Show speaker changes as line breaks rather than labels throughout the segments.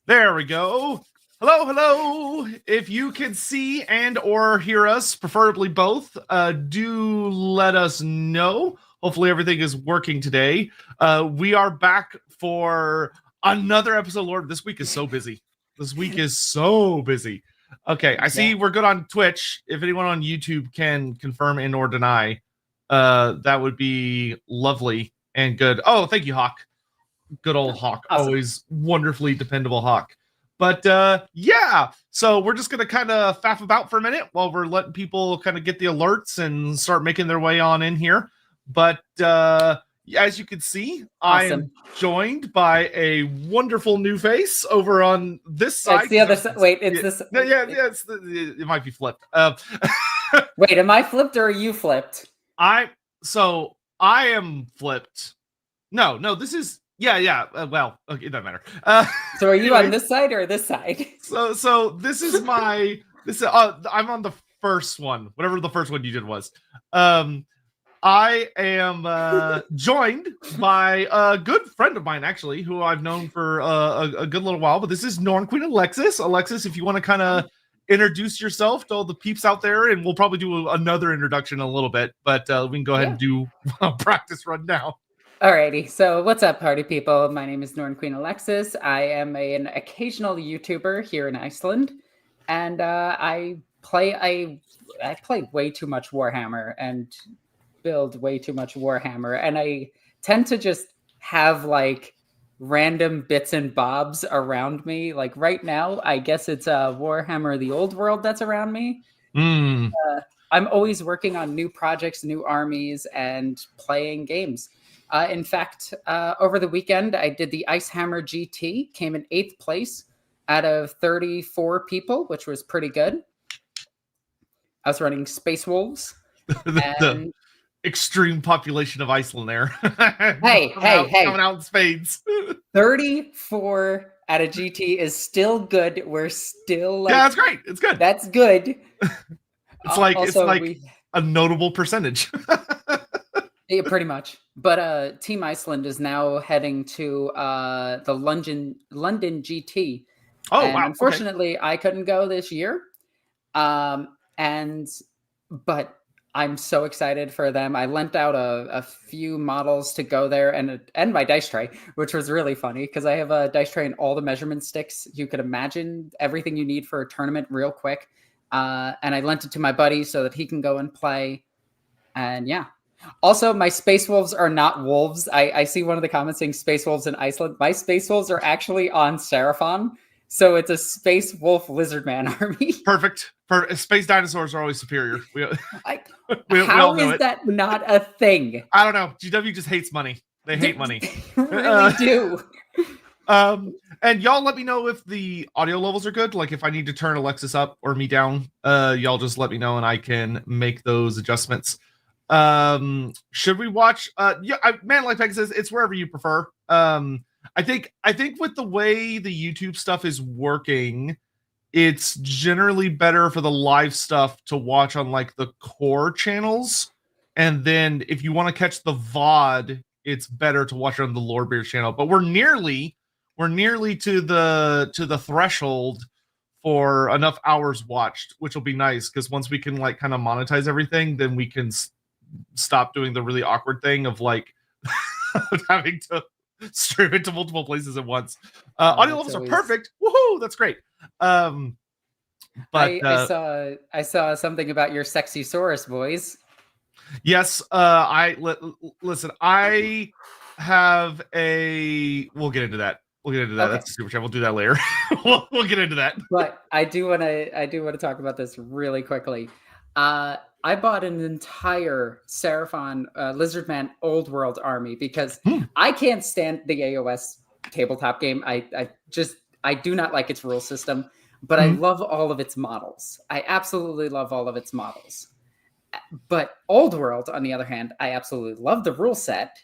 There we go. Hello, hello. If you can see and or hear us, preferably both, do let us know. Hopefully everything is working today. We are back for another episode. Lord, this week is so busy. This week is so busy. Okay, I see we're good on Twitch. If anyone on YouTube can confirm and or deny, that would be lovely and good. Oh, thank you, Hawk. Good old Hawk. Awesome. Always wonderfully dependable Hawk. But yeah, so we're just going to kind of faff about for a minute while we're letting people kind of get the alerts and start making their way on in here. But as you can see, awesome. I am joined by a wonderful new face over on this side.
It's the other side. Wait, it's this.
Yeah, it might be flipped.
Wait, am I flipped or are you flipped?
I am flipped. No, this is. Yeah. Well, okay, it doesn't matter.
So are you on this side or this side?
So this is my. I'm on the first one, whatever the first one you did was. I am joined by a good friend of mine, actually, who I've known for a good little while. But this is NornQueenAlexis. Alexis, if you want to kind of introduce yourself to all the peeps out there, and we'll probably do another introduction in a little bit. But we can go ahead and do a practice run now.
Alrighty, so what's up, party people? My name is NornQueenAlexis. I am an occasional YouTuber here in Iceland, and I play way too much Warhammer and build way too much Warhammer, and I tend to just have like random bits and bobs around me. Like right now, I guess it's Warhammer the Old World that's around me. I'm always working on new projects, new armies, and playing games. In fact, over the weekend, I did the IceHammer GT, came in 8th place out of 34 people, which was pretty good. I was running Space Wolves.
The extreme population of Iceland there.
Hey.
Coming out in spades.
34 out of GT is still good. We're still like...
Yeah, that's great. It's good.
That's good.
It's like a notable percentage.
Yeah, pretty much. But Team Iceland is now heading to the London GT.
Oh,
and
wow.
Unfortunately, I couldn't go this year. But I'm so excited for them. I lent out a few models to go there and my dice tray, which was really funny because I have a dice tray and all the measurement sticks you could imagine, everything you need for a tournament real quick. And I lent it to my buddy so that he can go and play. And yeah. Also, my Space Wolves are not wolves. I see one of the comments saying Space Wolves in Iceland. My Space Wolves are actually on Seraphon, so it's a Space Wolf Lizard Man army.
Perfect. Space dinosaurs are always superior.
How is that not a thing?
I don't know. GW just hates money. They hate money.
They really do.
And y'all let me know if the audio levels are good. Like if I need to turn Alexis up or me down, y'all just let me know and I can make those adjustments. Should we watch Man Like Peg says it's wherever you prefer. I think with the way the YouTube stuff is working, it's generally better for the live stuff to watch on like the core channels, and then if you want to catch the VOD, it's better to watch it on the Lorebeards channel. But we're nearly to the threshold for enough hours watched, which will be nice because once we can like kind of monetize everything, then we can stop doing the really awkward thing of like having to stream it to multiple places at once. Audio levels are perfect. Woohoo! That's great. But
I saw something about your sexy Saurus boys.
Yes. Listen. I have a. We'll get into that. Okay. That's a super chat. We'll do that later. we'll get into that.
But I do want to talk about this really quickly. I bought an entire Seraphon Lizardman Old World army because I can't stand the AOS tabletop game. I do not like its rule system, but I love all of its models. I absolutely love all of its models. But Old World, on the other hand, I absolutely love the rule set.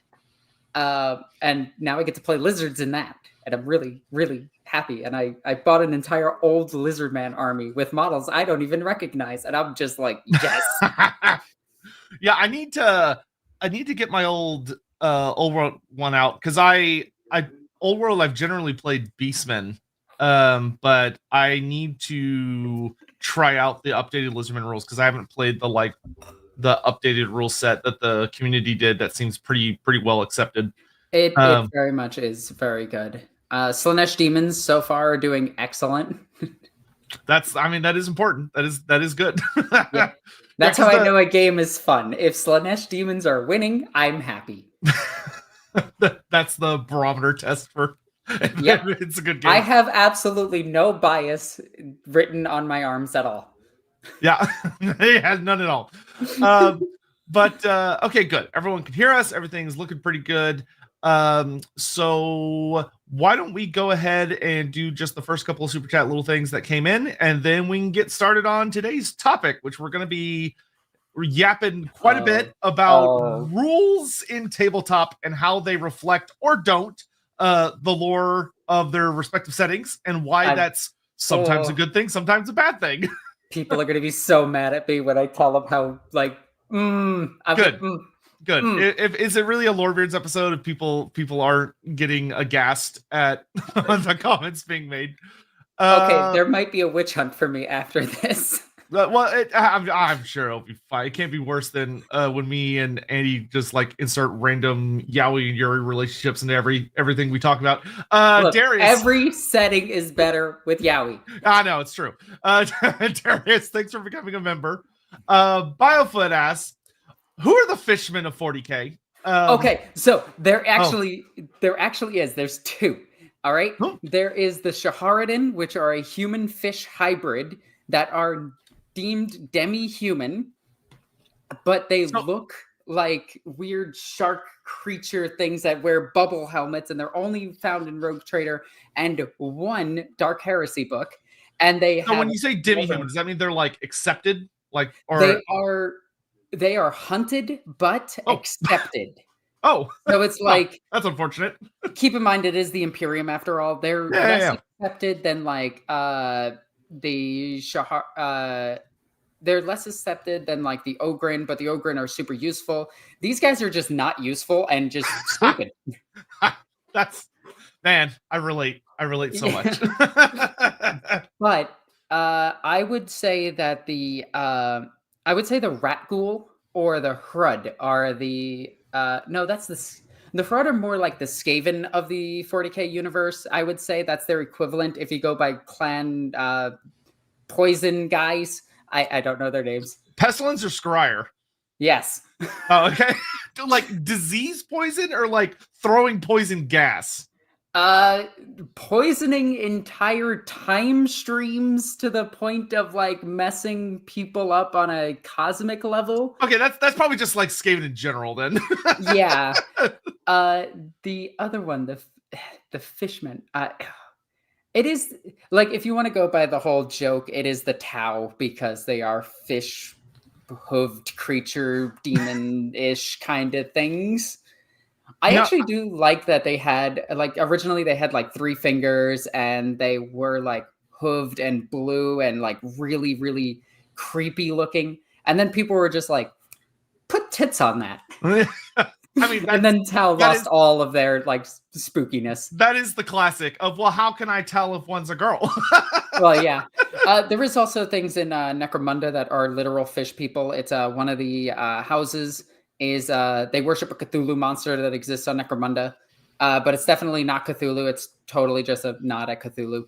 And now I get to play lizards in that. And I'm really, really happy. And I bought an entire old Lizardman army with models I don't even recognize. And I'm just like, yes.
Yeah, I need to get my old World one out. Because Old World, I've generally played Beastmen But I need to try out the updated Lizardman rules because I haven't played the updated rule set that the community did. That seems pretty well accepted.
It very much is very good. Slaanesh demons so far are doing excellent.
That is important. That is good.
Yeah. That's how I know a game is fun. If Slaanesh demons are winning, I'm happy.
That's the barometer test for.
Yeah,
it's a good game.
I have absolutely no bias written on my arms at all.
Yeah, it has none at all. But okay, good. Everyone can hear us. Everything's looking pretty good. So why don't we go ahead and do just the first couple of super chat little things that came in, and then we can get started on today's topic, which we're going to be yapping quite a bit about rules in tabletop and how they reflect or don't the lore of their respective settings, and why that's sometimes a good thing, sometimes a bad thing.
People are going to be so mad at me when I tell them how
Good. Is it really a Lorebeards episode if people aren't getting aghast at the comments being made?
Okay, there might be a witch hunt for me after this.
Well, I'm sure it'll be fine. It can't be worse than when me and Andy just insert random Yowie and Yuri relationships into everything we talk about.
Look,
Darius,
every setting is better with Yowie.
I know, it's true. Darius, thanks for becoming a member. Biofoot asks, who are the fishmen of 40K?
Okay, so there actually is. There's two. All right.
Huh?
There is the Shaharadan, which are a human-fish hybrid that are deemed demi-human, but they look like weird shark creature things that wear bubble helmets, and they're only found in Rogue Trader and one Dark Heresy book. And
when you say demi-human, does that mean they're accepted?
They are hunted but accepted.
Oh,
so it's
that's unfortunate.
Keep in mind, it is the Imperium after all. They're less accepted than the Shahar. They're less accepted than the Ogren, but the Ogren are super useful. These guys are just not useful and just stupid.
Man, I relate so much.
But I would say that the Rat Ghoul or the Hrud are the the Hrud are more like the Skaven of the 40K universe. I would say that's their equivalent if you go by clan poison guys. I don't know their names.
Pestilence or Scryer?
Yes.
Oh, okay. Disease poison or throwing poison gas?
Poisoning entire time streams to the point of messing people up on a cosmic level.
Okay, that's probably just Skaven in general then.
Yeah. The other one, the Fishman. It is if you want to go by the whole joke, it is the Tau because they are fish hooved creature demon-ish kind of things. I actually do like that they had originally they had 3 fingers and they were hooved and blue and really, really creepy looking. And then people were just put tits on that. I mean, and then Tau lost all of their spookiness.
That is the classic of, well, how can I tell if one's a girl?
Well, yeah. There is also things in Necromunda that are literal fish people. It's one of the houses is they worship a Cthulhu monster that exists on Necromunda, but it's definitely not Cthulhu. It's totally just a nod at Cthulhu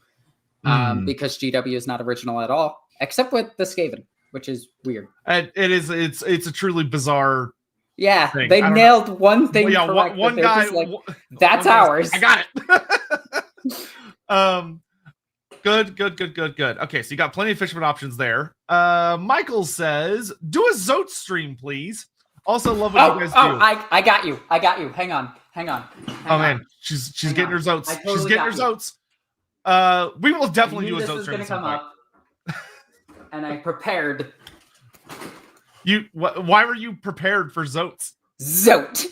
because GW is not original at all, except with the Skaven, which is weird.
And it's a truly bizarre.
Yeah,
thing.
They nailed one thing.
Well, yeah,
correct,
one guy.
That's ours.
I got it. Good. Okay, so you got plenty of fisherman options there. Michael says, "Do a Zote stream, please." Also, love what you guys do.
I got you. Hang on.
Man, she's getting her Zotes. She's getting her Zotes. We will definitely do a Zote stream. This is gonna come up,
and I prepared.
Why were you prepared for Zotes?
Zote.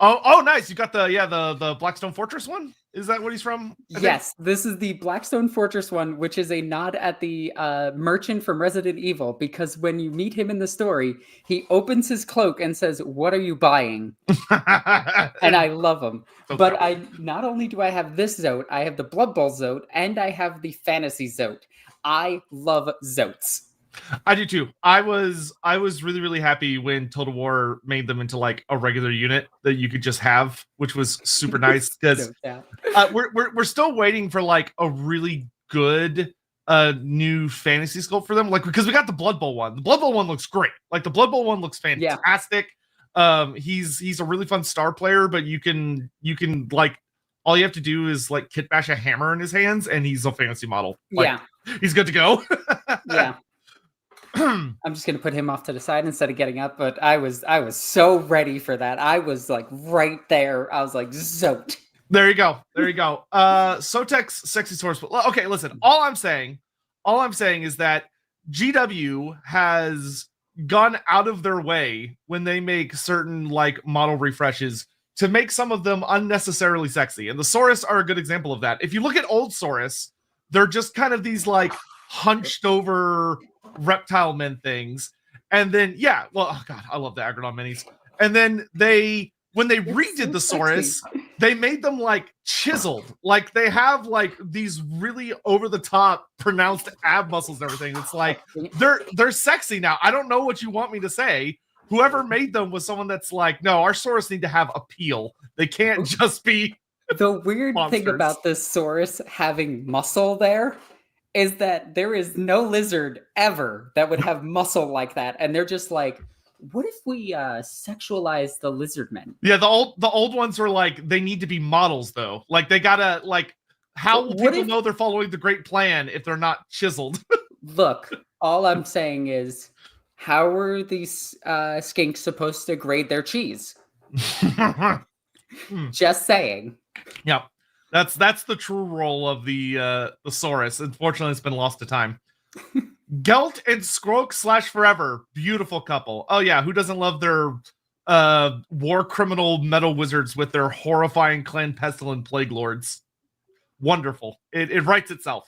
Oh, nice. You got the Blackstone Fortress one? Is that what he's from?
Yes, this is the Blackstone Fortress one, which is a nod at the merchant from Resident Evil, because when you meet him in the story, he opens his cloak and says, "What are you buying?" And I love him.
So
but not only do I have this Zote, I have the Blood Bowl Zote, and I have the Fantasy Zote. I love Zotes.
I do too. I was really, really happy when Total War made them into like a regular unit that you could just have, which was super nice, because we're still waiting for like a really good new fantasy sculpt for them. Like, because we got the Blood Bowl one. The Blood Bowl one looks great. Like the Blood Bowl one looks fantastic. He's a really fun star player, but you can like, all you have to do is like kit bash a hammer in his hands and he's a fantasy model. Like, he's good to go.
Yeah. I'm just gonna put him off to the side instead of getting up, but I was so ready for that. I was like right there. I was like, Zote.
There you go. Sotek's sexy source. Okay, listen. All I'm saying is that GW has gone out of their way when they make certain like model refreshes to make some of them unnecessarily sexy, and the Saurus are a good example of that. If you look at old Saurus, they're just kind of these like hunched over reptile men things, and then oh god, I love the Agrodon minis. And then when they redid the Saurus, they made them like chiseled, like they have like these really over the top pronounced ab muscles and everything. It's like they're sexy now. I don't know what you want me to say. Whoever made them was someone that's like, no, our Saurus need to have appeal. They can't just be
the weird
monsters.
Thing about this Saurus having muscle there is that there is no lizard ever that would have muscle like that, and they're just like, what if we sexualize the lizard men? Yeah,
the old ones were like, they need to be models though. Like they gotta like, how will people know they're following the great plan if they're not chiseled?
Look, all I'm saying is, how are these skinks supposed to grade their cheese? Just saying.
Yeah. That's the true role of the Saurus. Unfortunately, it's been lost to time. Gelt and Skroak / Forever. Beautiful couple. Oh yeah, who doesn't love their war criminal metal wizards with their horrifying clan pestilent plague lords? Wonderful. It writes itself.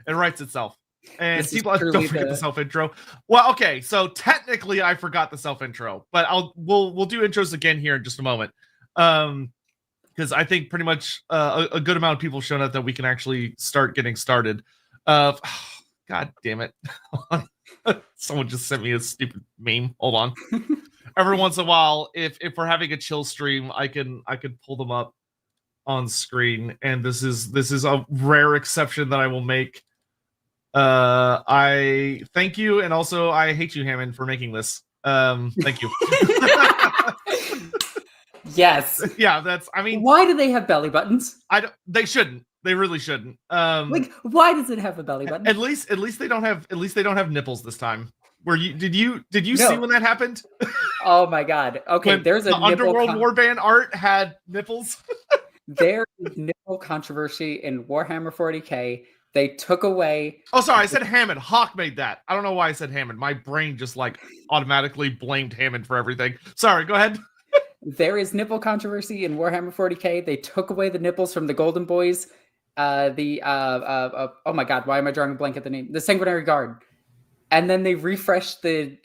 It writes itself. And this people don't forget the self intro. Well, okay, so technically I forgot the self intro, but we'll do intros again here in just a moment. Because I think pretty much a good amount of people have shown up that we can actually start getting started. God damn it. Someone just sent me a stupid meme. Hold on. Every once in a while, if we're having a chill stream, I can pull them up on screen. And this is a rare exception that I will make. I thank you, and also I hate you, Hammond, for making this. Thank you.
Yes.
Yeah, that's. I mean,
why do they have belly buttons?
They shouldn't. They really shouldn't.
Like, why does it have a belly button?
At least they don't have nipples this time. Did you see when that happened?
Oh my god. Okay, when
there's the Underworld Warband art had nipples.
There is nipple controversy in Warhammer 40K. They took away.
Oh, sorry, I said Hammond. Hawk made that. I don't know why I said Hammond. My brain just like automatically blamed Hammond for everything. Sorry, go ahead.
There is nipple controversy in Warhammer 40K. They took away the nipples from the Golden Boys. Oh my god, why am I drawing a blank at the name? The Sanguinary Guard. And then they refreshed the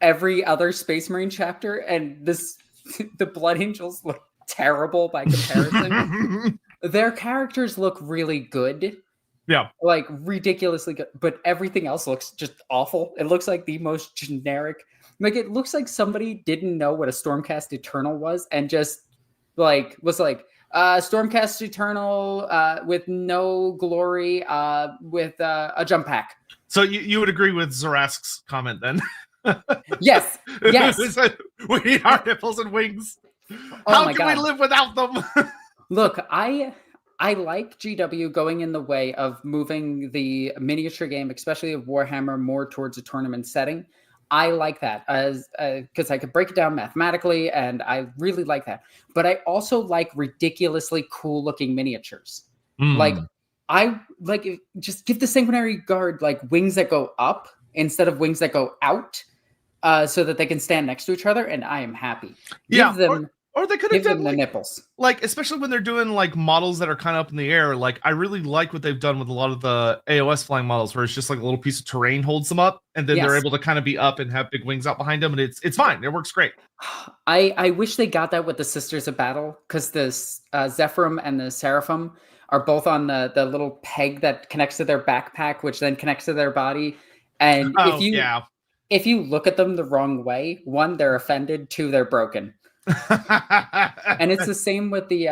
every other Space Marine chapter, and the Blood Angels look terrible by comparison. Their characters look really good.
Yeah.
Like ridiculously good, but everything else looks just awful. It looks like the most generic. Like, it looks like somebody didn't know what a Stormcast Eternal was and just like was like Stormcast Eternal with no glory with a jump pack.
So you would agree with Zarask's comment then?
Yes.
We need our nipples and wings. How can we live without them?
Look, I like GW going in the way of moving the miniature game, especially of Warhammer, more towards a tournament setting. I like that because I could break it down mathematically, and I really like that. But I also like ridiculously cool looking miniatures. Like, I like just give the Sanguinary Guard like wings that go up instead of wings that go out, so that they can stand next to each other, and I am happy. Give them
Or they could have
Give
done
them the
like,
nipples.
especially when they're doing like models that are kind of up in the air. Like I really like what they've done with a lot of the AOS flying models, where it's just like a little piece of terrain holds them up, and then they're
Yes.
able to kind of be up and have big wings out behind them, and it's fine. It works great.
I wish they got that with the Sisters of Battle, because the Zephyrim and the Seraphim are both on the little peg that connects to their backpack, which then connects to their body. And
Oh,
if you look at them the wrong way, one, they're offended, two, they're broken. And it's the same with the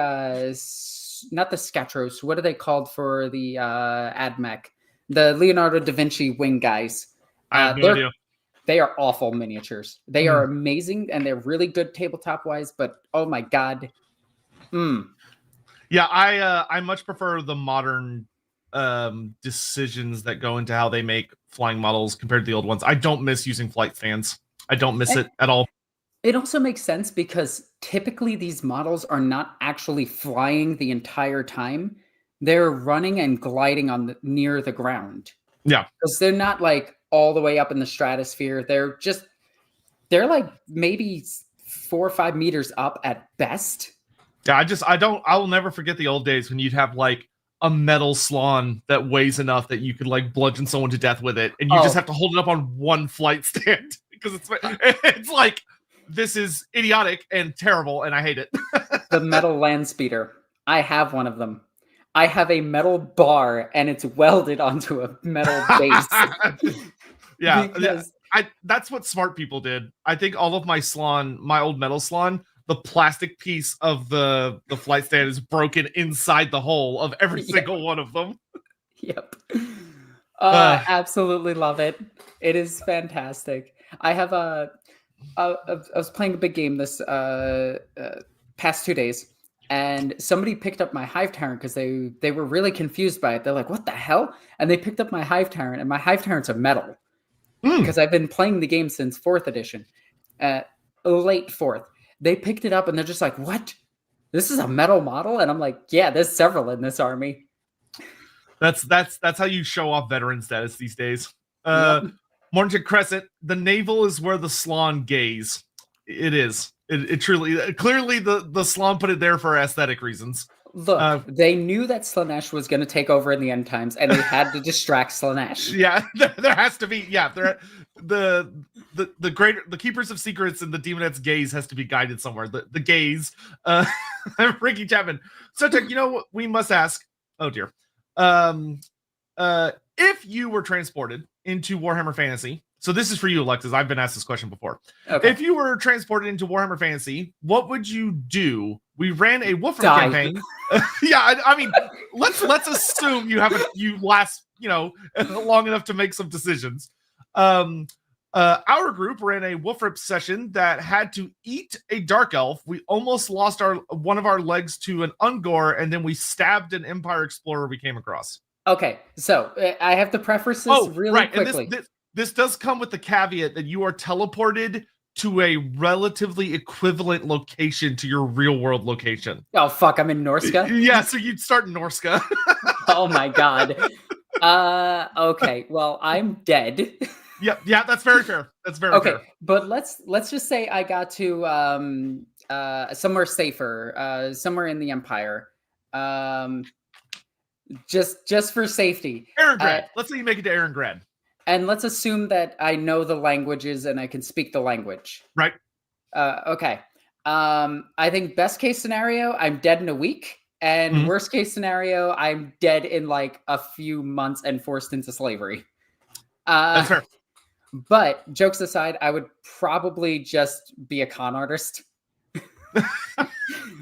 not the Scatros. What are they called for the AdMech? The Leonardo da Vinci wing guys.
I have no idea.
They are awful miniatures. They are amazing, and they're really good tabletop wise. But oh my god,
yeah, I much prefer the modern decisions that go into how they make flying models compared to the old ones. I don't miss using flight stands. I don't miss it at all.
It also makes sense because typically these models are not actually flying the entire time. They're running and gliding on near the ground.
Yeah,
because they're not like all the way up in the stratosphere. They're like maybe 4 or 5 meters up at best.
Yeah, I will never forget the old days when you'd have like a metal slan that weighs enough that you could like bludgeon someone to death with it, and you just have to hold it up on one flight stand because it's like, this is idiotic and terrible, and I hate it.
The metal land speeder. I have one of them. I have a metal bar, and it's welded onto a metal base.
Yeah, that's what smart people did. I think all of my old metal slan, the plastic piece of the flight stand is broken inside the hole of every single one of them.
Yep. Absolutely love it. It is fantastic. I have I was playing a big game this past 2 days, and somebody picked up my Hive Tyrant because they were really confused by it. They're like, "What the hell?" And they picked up my Hive Tyrant, and my Hive Tyrant's a metal because I've been playing the game since 4th edition, late 4th. They picked it up and they're just like, "What? This is a metal model?" And I'm like, "Yeah, there's several in this army."
That's how you show off veteran status these days. Mornington Crescent, the navel is where the slan gaze. It is. It truly, clearly the slan put it there for aesthetic reasons.
Look, they knew that Slaanesh was going to take over in the end times, and they had to distract Slaanesh.
Yeah, there has to be. Yeah, the keepers of secrets and the demonette's gaze has to be guided somewhere. The gaze. Ricky Chapman. Sotek, you know what we must ask? Oh dear. If you were transported into Warhammer Fantasy, so this is for you, Alexis. I've been asked this question before. Okay. If you were transported into Warhammer Fantasy, what would you do? We ran a Wolfram campaign. Yeah, I mean, let's assume you last long enough to make some decisions. Our group ran a Wolfram session that had to eat a dark elf. We almost lost one of our legs to an Ungor, and then we stabbed an Empire explorer we came across.
Okay, so I have to preface this really quickly.
And this does come with the caveat that you are teleported to a relatively equivalent location to your real world location.
Oh, fuck, I'm in Norska?
Yeah, so you'd start in Norska.
Oh my god. Okay, well, I'm dead.
Yeah, that's very fair. That's very fair. Okay,
but let's just say I got to somewhere safer, somewhere in the Empire. Just for safety.
Aarongrad. Let's say you make it to Aarongrad.
And let's assume that I know the languages and I can speak the language.
Right.
Okay. I think best case scenario, I'm dead in a week. And worst case scenario, I'm dead in like a few months and forced into slavery.
That's fair.
But jokes aside, I would probably just be a con artist.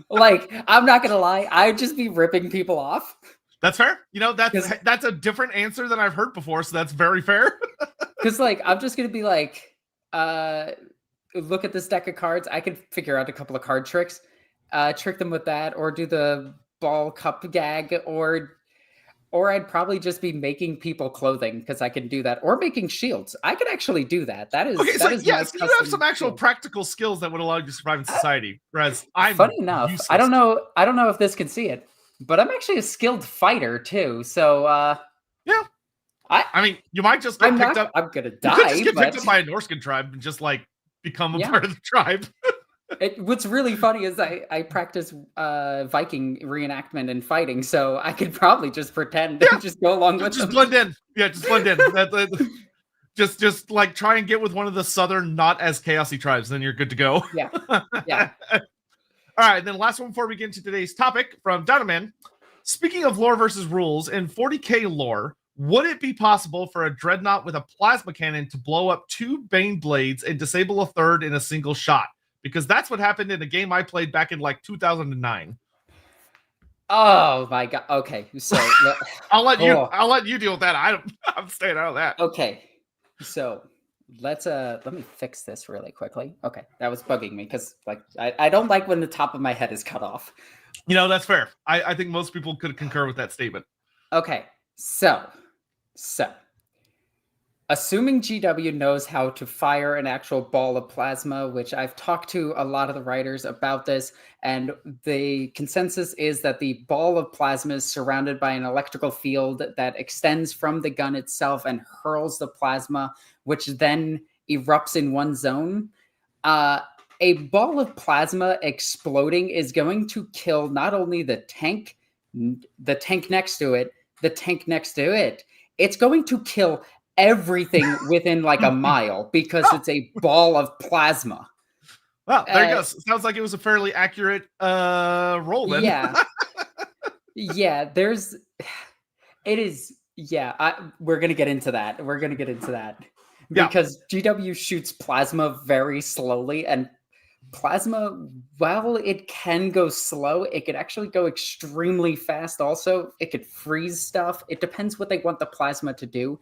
Like, I'm not going to lie. I'd just be ripping people off.
That's fair. That's a different answer than I've heard before, so that's very fair.
Because, like, I'm just going to be like, look at this deck of cards. I could figure out a couple of card tricks, trick them with that, or do the ball cup gag, or I'd probably just be making people clothing because I can do that, or making shields. I could actually do that. That is okay. So
you have some actual practical skills that would allow you to survive in society. Whereas I'm
funny enough, useless. I don't know if this can see it, but I'm actually a skilled fighter too. So
yeah, I mean, you might just get picked up.
I'm gonna die.
You could just get picked up by a Norscan tribe and just like become a part of the tribe.
What's really funny is I practice Viking reenactment and fighting, so I could probably just pretend and just go along with
Just
them.
blend in. Yeah, just blend in. Just like try and get with one of the southern, not as chaosy tribes, then you're good to go.
Yeah.
All right, then last one before we get into today's topic from Donovan. Speaking of lore versus rules, in 40k lore, would it be possible for a dreadnought with a plasma cannon to blow up 2 Bane blades and disable a third in a single shot? Because that's what happened in a game I played back in like 2009.
Oh my god. Okay, so
I'll let you deal with that. I'm staying out of that.
Okay, so let me fix this really quickly. Okay, that was bugging me because like I don't like when the top of my head is cut off.
That's fair. I think most people could concur with that statement.
Okay, so assuming GW knows how to fire an actual ball of plasma, which I've talked to a lot of the writers about this, and the consensus is that the ball of plasma is surrounded by an electrical field that extends from the gun itself and hurls the plasma, which then erupts in one zone. A ball of plasma exploding is going to kill not only the tank next to it, the tank next to it. It's going to kill everything within like a mile because it's a ball of plasma.
Well, there you go. Sounds like it was a fairly accurate roll then.
Yeah. Yeah, we're going to get into that. Because GW shoots plasma very slowly, and plasma, while it can go slow, it could actually go extremely fast also. It could freeze stuff. It depends what they want the plasma to do.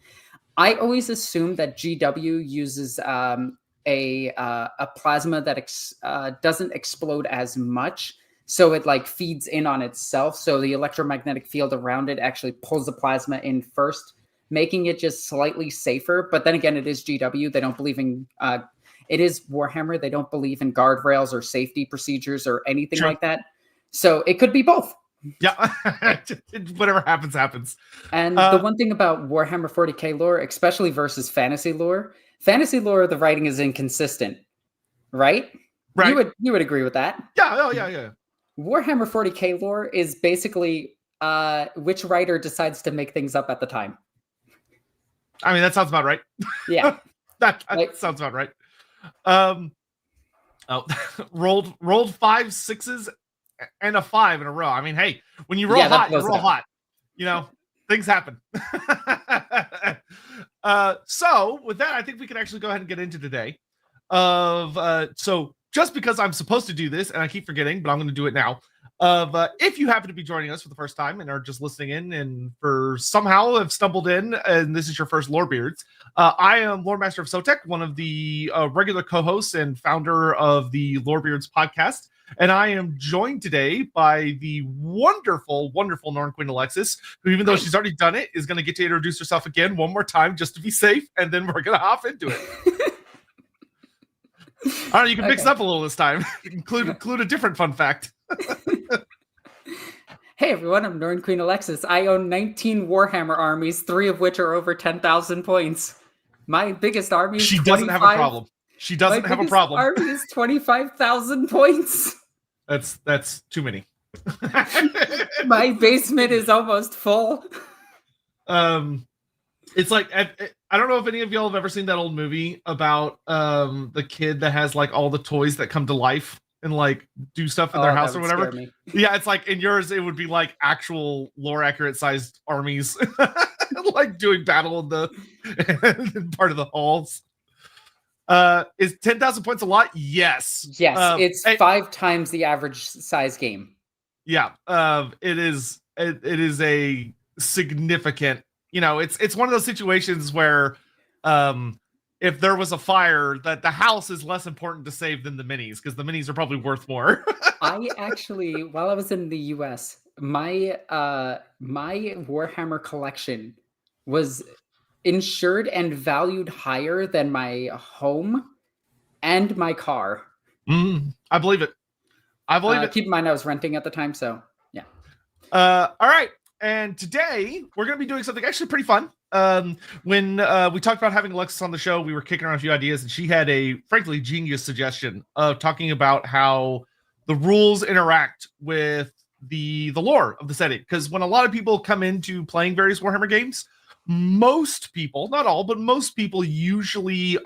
I always assume that GW uses a plasma that doesn't explode as much, so it like feeds in on itself. So the electromagnetic field around it actually pulls the plasma in first, making it just slightly safer. But then again, it is GW. They don't believe in it is Warhammer. They don't believe in guardrails or safety procedures or anything like that. So it could be both.
Yeah, whatever happens.
And the one thing about Warhammer 40k lore, especially versus fantasy lore, the writing is inconsistent, right?
Right.
You would agree with that?
Yeah. Oh, yeah.
Warhammer 40k lore is basically which writer decides to make things up at the time.
I mean, that sounds about right.
Yeah,
that sounds about right. Rolled 5 6s and a 5 in a row. I mean, hey, when you roll hot, you roll hot. Things happen. So with that, I think we can actually go ahead and get into today. So just because I'm supposed to do this and I keep forgetting, but I'm going to do it now. If you happen to be joining us for the first time and are just listening in and for somehow have stumbled in and this is your first Lorebeards, I am Loremaster of Sotek, one of the regular co-hosts and founder of the Lorebeards podcast. And I am joined today by the wonderful, wonderful NornQueenAlexis, who, even though she's already done it, is going to get to introduce herself again one more time just to be safe, and then we're going to hop into it. I don't know, you can mix it up a little this time. Include a different fun fact.
Hey everyone, I'm NornQueenAlexis. I own 19 Warhammer armies, 3 of which are over 10,000 points. My biggest army is
She doesn't have a problem. She doesn't have a problem.
My army is 25,000 points.
That's too many.
My basement is almost full.
It's like, I don't know if any of y'all have ever seen that old movie about the kid that has like all the toys that come to life and like do stuff in their house or whatever. Yeah, it's like in yours it would be like actual lore accurate sized armies like doing battle in the part of the halls. Is 10,000 points a lot? Yes.
It's 5 times the average size game.
Yeah. It is a significant, it's one of those situations where if there was a fire, that the house is less important to save than the minis, because the minis are probably worth more.
I actually, while I was in the US, my Warhammer collection was insured and valued higher than my home and my car.
I believe it. It.
Keep in mind I was renting at the time, so yeah.
All right. And today we're going to be doing something actually pretty fun. When we talked about having Alexis on the show, we were kicking around a few ideas, and she had a frankly genius suggestion of talking about how the rules interact with the lore of the setting. Because when a lot of people come into playing various Warhammer games, most people, not all, but most people usually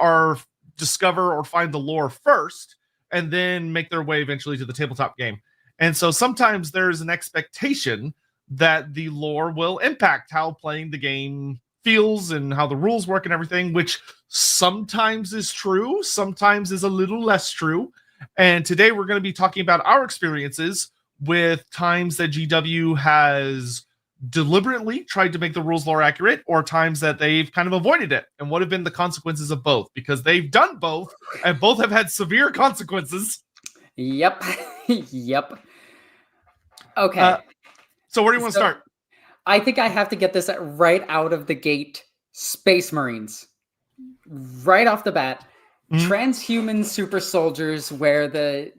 discover or find the lore first and then make their way eventually to the tabletop game. And so sometimes there's an expectation that the lore will impact how playing the game feels and how the rules work and everything, which sometimes is true, sometimes is a little less true. And today we're going to be talking about our experiences with times that GW has deliberately tried to make the rules lore accurate, or times that they've kind of avoided it, and what have been the consequences of both, because they've done both and both have had severe consequences.
Yep. Yep. Okay.
So where do you want to start?
I think I have to get this right out of the gate. Space Marines. Right off the bat. Transhuman super soldiers, where the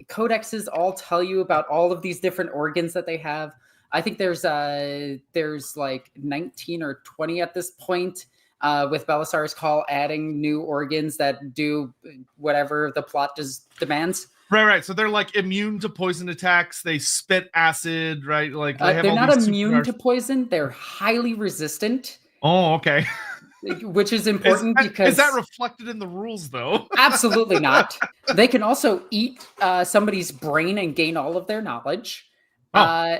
codexes all tell you about all of these different organs that they have. I think there's like 19 or 20 at this point, with Belisarius Call adding new organs that do whatever the plot demands.
Right. So they're like immune to poison attacks. They spit acid, right? Like
they're not immune to poison. They're highly resistant.
Oh, okay.
Which is important because...
Is that reflected in the rules, though?
Absolutely not. They can also eat somebody's brain and gain all of their knowledge. Oh.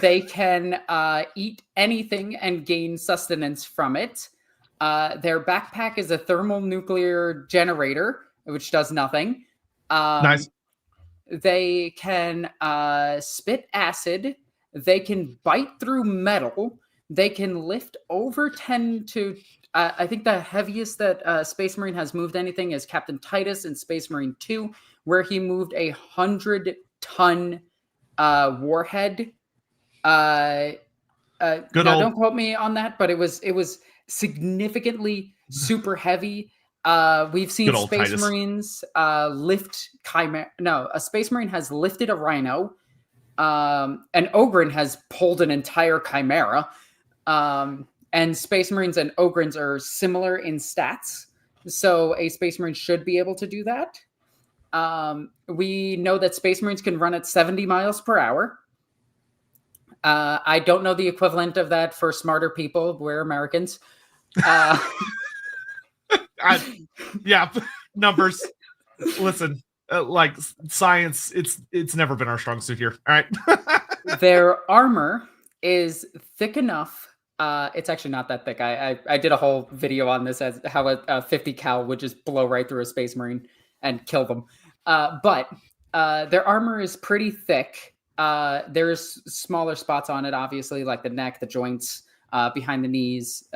They can eat anything and gain sustenance from it. Their backpack is a thermonuclear generator, which does nothing.
Nice.
They can spit acid. They can bite through metal. They can lift over 10 to... I think the heaviest that Space Marine has moved anything is Captain Titus in Space Marine 2, where he moved 100-ton warhead. Now, don't quote me on that, but it was significantly super heavy. We've seen Space Titus. Marines lift Chimera. No, a Space Marine has lifted a Rhino. An Ogryn has pulled an entire Chimera. And Space Marines and Ogrins are similar in stats. So a Space Marine should be able to do that. We know that Space Marines can run at 70 miles per hour. I don't know the equivalent of that for smarter people. We're Americans.
Yeah, numbers. Listen, like science, it's never been our strong suit here. All right.
Their armor is thick enough. It's actually not that thick. I did a whole video on this as how a 50 cal would just blow right through a Space Marine and kill them. But their armor is pretty thick. There's smaller spots on it, obviously, like the neck, the joints, behind the knees,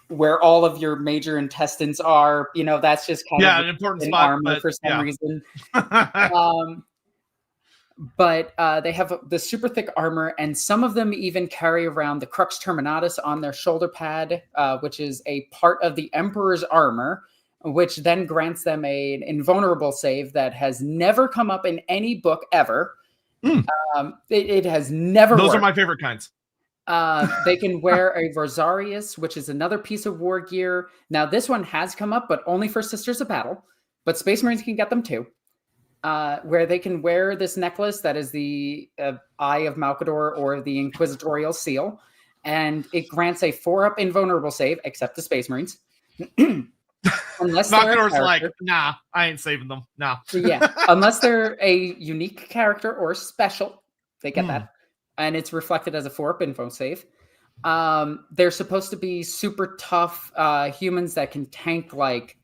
where all of your major intestines are. You know, that's just kind of
an important spot
armor for some reason. But they have the super thick armor, and some of them even carry around the Crux Terminatus on their shoulder pad, which is a part of the Emperor's armor, which then grants them an invulnerable save that has never come up in any book ever. It has never
Those
worked.
Are my favorite kinds.
They can wear a Rosarius, which is another piece of war gear. Now, this one has come up, but only for Sisters of Battle. But Space Marines can get them too. Where they can wear this necklace that is the Eye of Malkador or the Inquisitorial Seal, and it grants a 4-up invulnerable save, except the Space Marines. Unless
Malkador's like, nah, I ain't saving them. Nah.
Yeah, unless they're a unique character or special, they get that, and it's reflected as a 4-up info save. They're supposed to be super tough humans that can tank like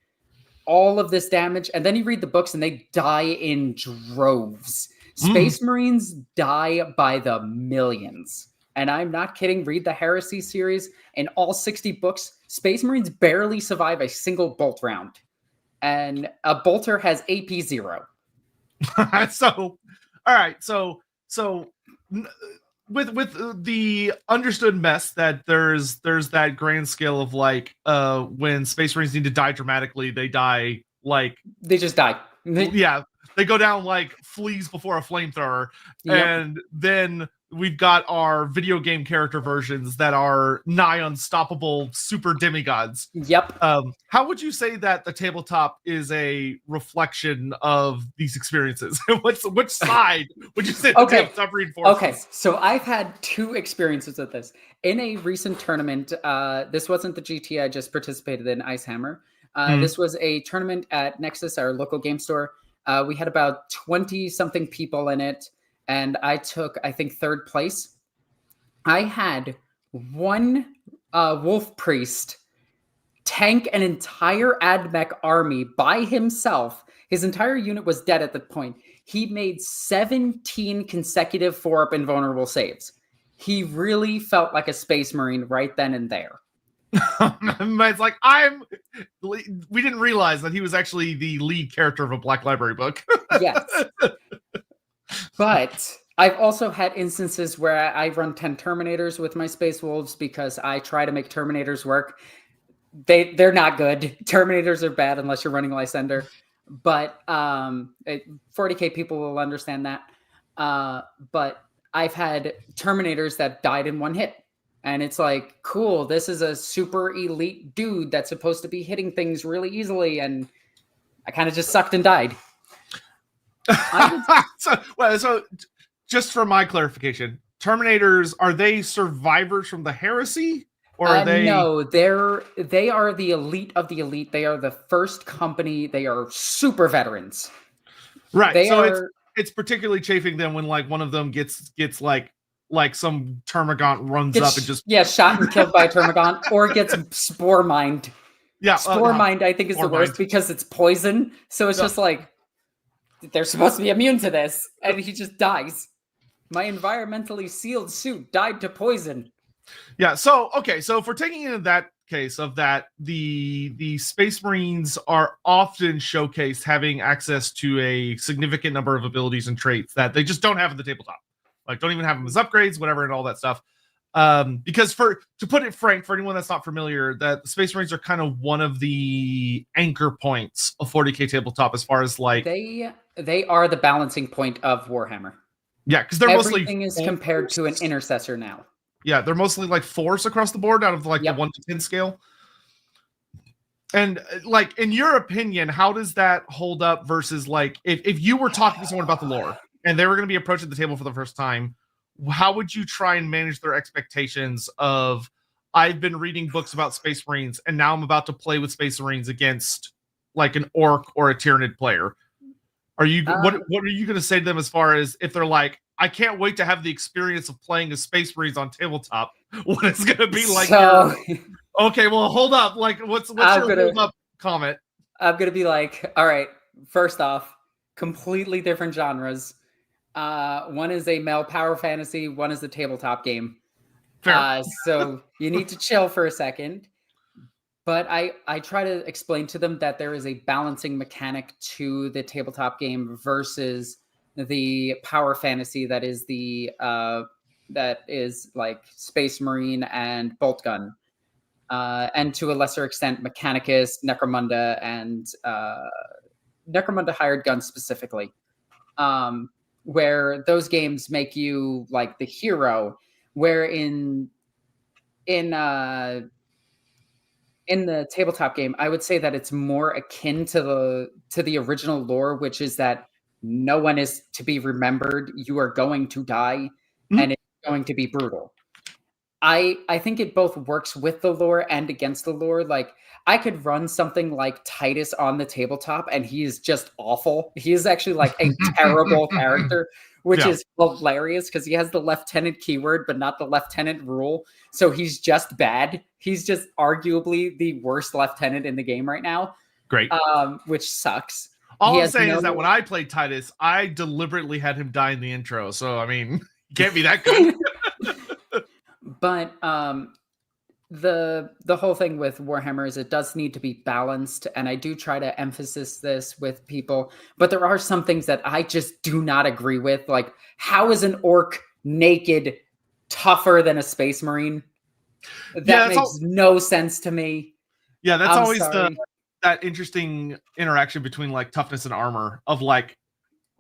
all of this damage, and then you read the books and they die in droves. Space Marines die by the millions. And I'm not kidding. Read the Heresy series. In all 60 books, Space Marines barely survive a single bolt round. And a bolter has AP 0.
So, all right. So with the understood mess that there's that grand scale of like when Space Marines need to die dramatically, they die like
they just die.
Yeah, they go down like fleas before a flamethrower. Yep. And then we've got our video game character versions that are nigh unstoppable super demigods.
Yep.
How would you say that the tabletop is a reflection of these experiences? Which side would you say the tabletop reinforces?
Okay, so I've had 2 experiences with this. In a recent tournament, this wasn't the GT I just participated in, LAWhammer. This was a tournament at Nexus, our local game store. We had about 20-something people in it, and I took, I think, 3rd place. I had one wolf priest tank an entire AdMech army by himself. His entire unit was dead at the point. He made 17 consecutive 4-up invulnerable saves. He really felt like a Space Marine right then and there.
It's like, we didn't realize that he was actually the lead character of a Black Library book.
Yes. But I've also had instances where I run 10 Terminators with my Space Wolves because I try to make Terminators work. They're not good. Terminators are bad unless you're running Lysander. But 40k people will understand that. But I've had Terminators that died in 1 hit. And it's like, cool, this is a super elite dude that's supposed to be hitting things really easily. And I kind of just sucked and died.
So just for my clarification, Terminators, are they survivors from the heresy? Or are they?
No, they are the elite of the elite. They are the first company. They are super veterans.
Right. It's particularly chafing them when like one of them gets like some Termagant runs up and just
shot and killed by a Termagant, or gets spore mined.
Yeah,
spore mined I think is the worst because it's poison. So it's just like they're supposed to be immune to this, and he just dies. My environmentally sealed suit died to poison.
Yeah. So if we're taking into that case of that, the Space Marines are often showcased having access to a significant number of abilities and traits that they just don't have in the tabletop. Like, don't even have them as upgrades, whatever, and all that stuff. Because to put it frank, for anyone that's not familiar, that the Space Marines are kind of one of the anchor points of 40k tabletop as far as like
they are the balancing point of Warhammer.
Yeah, because they're
everything is compared to an intercessor now.
Yeah, they're mostly like force across the board out of like the 1 to 10 scale. And like, in your opinion, how does that hold up versus like if you were talking to someone about the lore and they were going to be approaching the table for the first time, how would you try and manage their expectations of, I've been reading books about Space Marines and now I'm about to play with Space Marines against like an orc or a Tyranid player? Are you what are you going to say to them as far as if they're like, I can't wait to have the experience of playing as Space Marines on tabletop? What it's going to be like? Okay, well, hold up. Like, what's your hold up comment?
I'm going to be like, all right, first off, completely different genres. One is a male power fantasy. One is a tabletop game. So you need to chill for a second. But I try to explain to them that there is a balancing mechanic to the tabletop game versus the power fantasy that is like Space Marine and Bolt Gun. And to a lesser extent, Mechanicus, Necromunda, and Necromunda Hired Gun specifically. Where those games make you like the hero, where in the tabletop game, I would say that it's more akin to the original lore, which is that no one is to be remembered. You are going to die, and it's going to be brutal. I think it both works with the lore and against the lore. Like, I could run something like Titus on the tabletop, and he is just awful. He is actually like a terrible character, which is hilarious because he has the lieutenant keyword, but not the lieutenant rule. So he's just bad. He's just arguably the worst lieutenant in the game right now.
Great.
Which sucks.
All I'm saying is that when I played Titus, I deliberately had him die in the intro. So, I mean, can't be that good.
But the whole thing with Warhammer is it does need to be balanced, and I do try to emphasize this with people, but there are some things that I just do not agree with. Like, how is an orc naked tougher than a Space Marine? That makes no sense to me.
Yeah, that's always that interesting interaction between like toughness and armor of like,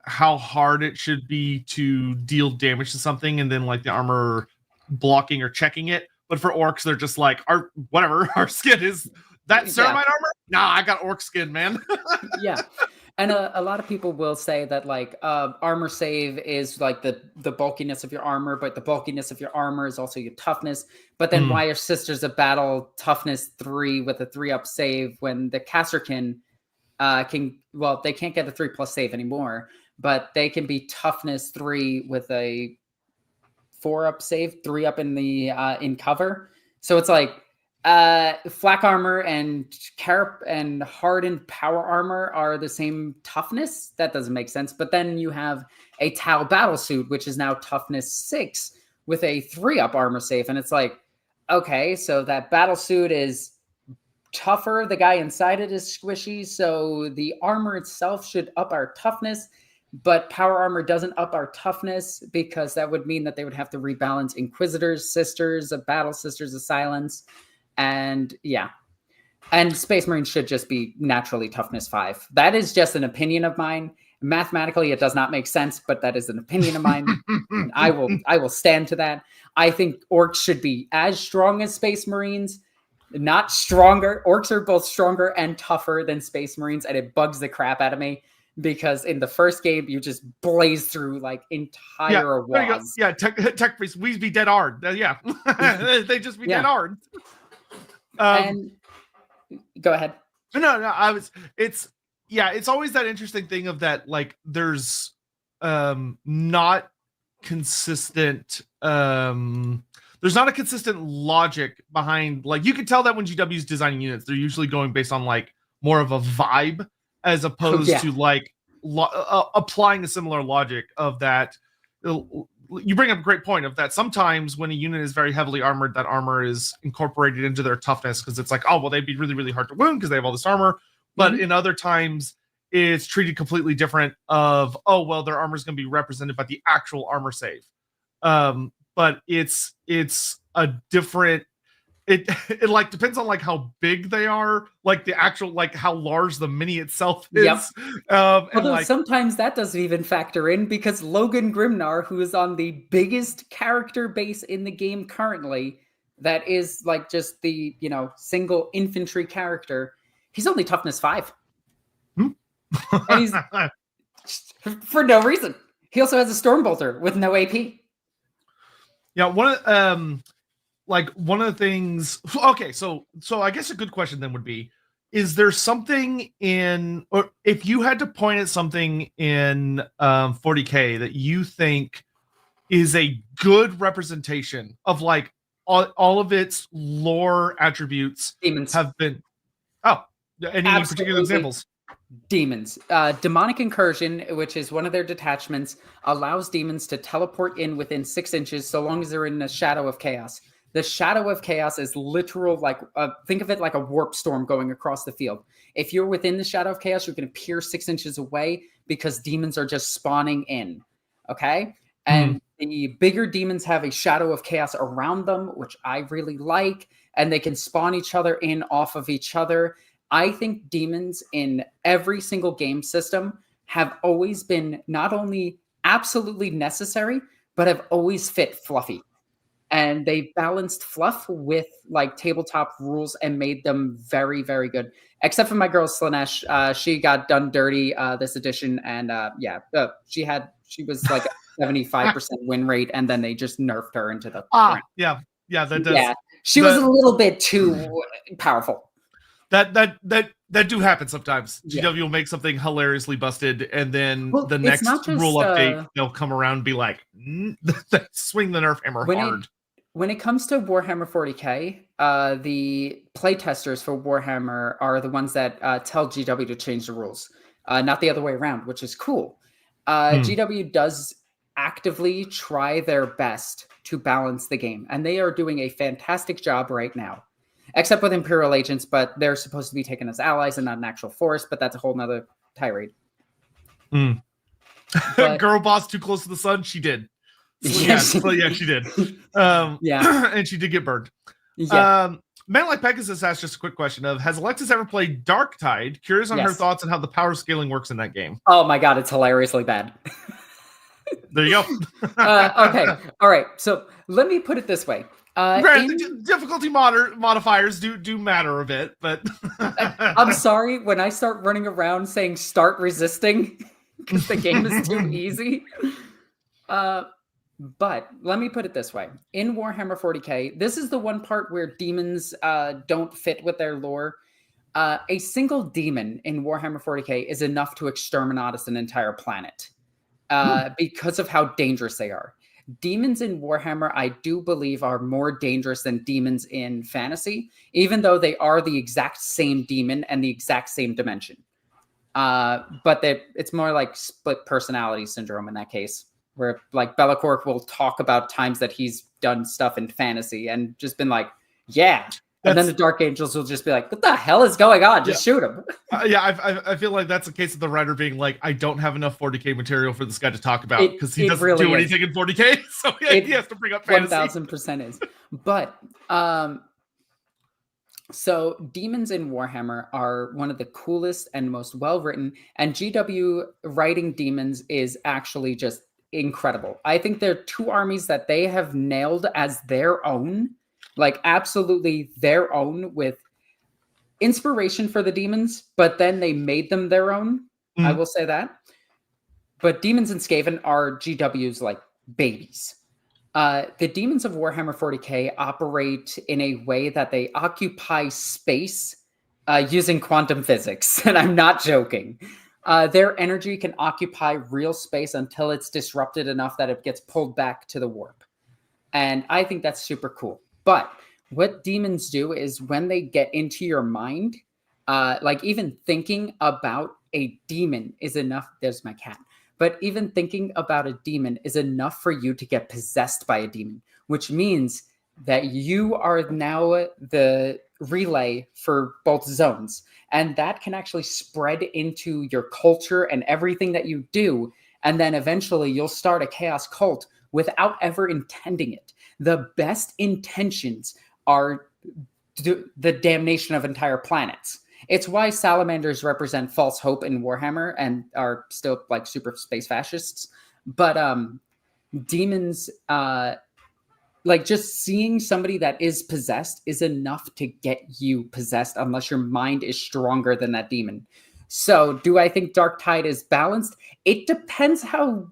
how hard it should be to deal damage to something, and then like the armor blocking or checking it. But for orcs, they're just like, our skin is that ceramite armor. Nah, I got orc skin, man.
Yeah. And a lot of people will say that like armor save is like the bulkiness of your armor, but the bulkiness of your armor is also your toughness. But then why are Sisters of Battle toughness 3 with a 3-up save when the caster can they can't get a 3+ save anymore, but they can be toughness 3 with a 4-up save, 3-up in the in cover. So it's like flak armor and carp and hardened power armor are the same toughness. That doesn't make sense. But then you have a Tau battle suit, which is now toughness 6 with a 3-up armor save. And it's like, okay, so that battle suit is tougher. The guy inside it is squishy. So the armor itself should up our toughness, but power armor doesn't up our toughness because that would mean that they would have to rebalance Inquisitors, Sisters of Battle, Sisters of Silence. And yeah, and Space Marines should just be naturally toughness 5. That is just an opinion of mine. Mathematically, it does not make sense, but that is an opinion of mine. And I will stand to that. I think orcs should be as strong as Space Marines, not stronger. Orcs are both stronger and tougher than Space Marines, and it bugs the crap out of me because in the first game you just blaze through like entire walls.
Yeah, tech priests, we be dead hard. Yeah, they just be dead hard.
And go ahead.
No. It's always that interesting thing of that, like there's not consistent there's not a consistent logic behind, like you can tell that when GW's designing units, they're usually going based on like more of a vibe as opposed to like applying a similar logic of that. You bring up a great point of that. Sometimes when a unit is very heavily armored, that armor is incorporated into their toughness because it's like, oh, well, they'd be really, really hard to wound because they have all this armor. But in other times, it's treated completely different of, oh, well, their armor is going to be represented by the actual armor save. But it's a different, it like depends on like how big they are, like the actual, like how large the mini itself is.
Yep. Although
like,
sometimes that doesn't even factor in because Logan Grimnar, who is on the biggest character base in the game currently, that is like just the, single infantry character, he's only toughness 5. And he's for no reason. He also has a Stormbolter with no AP.
Yeah, one of the things. Okay, so I guess a good question then would be: is there something in, or if you had to point at something in 40K that you think is a good representation of like all of its lore attributes
Demons
have been? Oh, any particular examples?
Demons. Demonic Incursion, which is one of their detachments, allows demons to teleport in within 6 inches so long as they're in the Shadow of Chaos. The Shadow of Chaos is literal, like, think of it like a warp storm going across the field. If you're within the Shadow of Chaos, you're going to appear 6 inches away because demons are just spawning in. Okay? And the bigger demons have a Shadow of Chaos around them, which I really like, and they can spawn each other in off of each other. I think demons in every single game system have always been not only absolutely necessary, but have always fit fluffy. And they balanced fluff with like tabletop rules and made them very, very good. Except for my girl Slanesh, she got done dirty this edition, and she was like a 75% win rate, and then they just nerfed her into the ground.
That does. Yeah,
she was a little bit too powerful.
That do happen sometimes. GW will make something hilariously busted, and then the next rule update, they'll come around and be like, swing the nerf hammer hard.
When it comes to Warhammer 40K, the playtesters for Warhammer are the ones that tell GW to change the rules, not the other way around, which is cool. GW does actively try their best to balance the game, and they are doing a fantastic job right now. Except with Imperial agents, but they're supposed to be taken as allies and not an actual force, but that's a whole nother tirade.
Girl boss too close to the sun, she did. She did. And she did get burned. Man Like Pegasus asked just a quick question of, has Alexis ever played Darktide? Curious on her
Yes.
thoughts on how the power scaling works in that game.
Oh my god, it's hilariously bad.
There you go.
Okay, all right. So let me put it this way.
Granted, difficulty modifiers do matter a bit, but
I'm sorry when I start running around saying start resisting because the game is too easy. But let me put it this way. In Warhammer 40k, this is the one part where demons don't fit with their lore. A single demon in Warhammer 40k is enough to exterminate an entire planet because of how dangerous they are. Demons in Warhammer, I do believe, are more dangerous than demons in fantasy, even though they are the exact same demon and the exact same dimension. But it's more like split personality syndrome in that case, where like Bellacorp will talk about times that he's done stuff in fantasy and just been like, yeah. And then the Dark Angels will just be like, what the hell is going on? Just shoot him.
I feel like that's the case of the writer being like, I don't have enough 40k material for this guy to talk about because he doesn't really do anything in 40k. So he has to bring up fantasy.
1000% is. But so demons in Warhammer are one of the coolest and most well-written, and GW writing demons is actually just incredible. I think they're two armies that they have nailed as their own. Like absolutely their own, with inspiration for the demons, but then they made them their own. I will say that. But Demons in Skaven are GW's like babies. The Demons of Warhammer 40k operate in a way that they occupy space using quantum physics, and I'm not joking. Their energy can occupy real space until it's disrupted enough that it gets pulled back to the warp. And I think that's super cool. But what demons do is when they get into your mind, like even thinking about a demon is enough. There's my cat. But even thinking about a demon is enough for you to get possessed by a demon, which means that you are now the relay for both zones. And that can actually spread into your culture and everything that you do. And then eventually you'll start a chaos cult without ever intending it. The best intentions are the damnation of entire planets. It's why salamanders represent false hope in Warhammer and are still like super space fascists. But demons, like just seeing somebody that is possessed is enough to get you possessed unless your mind is stronger than that demon. So do I think Darktide is balanced? It depends how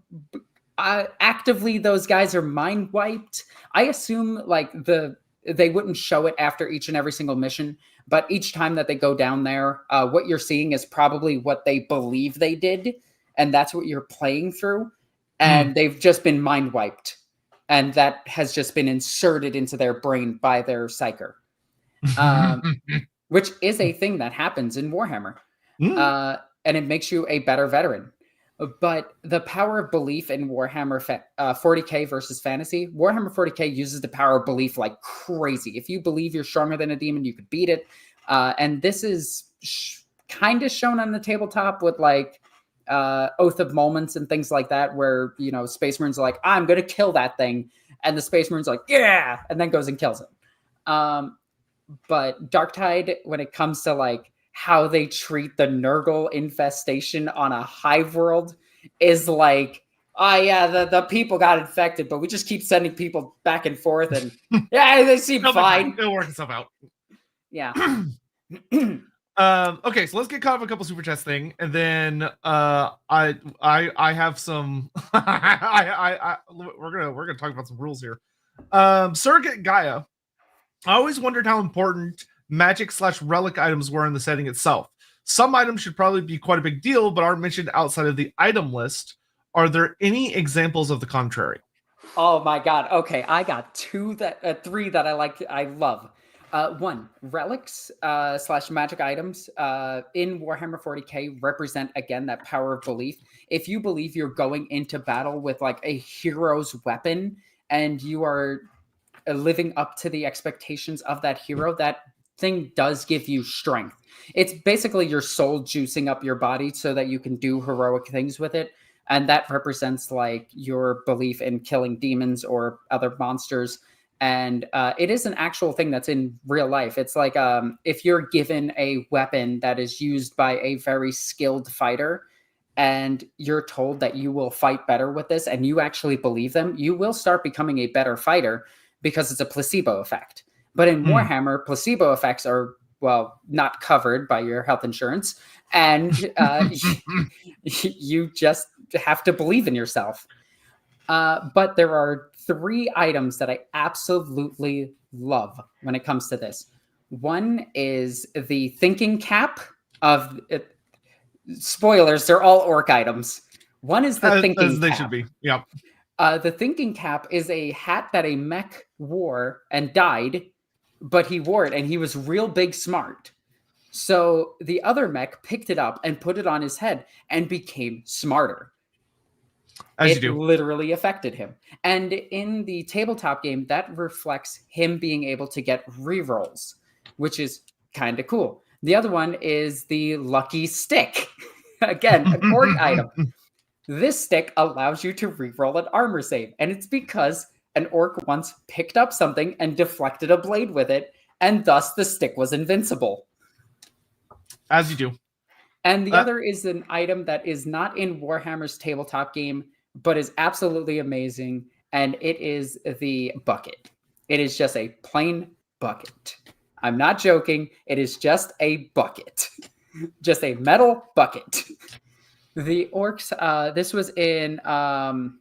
actively those guys are mind wiped. I assume like they wouldn't show it after each and every single mission, but each time that they go down there, what you're seeing is probably what they believe they did, and that's what you're playing through. And they've just been mind wiped, and that has just been inserted into their brain by their psyker, which is a thing that happens in Warhammer, and it makes you a better veteran. But the power of belief in Warhammer 40k versus fantasy, Warhammer 40k uses the power of belief like crazy. If you believe you're stronger than a demon, you could beat it. And this is kind of shown on the tabletop with like Oath of Moments and things like that, where, you know, Space Marines are like, I'm going to kill that thing. And the Space Marines are like, yeah, and then goes and kills it. But Darktide, when it comes to like how they treat the Nurgle infestation on a hive world, is like, oh yeah, the people got infected, but we just keep sending people back and forth, and yeah, they seem fine.
It'll work itself out.
Yeah.
Okay, so let's get caught up a couple super chats thing, and then I have some we're gonna talk about some rules here. Surrogate Gaia, I always wondered how important magic/relic items were in the setting itself. Some items should probably be quite a big deal, but aren't mentioned outside of the item list. Are there any examples of the contrary?
Oh my god. Okay, I got three that I love. One, relics / magic items in Warhammer 40k represent, again, that power of belief. If you believe you're going into battle with like a hero's weapon and you are living up to the expectations of that hero, that thing does give you strength. It's basically your soul juicing up your body so that you can do heroic things with it. And that represents like your belief in killing demons or other monsters. And it is an actual thing that's in real life. It's like if you're given a weapon that is used by a very skilled fighter and you're told that you will fight better with this and you actually believe them, you will start becoming a better fighter because it's a placebo effect. But in Warhammer, placebo effects are, well, not covered by your health insurance. And you just have to believe in yourself. But there are 3 items that I absolutely love when it comes to this. One is the thinking cap of it. Spoilers, they're all orc items. One is the thinking
as they
cap.
should be. Yeah.
The thinking cap is a hat that a mech wore and died, but he wore it and he was real big smart. So the other mech picked it up and put it on his head and became smarter. It literally affected him. And in the tabletop game, that reflects him being able to get rerolls, which is kind of cool. The other one is the lucky stick. Again, an orc item. This stick allows you to reroll an armor save. And it's because an orc once picked up something and deflected a blade with it, and thus the stick was invincible.
As you do.
And the other is an item that is not in Warhammer's tabletop game, but is absolutely amazing. And it is the bucket. It is just a plain bucket. I'm not joking. It is just a bucket. Just a metal bucket. The orcs, this was in, oh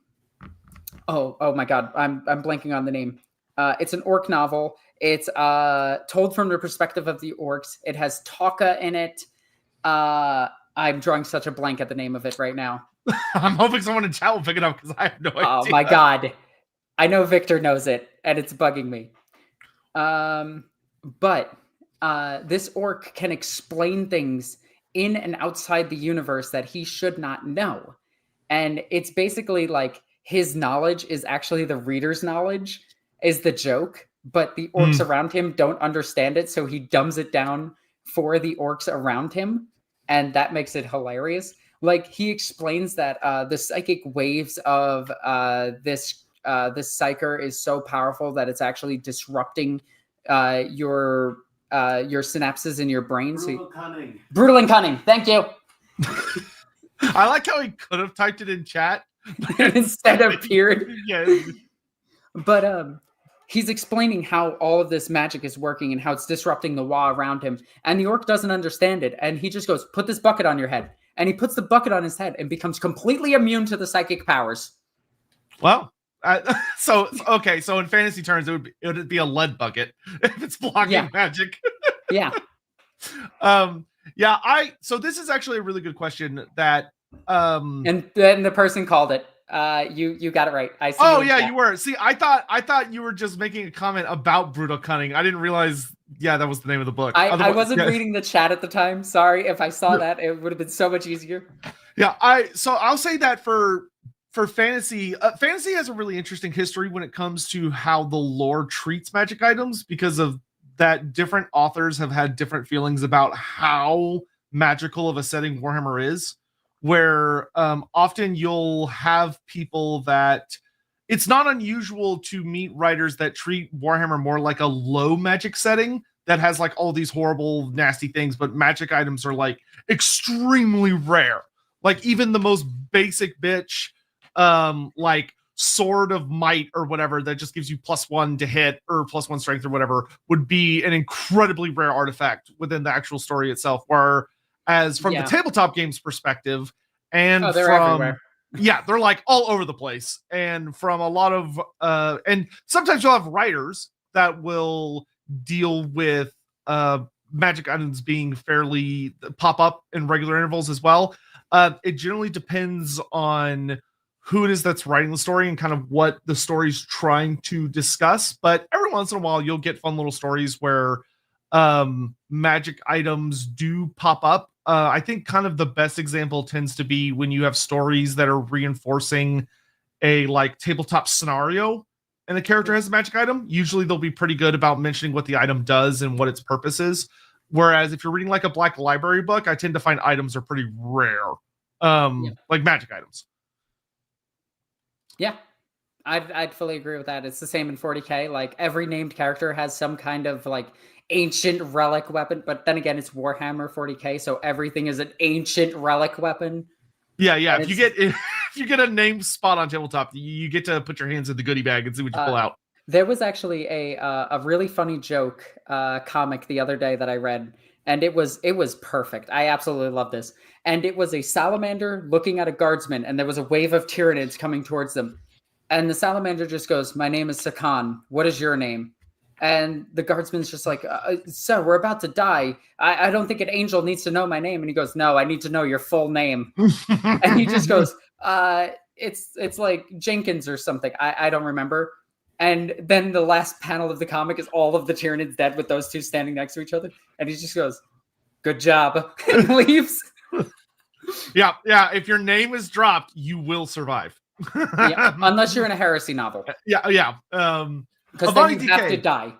my God, I'm blanking on the name. It's an orc novel. It's told from the perspective of the orcs. It has Taka in it. I'm drawing such a blank at the name of it right now.
I'm hoping someone in chat will pick it up because I have no idea.
Oh my God. I know Victor knows it, and it's bugging me. But this orc can explain things in and outside the universe that he should not know. And it's basically like his knowledge is actually the reader's knowledge, is the joke, but the orcs around him don't understand it, so he dumbs it down for the orcs around him, and that makes it hilarious. Like, he explains that the psychic waves of this psyker is so powerful that it's actually disrupting your synapses in your brain. Brutal and cunning. Thank you.
I like how he could have typed it in chat
instead appeared.
Yes.
But he's explaining how all of this magic is working and how it's disrupting the wall around him. And the orc doesn't understand it. And he just goes, put this bucket on your head. And he puts the bucket on his head and becomes completely immune to the psychic powers.
Well, so in fantasy terms, it would be a lead bucket if it's blocking magic.
Yeah.
So this is actually a really good question that
and then the person called it. You got it right. I see.
Oh yeah, you were. See, I thought you were just making a comment about brutal cunning. I didn't realize that was the name of the book.
I wasn't reading the chat at the time. Sorry. If I saw that, it would have been so much easier.
Yeah, I'll say that for fantasy, fantasy has a really interesting history when it comes to how the lore treats magic items, because of that different authors have had different feelings about how magical of a setting Warhammer is, where often you'll have people that it's not unusual to meet writers that treat Warhammer more like a low magic setting that has like all these horrible, nasty things, but magic items are like extremely rare. Like even the most basic bitch, like Sword of Might or whatever that just gives you +1 to hit or +1 strength or whatever would be an incredibly rare artifact within the actual story itself. Whereas from the tabletop game's perspective, and
they're everywhere.
They're like all over the place. And from a lot of and sometimes you'll have writers that will deal with magic items being fairly pop up in regular intervals as well. It generally depends on who it is that's writing the story and kind of what the story's trying to discuss. But every once in a while, you'll get fun little stories where magic items do pop up. I think kind of the best example tends to be when you have stories that are reinforcing a like tabletop scenario and the character has a magic item. Usually they'll be pretty good about mentioning what the item does and what its purpose is. Whereas if you're reading like a Black Library book, I tend to find items are pretty rare, like magic items.
Yeah. I'd fully agree with that. It's the same in 40K. Like every named character has some kind of like ancient relic weapon, but then again, it's Warhammer 40K, so everything is an ancient relic weapon.
Yeah. If you get a named spot on tabletop, you get to put your hands in the goodie bag and see what you pull out.
There was actually a really funny joke comic the other day that I read, and it was perfect. I absolutely love this. And it was a salamander looking at a guardsman, and there was a wave of Tyranids coming towards them. And the salamander just goes, "My name is Sakan. What is your name?" And the guardsman's just like, "Sir, we're about to die. I don't think an angel needs to know my name." And he goes, "No, I need to know your full name." And he just goes, it's like Jenkins or something. I don't remember. And then the last panel of the comic is all of the Tyranids dead with those two standing next to each other. And he just goes, "Good job," and leaves.
Yeah. If your name is dropped, you will survive.
Yeah, unless you're in a heresy novel.
Yeah.
Because then you have to die.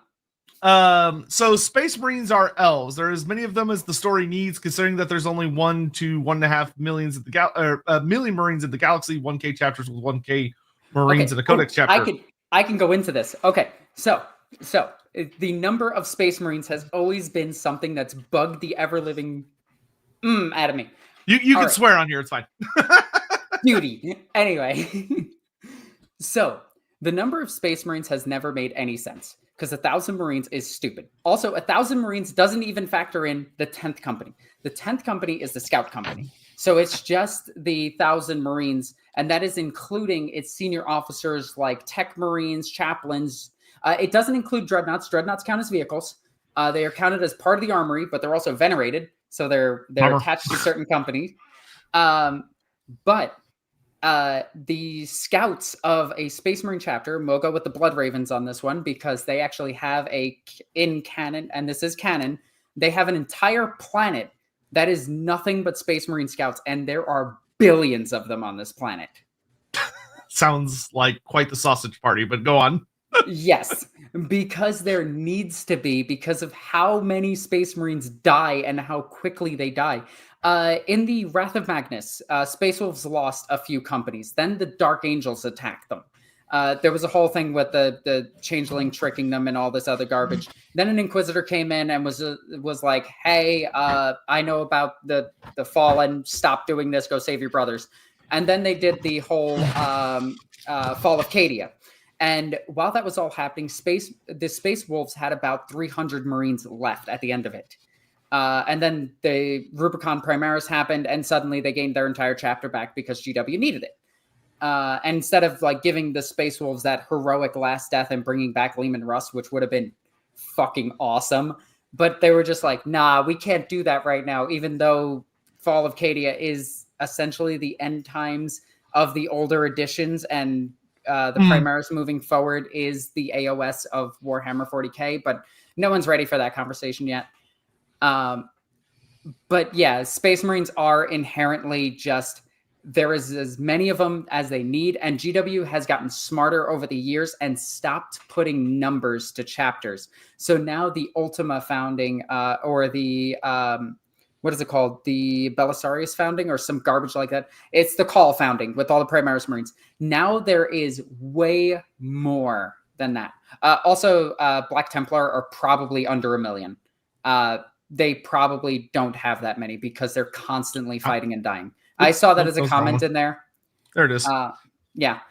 So Space Marines are elves. There are as many of them as the story needs, considering that there's only 1 to 1.5 millions of the million Marines in the galaxy. 1K chapters with 1K Marines in a Codex chapter.
I can go into this. Okay, so the number of Space Marines has always been something that's bugged the ever living out of me.
You can swear on here. It's fine.
Beauty. Anyway, so the number of Space Marines has never made any sense because 1,000 Marines is stupid. Also, 1,000 Marines doesn't even factor in the 10th company. The 10th company is the Scout Company. So it's just the 1,000 Marines, and that is including its senior officers like Tech Marines, Chaplains. It doesn't include Dreadnoughts. Dreadnoughts count as vehicles. They are counted as part of the armory, but they're also venerated, so they're attached to certain companies. But the scouts of a Space Marine chapter, we'll go with the Blood Ravens on this one because they actually have in canon, and this is canon, they have an entire planet that is nothing but Space Marine scouts, and there are billions of them on this planet.
Sounds like quite the sausage party, but go on.
Yes, because there needs to be, because of how many Space Marines die and how quickly they die. In the Wrath of Magnus, Space Wolves lost a few companies. Then the Dark Angels attacked them. There was a whole thing with the Changeling tricking them and all this other garbage. Then an Inquisitor came in and was like, "Hey, I know about the Fallen. Stop doing this. Go save your brothers." And then they did the whole Fall of Cadia. And while that was all happening, the Space Wolves had about 300 Marines left at the end of it. And then the Rubicon Primaris happened, and suddenly they gained their entire chapter back because GW needed it. And instead of like giving the Space Wolves that heroic last death and bringing back Lehman Russ, which would have been fucking awesome, but they were just like, "Nah, we can't do that right now," even though Fall of Cadia is essentially the end times of the older editions, and the Primaris moving forward is the AOS of Warhammer 40K, but no one's ready for that conversation yet. But yeah, Space Marines are inherently just, there is as many of them as they need, and GW has gotten smarter over the years and stopped putting numbers to chapters. So now the Ultima founding, or the what is it called? The Belisarius founding or some garbage like that. It's the Call founding with all the Primaris Marines. Now there is way more than that. Also, Black Templar are probably under 1 million. They probably don't have that many because they're constantly fighting and dying. I saw that as a comment in there.
There it is.
Yeah.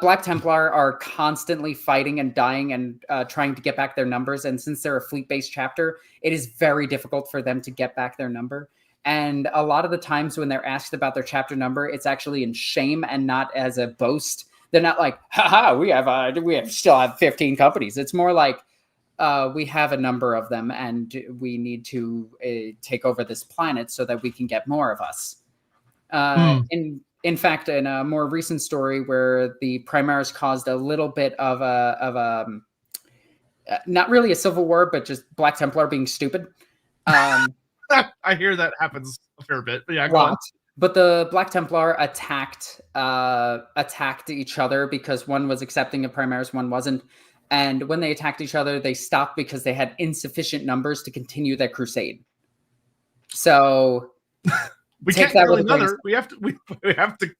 Black Templar are constantly fighting and dying and trying to get back their numbers. And since they're a fleet-based chapter, it is very difficult for them to get back their number. And a lot of the times when they're asked about their chapter number, it's actually in shame and not as a boast. They're not like, "Haha, we still have 15 companies." It's more like, we have a number of them and we need to take over this planet so that we can get more of us. In fact, in a more recent story where the Primaris caused a little bit of a not really a civil war, but just Black Templar being stupid.
I hear that happens a fair bit, but yeah, go on.
But the Black Templar attacked each other because one was accepting of Primaris, one wasn't. And when they attacked each other, they stopped because they had insufficient numbers to continue their crusade. So
we can't kill another. We have to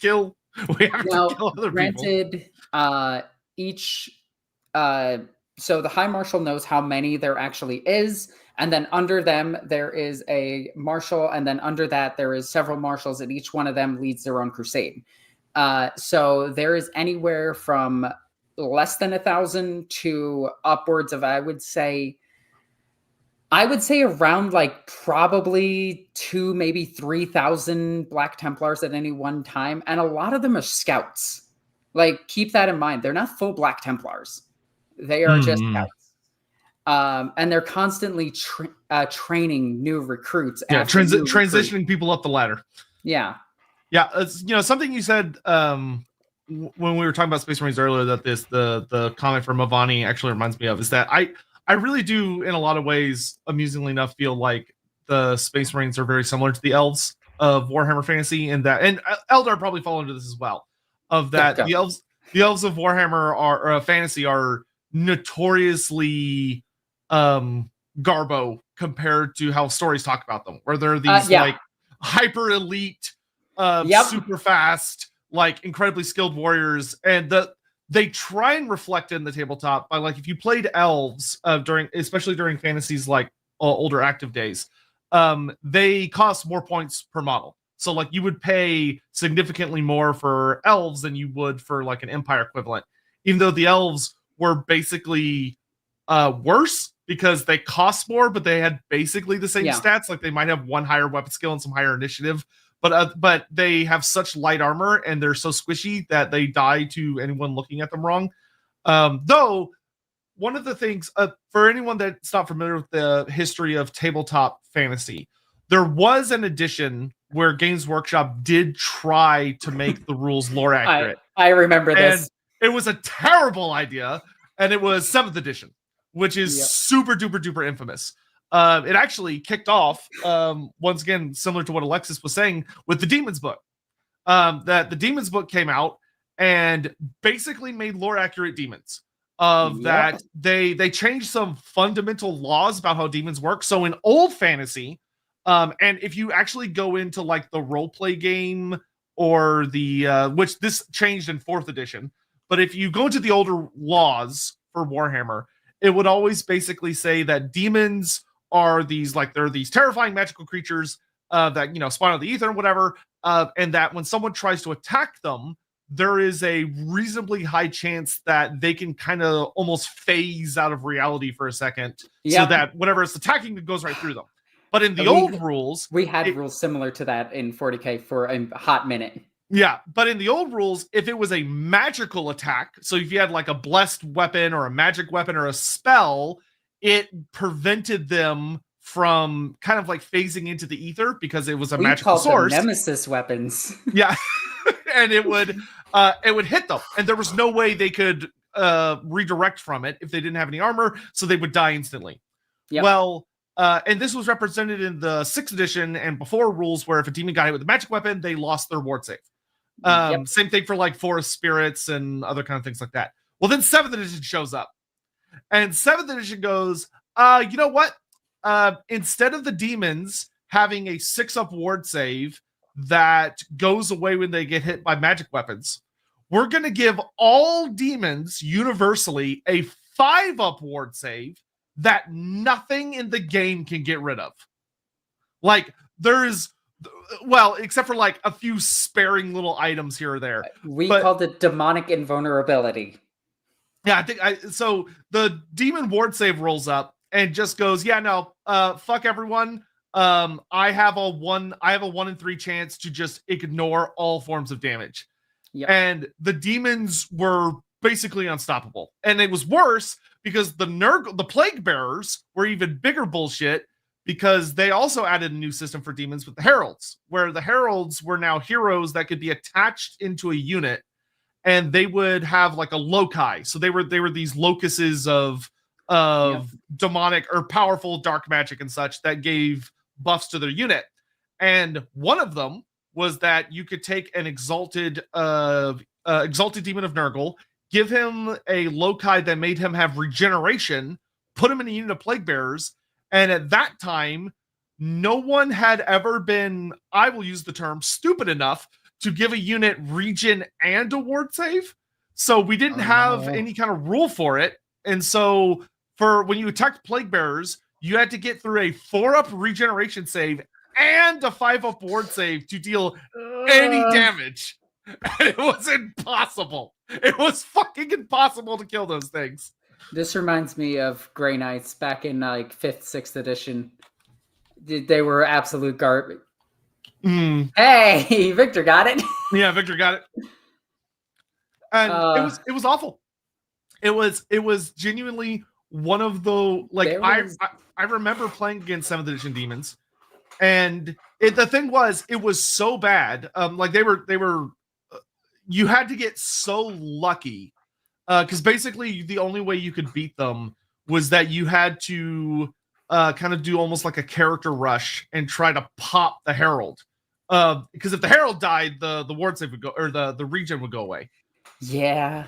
kill. We have to kill other
people. Granted, each so the High Marshal knows how many there actually is, and then under them there is a marshal, and then under that there is several marshals, and each one of them leads their own crusade. So there is anywhere from less than 1,000 to upwards of, I would say around like probably 2, maybe 3,000 Black Templars at any one time, and a lot of them are scouts. Like, keep that in mind. They're not full Black Templars. They are just scouts. And they're constantly training new recruits.
Yeah, transitioning people up the ladder.
Yeah.
Yeah, it's, something you said when we were talking about Space Marines earlier, that the comment from Mavani actually reminds me of, is that I really do, in a lot of ways, amusingly enough, feel like the Space Marines are very similar to the Elves of Warhammer Fantasy, and Eldar probably fall into this as well. Of that, the Elves of Warhammer Fantasy are notoriously garbo compared to how stories talk about them, where they're these like hyper elite, super fast, like incredibly skilled warriors, and they try and reflect it in the tabletop by, like, if you played elves especially during Fantasy's like older active days, they cost more points per model. So like you would pay significantly more for elves than you would for like an Empire equivalent, even though the elves were basically worse because they cost more, but they had basically the same stats. Like they might have one higher weapon skill and some higher initiative, but they have such light armor and they're so squishy that they die to anyone looking at them wrong. Though one of the things, for anyone that's not familiar with the history of tabletop fantasy, there was an edition where Games Workshop did try to make the rules lore accurate.
I remember this.
And it was a terrible idea, and it was 7th edition, which is super duper duper infamous. It actually kicked off, once again, similar to what Alexis was saying, with the Demons book. That the Demons book came out and basically made lore accurate demons. That they changed some fundamental laws about how demons work. So in old fantasy, and if you actually go into like the roleplay game or the which this changed in 4th edition, but if you go into the older laws for Warhammer, it would always basically say that demons are they're these terrifying magical creatures that spawn out of the ether and whatever, and that when someone tries to attack them, there is a reasonably high chance that they can kind of almost phase out of reality for a second, so that whatever is attacking goes right through them. But in the old rules,
we had rules similar to that in 40K for a hot minute.
Yeah, but in the old rules, if it was a magical attack, so if you had like a blessed weapon or a magic weapon or a spell, it prevented them from kind of like phasing into the ether because it was a magical source.
Them nemesis weapons.
Yeah, and it would hit them, and there was no way they could redirect from it if they didn't have any armor, so they would die instantly. Yep. Well, and this was represented in the 6th edition and before rules, where if a demon got hit with a magic weapon, they lost their ward save. Same thing for like forest spirits and other kind of things like that. Well, then 7th edition shows up, and 7th edition goes, you know what? Instead of the demons having a 6-up ward save that goes away when they get hit by magic weapons, we're going to give all demons universally a 5-up ward save that nothing in the game can get rid of. Like, there's, well, except for like a few sparing little items here or there.
We called it demonic invulnerability.
Yeah, so the demon ward save rolls up and just goes, fuck everyone. I have a 1 in 3 chance to just ignore all forms of damage. Yep. And the demons were basically unstoppable. And it was worse because the plague bearers were even bigger bullshit, because they also added a new system for demons with the heralds, where the heralds were now heroes that could be attached into a unit, and they would have like a loci. So they were these locuses of demonic or powerful dark magic and such that gave buffs to their unit. And one of them was that you could take an exalted demon of Nurgle, give him a loci that made him have regeneration, put him in a unit of plague bearers, and at that time, no one had ever been, I will use the term, stupid enough to give a unit regen and a ward save. So we didn't have
no.
any kind of rule for it. And so for when you attacked plague bearers, you had to get through a 4-up regeneration save and a 5-up ward save to deal any damage. And it was impossible. It was fucking impossible to kill those things.
This reminds me of Grey Knights back in like 5th, 6th edition. They were absolute garbage. Hey, Victor got it.
Yeah, Victor got it. And it was awful. It was genuinely one of the I remember playing against 7th edition demons, and the thing was it was so bad. Like they were you had to get so lucky because basically the only way you could beat them was that you had to kind of do almost like a character rush and try to pop the herald. Because if the herald died, the ward save would go, or the regen would go away.
Yeah.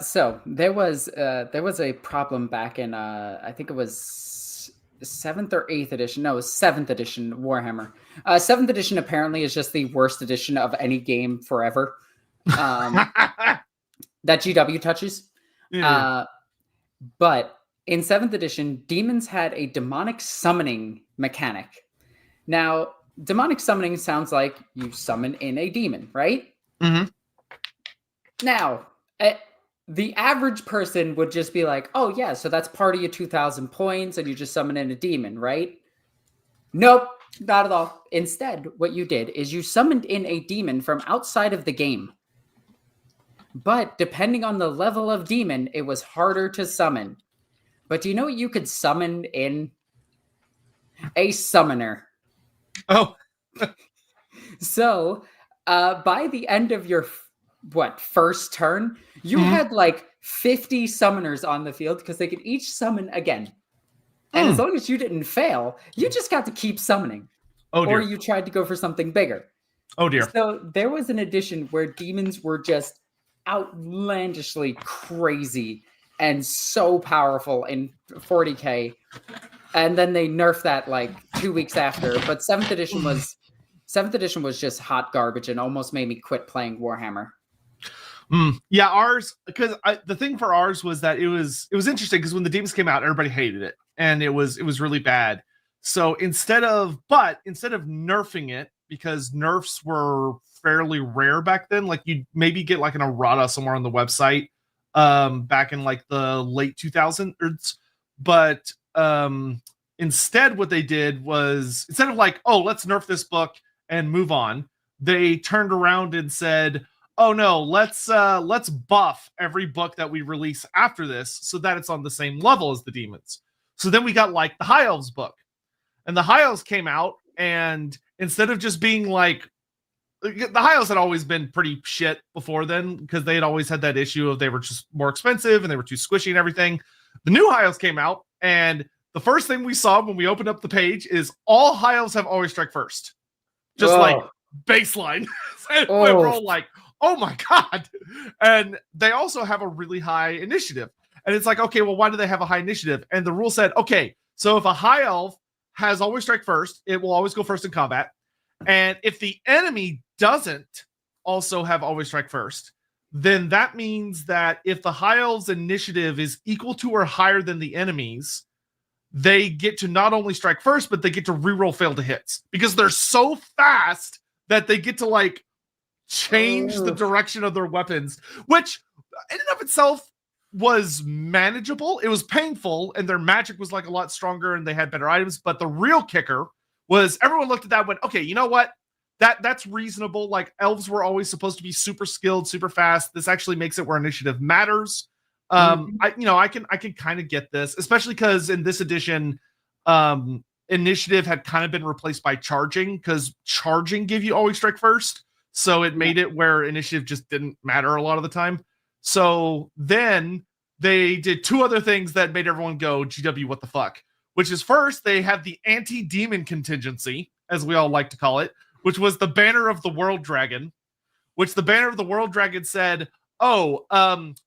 So there was a problem back in I think it was 7th or 8th edition. No, it was 7th edition Warhammer. 7th edition apparently is just the worst edition of any game forever. That GW touches.
Yeah.
But in 7th edition, demons had a demonic summoning mechanic. Now, demonic summoning sounds like you summon in a demon, right?
Mm-hmm.
Now, the average person would just be like, oh, yeah, so that's part of your 2,000 points and you just summon in a demon, right? Nope, not at all. Instead, what you did is you summoned in a demon from outside of the game. But depending on the level of demon, it was harder to summon. But do you know what you could summon in? A summoner.
Oh.
So, by the end of your first turn, you had like 50 summoners on the field because they could each summon again. And as long as you didn't fail, you just got to keep summoning.
Oh, dear.
Or you tried to go for something bigger.
Oh, dear.
So there was an edition where demons were just outlandishly crazy and so powerful in 40k. And then they nerfed that like 2 weeks after. But 7th edition was just hot garbage and almost made me quit playing Warhammer.
Yeah, ours, because the thing for ours was that it was interesting because when the demons came out, everybody hated it and it was really bad. So instead of nerfing it, because nerfs were fairly rare back then, like you'd maybe get like an errata somewhere on the website back in like the late 2000s, but instead what they did was, instead of like, oh, let's nerf this book and move on, they turned around and said, oh no, let's buff every book that we release after this so that it's on the same level as the demons. So then we got like the High Elves book, and the High Elves came out, and instead of just being like, the High Elves had always been pretty shit before then because they had always had that issue of they were just more expensive and they were too squishy and everything. The new High Elves came out, and the first thing we saw when we opened up the page is all High Elves have always strike first. Just like baseline. And we're all like, oh my God. And they also have a really high initiative. And it's like, okay, well, why do they have a high initiative? And the rule said, okay, so if a High Elf has always strike first, it will always go first in combat. And if the enemy doesn't also have always strike first, then that means that if the High Elf's initiative is equal to or higher than the enemy's, they get to not only strike first, but they get to reroll fail to hits because they're so fast that they get to like change the direction of their weapons, which in and of itself was manageable. It was painful, and their magic was like a lot stronger, and they had better items. But the real kicker was everyone looked at that and went, okay, you know what? That's reasonable. Like elves were always supposed to be super skilled, super fast. This actually makes it where initiative matters. I can kind of get this, especially because in this edition, initiative had kind of been replaced by charging because charging gave you always strike first. So it made it where initiative just didn't matter a lot of the time. So then they did two other things that made everyone go, GW, what the fuck? Which is first, they had the anti-demon contingency, as we all like to call it, which was the Banner of the World Dragon, which the Banner of the World Dragon said,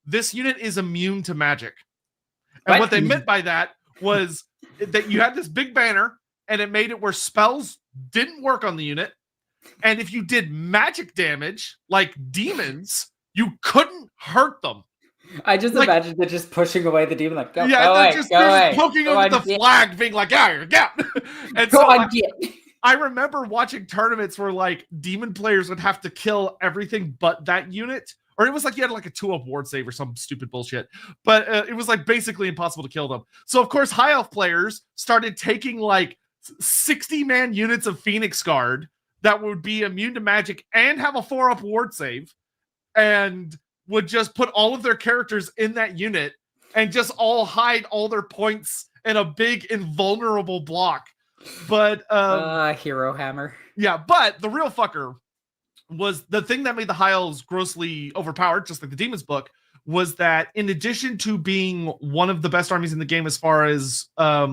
this unit is immune to magic. And what they meant by that was that you had this big banner, and it made it where spells didn't work on the unit. And if you did magic damage, like demons, You couldn't hurt them.
I just imagine they're just pushing away the demon, like, go
they're
away,
just
away.
poking
Go
over
on,
the flag, being like, yeah. And
go
so
on, get.
I remember watching tournaments where like demon players would have to kill everything but that unit. Or it was like you had like a 2-up ward save or some stupid bullshit. But it was like basically impossible to kill them. So of course, high elf players started taking like 60-man units of Phoenix Guard that would be immune to magic and have a 4-up ward save. And would just put all of their characters in that unit and just all hide all their points in a big invulnerable block. But
hero hammer.
Yeah, but the real fucker was the thing that made the high elves grossly overpowered, just like the Demon's Book, was that in addition to being one of the best armies in the game as far as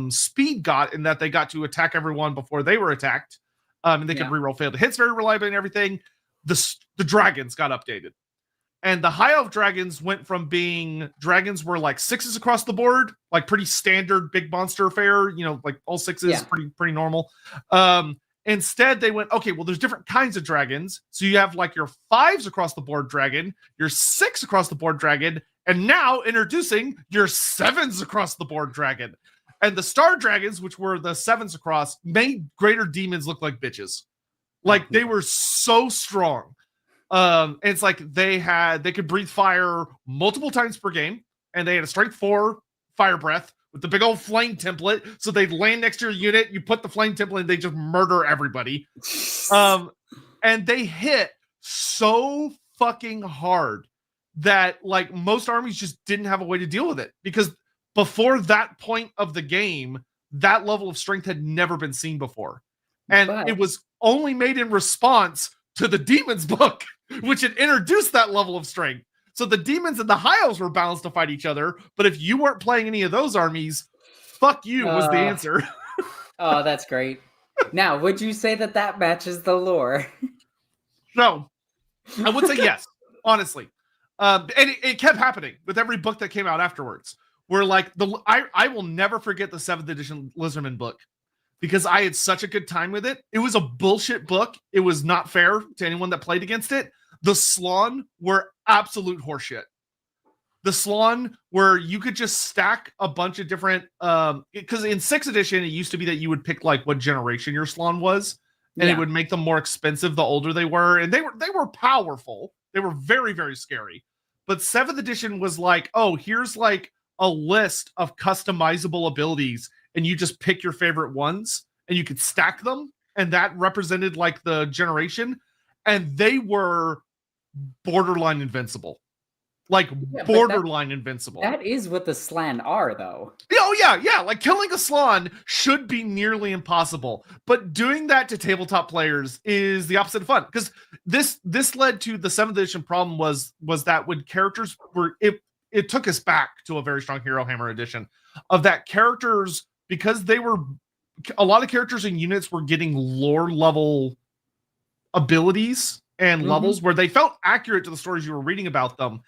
speed got, in that they got to attack everyone before they were attacked, and they could reroll failed hits very reliably and everything, the dragons got updated. And the high elf dragons went from being dragons were like 6s across the board, like pretty standard big monster fare, like all 6s, pretty normal. Instead, they went, okay, well, there's different kinds of dragons. So you have like your 5s across the board dragon, your 6 across the board dragon, and now introducing your 7s across the board dragon. And the star dragons, which were the 7s across, made greater demons look like bitches. Like they were so strong. And it's like they could breathe fire multiple times per game, and they had a strength 4 fire breath with the big old flame template. So they'd land next to your unit, you put the flame template, and they just murder everybody. And they hit so fucking hard that like most armies just didn't have a way to deal with it, because before that point of the game, that level of strength had never been seen before. And it was only made in response to the Demon's Book, which had introduced that level of strength. So the demons and the high elves were balanced to fight each other, but if you weren't playing any of those armies, fuck you was the answer.
Oh, that's great. Now, would you say that matches the lore?
No, I would say yes, honestly. And it kept happening with every book that came out afterwards. Where like I will never forget the 7th edition Lizardman book, because I had such a good time with it. It was a bullshit book. It was not fair to anyone that played against it. The Slawn were absolute horseshit. The Slawn, where you could just stack a bunch of different, because in 6th edition, it used to be that you would pick like what generation your Slawn was, and it would make them more expensive the older they were. And they were powerful. They were very, very scary. But 7th edition was like, oh, here's like a list of customizable abilities, and you just pick your favorite ones and you could stack them, and that represented like the generation, and they were borderline invincible. Like borderline invincible.
That is what the Slann are, though.
Oh yeah. Like killing a Slawn should be nearly impossible, but doing that to tabletop players is the opposite of fun. Because this led to the 7th edition problem was that when characters were it took us back to a very strong Hero Hammer edition of that characters, because they were a lot of characters and units were getting lore level abilities and levels where they felt accurate to the stories you were reading about them.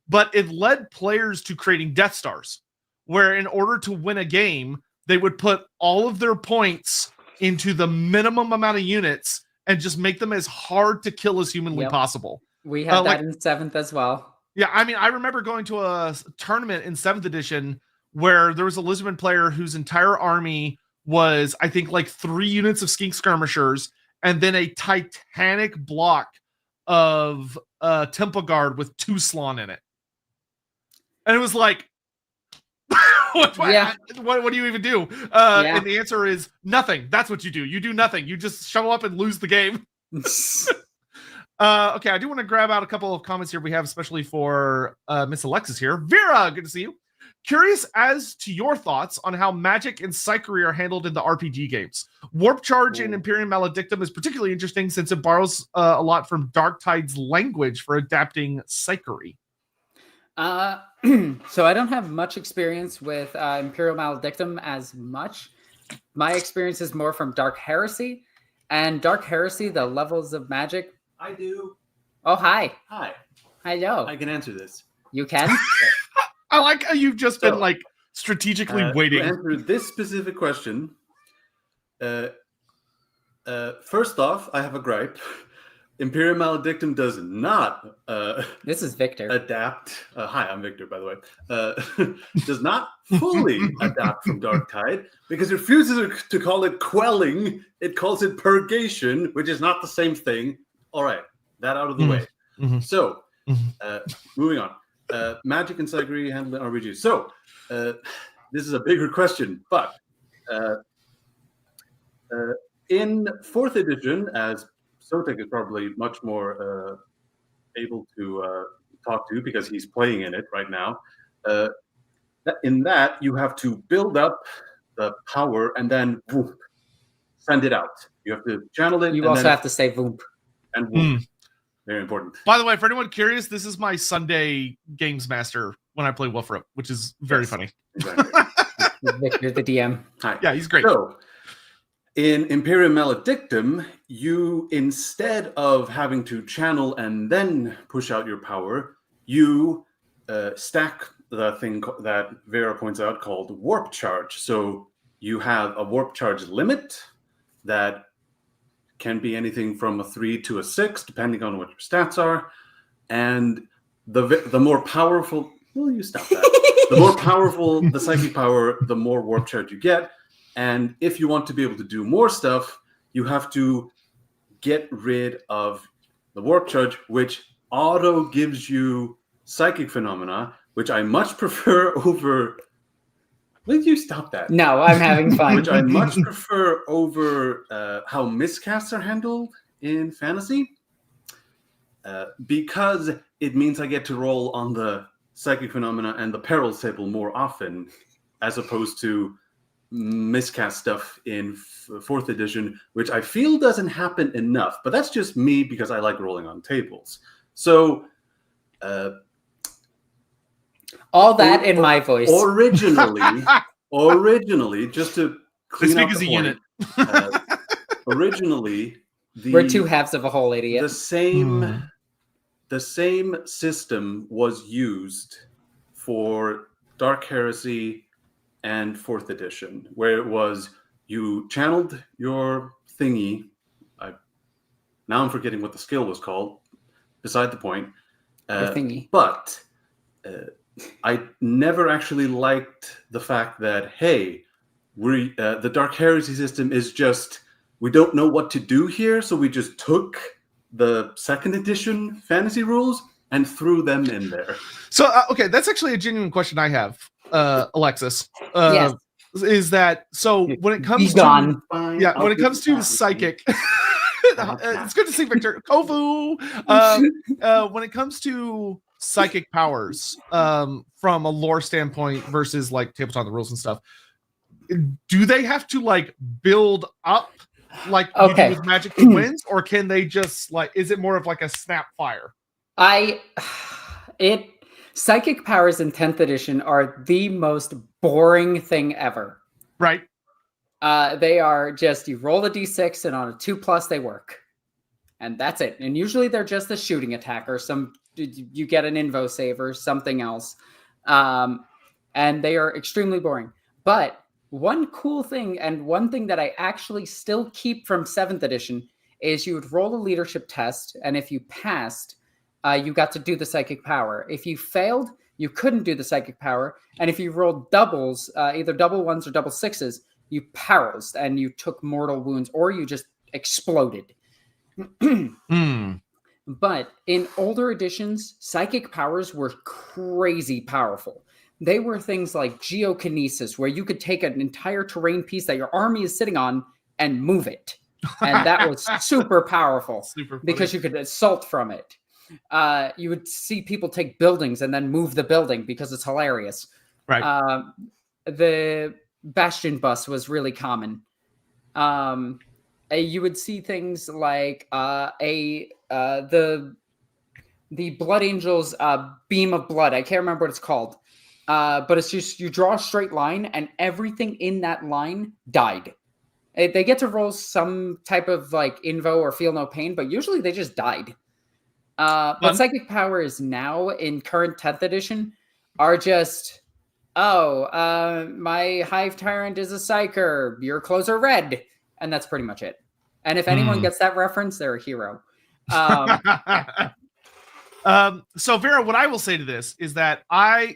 But it led players to creating Death Stars, where in order to win a game, they would put all of their points into the minimum amount of units and just make them as hard to kill as humanly possible.
We had that in 7th as well.
Yeah, I mean, I remember going to a tournament in 7th edition where there was a Lisbon player whose entire army was, I think, like 3 units of Skink Skirmishers and then a titanic block of Temple Guard with 2 Slawn in it. And it was like, what do you even do? And the answer is nothing. That's what you do. You do nothing. You just show up and lose the game. Okay, I do want to grab out a couple of comments here we have, especially for Miss Alexis here. Vera, good to see you. Curious as to your thoughts on how magic and psychery are handled in the RPG games. Warp Charge in Imperium Maledictum is particularly interesting since it borrows a lot from Dark Tide's language for adapting psychery.
So I don't have much experience with Imperial Maledictum as much. My experience is more from Dark Heresy. And Dark Heresy, the levels of magic.
I do.
Oh, hi.
Hi.
Hello.
I can answer this.
You can?
I like how you've just been like strategically waiting.
To answer this specific question, first off, I have a gripe. Imperial Maledictum does not
This is Victor.
adapt. Hi, I'm Victor, by the way. Does not fully adapt from Dark Tide because it refuses to call it quelling. It calls it purgation, which is not the same thing. All right, that out of the way.
Mhm.
So, moving on. Magic and Psychery handling RBG. So, this is a bigger question, but in 4th edition, as Sotek is probably much more able to talk to because he's playing in it right now. In that, you have to build up the power and then whoop, send it out. You have to channel it.
You
and
also
then,
have to say "voomp."
and whoop. Very important.
By the way, for anyone curious, this is my Sunday games master when I play Wolfrip, which is very
Yes.
funny.
Exactly.
Victor, the DM.
Hi.
Yeah, he's great.
So, in Imperium Maledictum, you, instead of having to channel and then push out your power, you stack the thing that Vera points out called warp charge. So you have a warp charge limit that can be anything from a 3 to a 6, depending on what your stats are. And the more powerful... Will you stop that? The more powerful the psychic power, the more warp charge you get. And if you want to be able to do more stuff, you have to get rid of the warp charge, which auto gives you psychic phenomena, which I much prefer over... Will you stop that?
No, I'm having fun.
Which I much prefer over how miscasts are handled in fantasy. Because it means I get to roll on the psychic phenomena and the perils table more often, as opposed to miscast stuff in 4th edition, which I feel doesn't happen enough. But that's just me because I like rolling on tables. So
all that in my voice.
Originally, just to clean
They
up
speak
the
as a
point, originally
We're two halves of a whole idiot.
The same system was used for Dark Heresy and 4th edition, where it was you channeled your thingy. Now I'm forgetting what the skill was called. Beside the point.
Thingy.
But I never actually liked the fact that, hey, the Dark Heresy system is just, we don't know what to do here, so we just took the 2nd edition fantasy rules and threw them in there.
So, okay, that's actually a genuine question I have, Alexis.
Yes.
Is that, so when it comes
He's
to...
gone.
Yeah, when it comes to psychic... it's good to see Victor. Kofu! When it comes to psychic powers, from a lore standpoint versus like Tabletop the rules and stuff, do they have to like build up like you do with Magic the Winds, or can they just like, is it more of like a snap fire?
Psychic powers in 10th edition are the most boring thing ever.
Right.
They are just, you roll a d6 and on a 2+ they work. And that's it. And usually they're just a shooting attack or you get an invo save or something else. And they are extremely boring. But one cool thing, and one thing that I actually still keep from 7th edition, is you would roll a leadership test, and if you passed, you got to do the psychic power. If you failed, you couldn't do the psychic power. And if you rolled doubles, either double ones or double sixes, you paralyzed and you took mortal wounds, or you just exploded. But in older editions, psychic powers were crazy powerful. They were things like geokinesis, where you could take an entire terrain piece that your army is sitting on and move it. And that was super powerful because you could assault from it. You would see people take buildings and then move the building because it's hilarious.
Right.
The Bastion bus was really common. You would see things like the Blood Angels beam of blood. I can't remember what it's called. But it's just, you draw a straight line and everything in that line died. They get to roll some type of like invo or feel no pain, but usually they just died. But psychic powers now in current 10th edition are just, my Hive Tyrant is a Psyker, your clothes are red. And that's pretty much it. And if anyone gets that reference, they're a hero.
So Vera, what I will say to this is that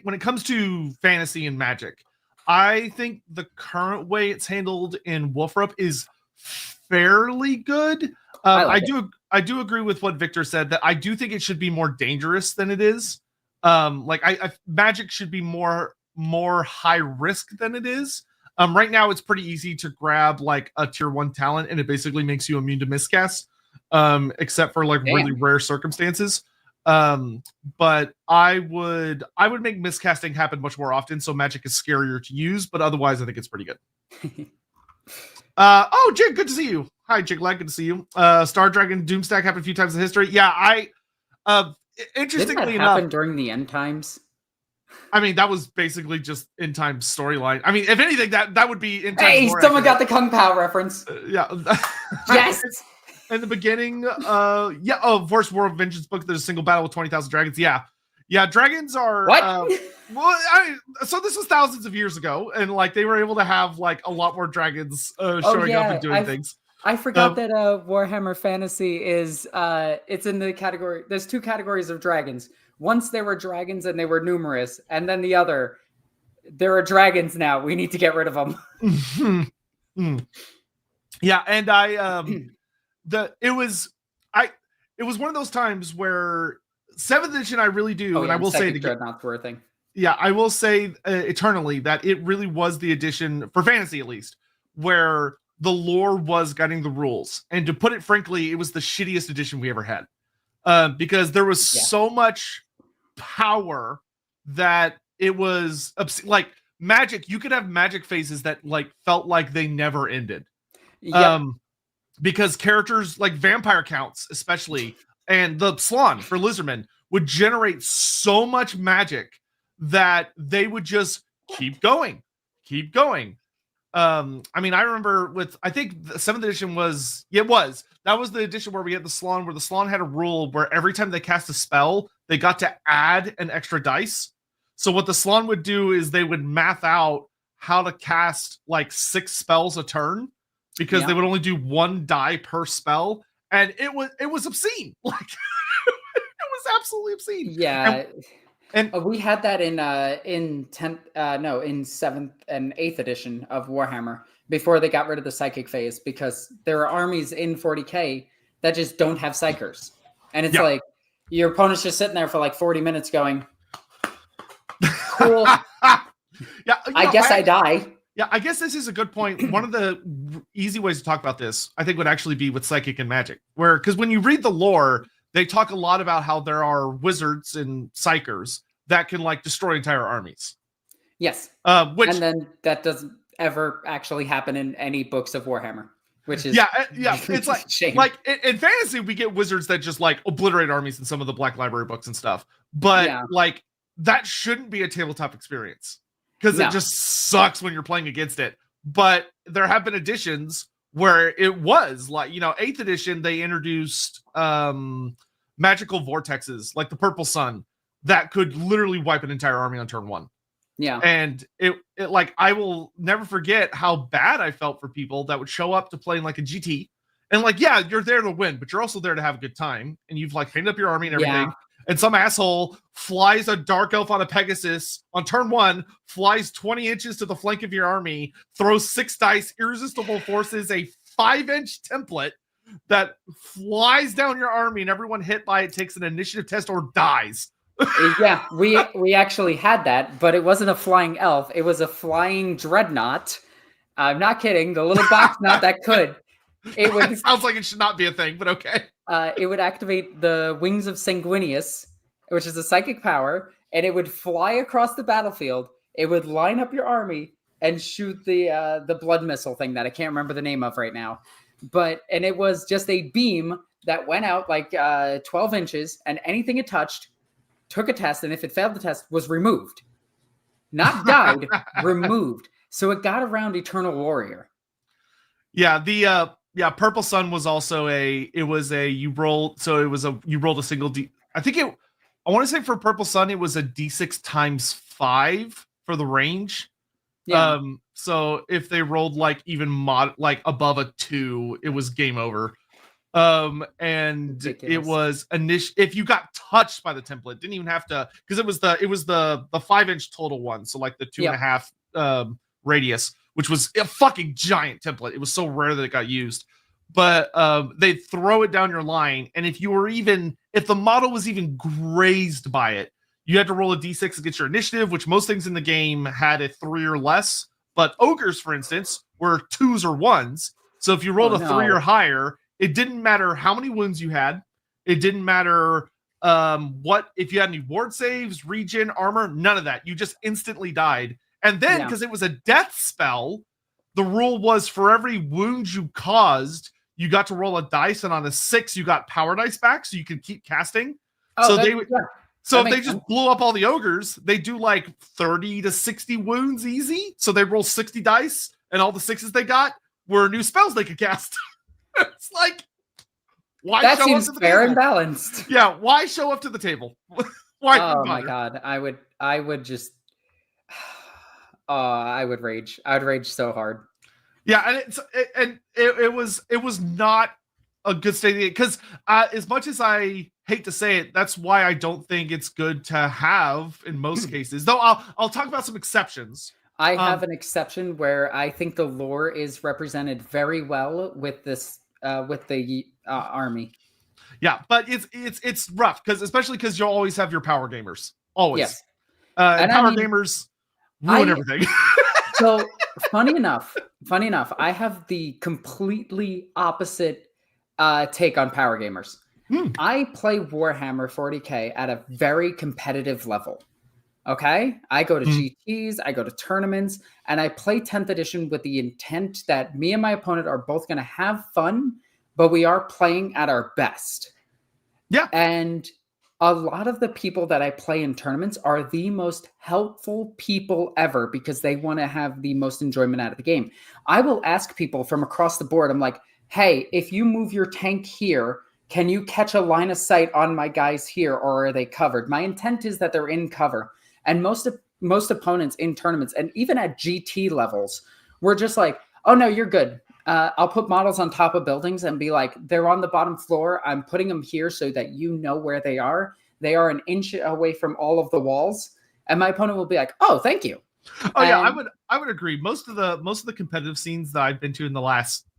when it comes to fantasy and magic, I think the current way it's handled in Wolfrup is fairly good. I do agree with what Victor said, that I do think it should be more dangerous than it is. Magic should be more high risk than it is. Right now it's pretty easy to grab like a tier 1 talent and it basically makes you immune to miscast, except for like really rare circumstances. But I would make miscasting happen much more often, so magic is scarier to use, but otherwise I think it's pretty good. Jig, good to see you. Hi, Jiglag, good to see you. Star Dragon Doomstack happened a few times in history. Yeah, interestingly enough,
happen during the end times.
I mean, that was basically just end time storyline. I mean, if anything, that would be end time.
Hey, someone got the Kung Pao reference.
Yeah.
Yes.
In the beginning, Force War of Vengeance book, there's a single battle with 20,000 dragons. Yeah, dragons are
what?
So this was thousands of years ago, and like they were able to have like a lot more dragons showing up and doing things.
I forgot that Warhammer Fantasy is it's in the category. There's 2 categories of dragons. Once there were dragons and they were numerous, and then the other, there are dragons now. We need to get rid of them.
Yeah, and it was one of those times where 7th edition I really do, and I will say
Dreadnoughts were a thing.
Yeah, I will say eternally that it really was the edition for fantasy, at least, where the lore was guiding the rules. And to put it frankly, it was the shittiest edition we ever had, because there was so much power that it was like magic. You could have magic phases that like felt like they never ended. Yep. Because characters like vampire counts, especially, and the Slon for Lizardmen would generate so much magic that they would just keep going. I mean, I remember I think the 7th edition that was the edition where we had the Slon, where the Slon had a rule where every time they cast a spell, they got to add an extra dice. So what the Slon would do is they would math out how to cast like 6 spells a turn, because they would only do 1 die per spell, and it was obscene. Like it was absolutely obscene.
Yeah. And we had that in 7th and 8th edition of Warhammer before they got rid of the psychic phase, because there are armies in 40k that just don't have psychers. And it's like your opponent's just sitting there for like 40 minutes going, cool. I guess I die.
Yeah, I guess this is a good point. One of the easy ways to talk about this, I think, would actually be with psychic and magic, because when you read the lore, they talk a lot about how there are wizards and psychers that can like destroy entire armies.
Yes. And then that doesn't ever actually happen in any books of Warhammer, which is
it's like shame. Like in fantasy, we get wizards that just like obliterate armies in some of the Black Library books and stuff. But like that shouldn't be a tabletop experience, because it just sucks when you're playing against it. But there have been editions where it was like, 8th edition, they introduced magical vortexes like the Purple Sun that could literally wipe an entire army on turn 1.
Yeah.
And it like, I will never forget how bad I felt for people that would show up to play in like a GT, and like, you're there to win, but you're also there to have a good time, and you've like cleaned up your army and everything. And some asshole flies a Dark Elf on a Pegasus on turn 1, flies 20 inches to the flank of your army, throws 6 dice, irresistible forces, a 5-inch template that flies down your army, and everyone hit by it takes an initiative test or dies.
Yeah, we actually had that, but it wasn't a flying elf. It was a flying dreadnought. I'm not kidding. The little box knot that could. It would.
Sounds like it should not be a thing, but okay.
It would activate the Wings of Sanguinius, which is a psychic power, and it would fly across the battlefield. It would line up your army and shoot the blood missile thing that I can't remember the name of right now. And it was just a beam that went out like 12 inches, and anything it touched took a test, and if it failed the test, was removed. Not died, removed. So it got around Eternal Warrior.
Yeah, the Purple Sun was also you rolled a single D. I want to say for Purple Sun it was a D6 times 5 for the range. Yeah. So if they rolled like even above a 2, it was game over. And
Ridiculous.
it was if you got touched by the template, didn't even have to, because it was the 5-inch total one, so like the 2.5 radius, which was a fucking giant template. It was so rare that it got used. But they'd throw it down your line, and if the model was even grazed by it, you had to roll a d6 to get your initiative, which most things in the game had a 3 or less. But ogres, for instance, were 2s or 1s. So if you rolled a 3 or higher, it didn't matter how many wounds you had. It didn't matter if you had any ward saves, regen, armor, none of that. You just instantly died. And then, because it was a death spell, the rule was for every wound you caused, you got to roll a dice, and on a 6, you got power dice back, so you could keep casting. So if they just blew up all the ogres, they do like 30 to 60 wounds easy. So they roll 60 dice, and all the 6s they got were new spells they could cast. It's like, why
that
show
seems
up to the
fair
table?
and balanced.
Yeah, why show up to the table? Why?
Oh my god, I would just, I would rage. I would rage so hard.
Yeah, and it was not a good state because as much as I hate to say it, that's why I don't think it's good to have in most cases. Though I'll talk about some exceptions.
I have an exception where I think the lore is represented very well with this with the army.
Yeah, but it's rough especially because you'll always have your power gamers. Always. Yes. And power gamers ruin everything.
So funny enough, I have the completely opposite take on power gamers. I play Warhammer 40K at a very competitive level. Okay, I go to GTs, I go to tournaments, and I play 10th edition with the intent that me and my opponent are both going to have fun, but we are playing at our best.
Yeah.
And a lot of the people that I play in tournaments are the most helpful people ever because they want to have the most enjoyment out of the game. I will ask people from across the board, I'm like, hey, if you move your tank here, can you catch a line of sight on my guys here, or are they covered? My intent is that they're in cover. And most opponents in tournaments, and even at GT levels, we're just like, oh, no, you're good. I'll put models on top of buildings and be like, they're on the bottom floor. I'm putting them here so that you know where they are. They are an inch away from all of the walls. And my opponent will be like, oh, thank you.
Yeah, I would agree. Most of the competitive scenes that I've been to in the last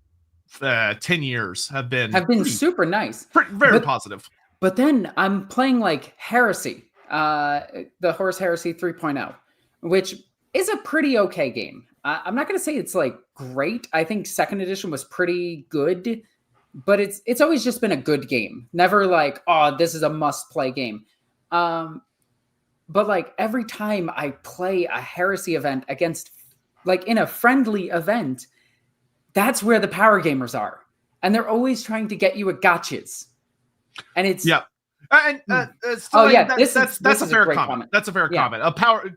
10 years have been
super nice.
Very positive.
But then I'm playing like Heresy. The Horus Heresy 3.0, which is a pretty okay game. I'm not going to say it's like great. I think 2nd edition was pretty good, but it's always just been a good game. Never like, oh, this is a must-play game. But like every time I play a Heresy event against, like in a friendly event, that's where the power gamers are. And they're always trying to get you at gotchas. And it's...
Yeah. And that's a fair comment. That's a fair comment.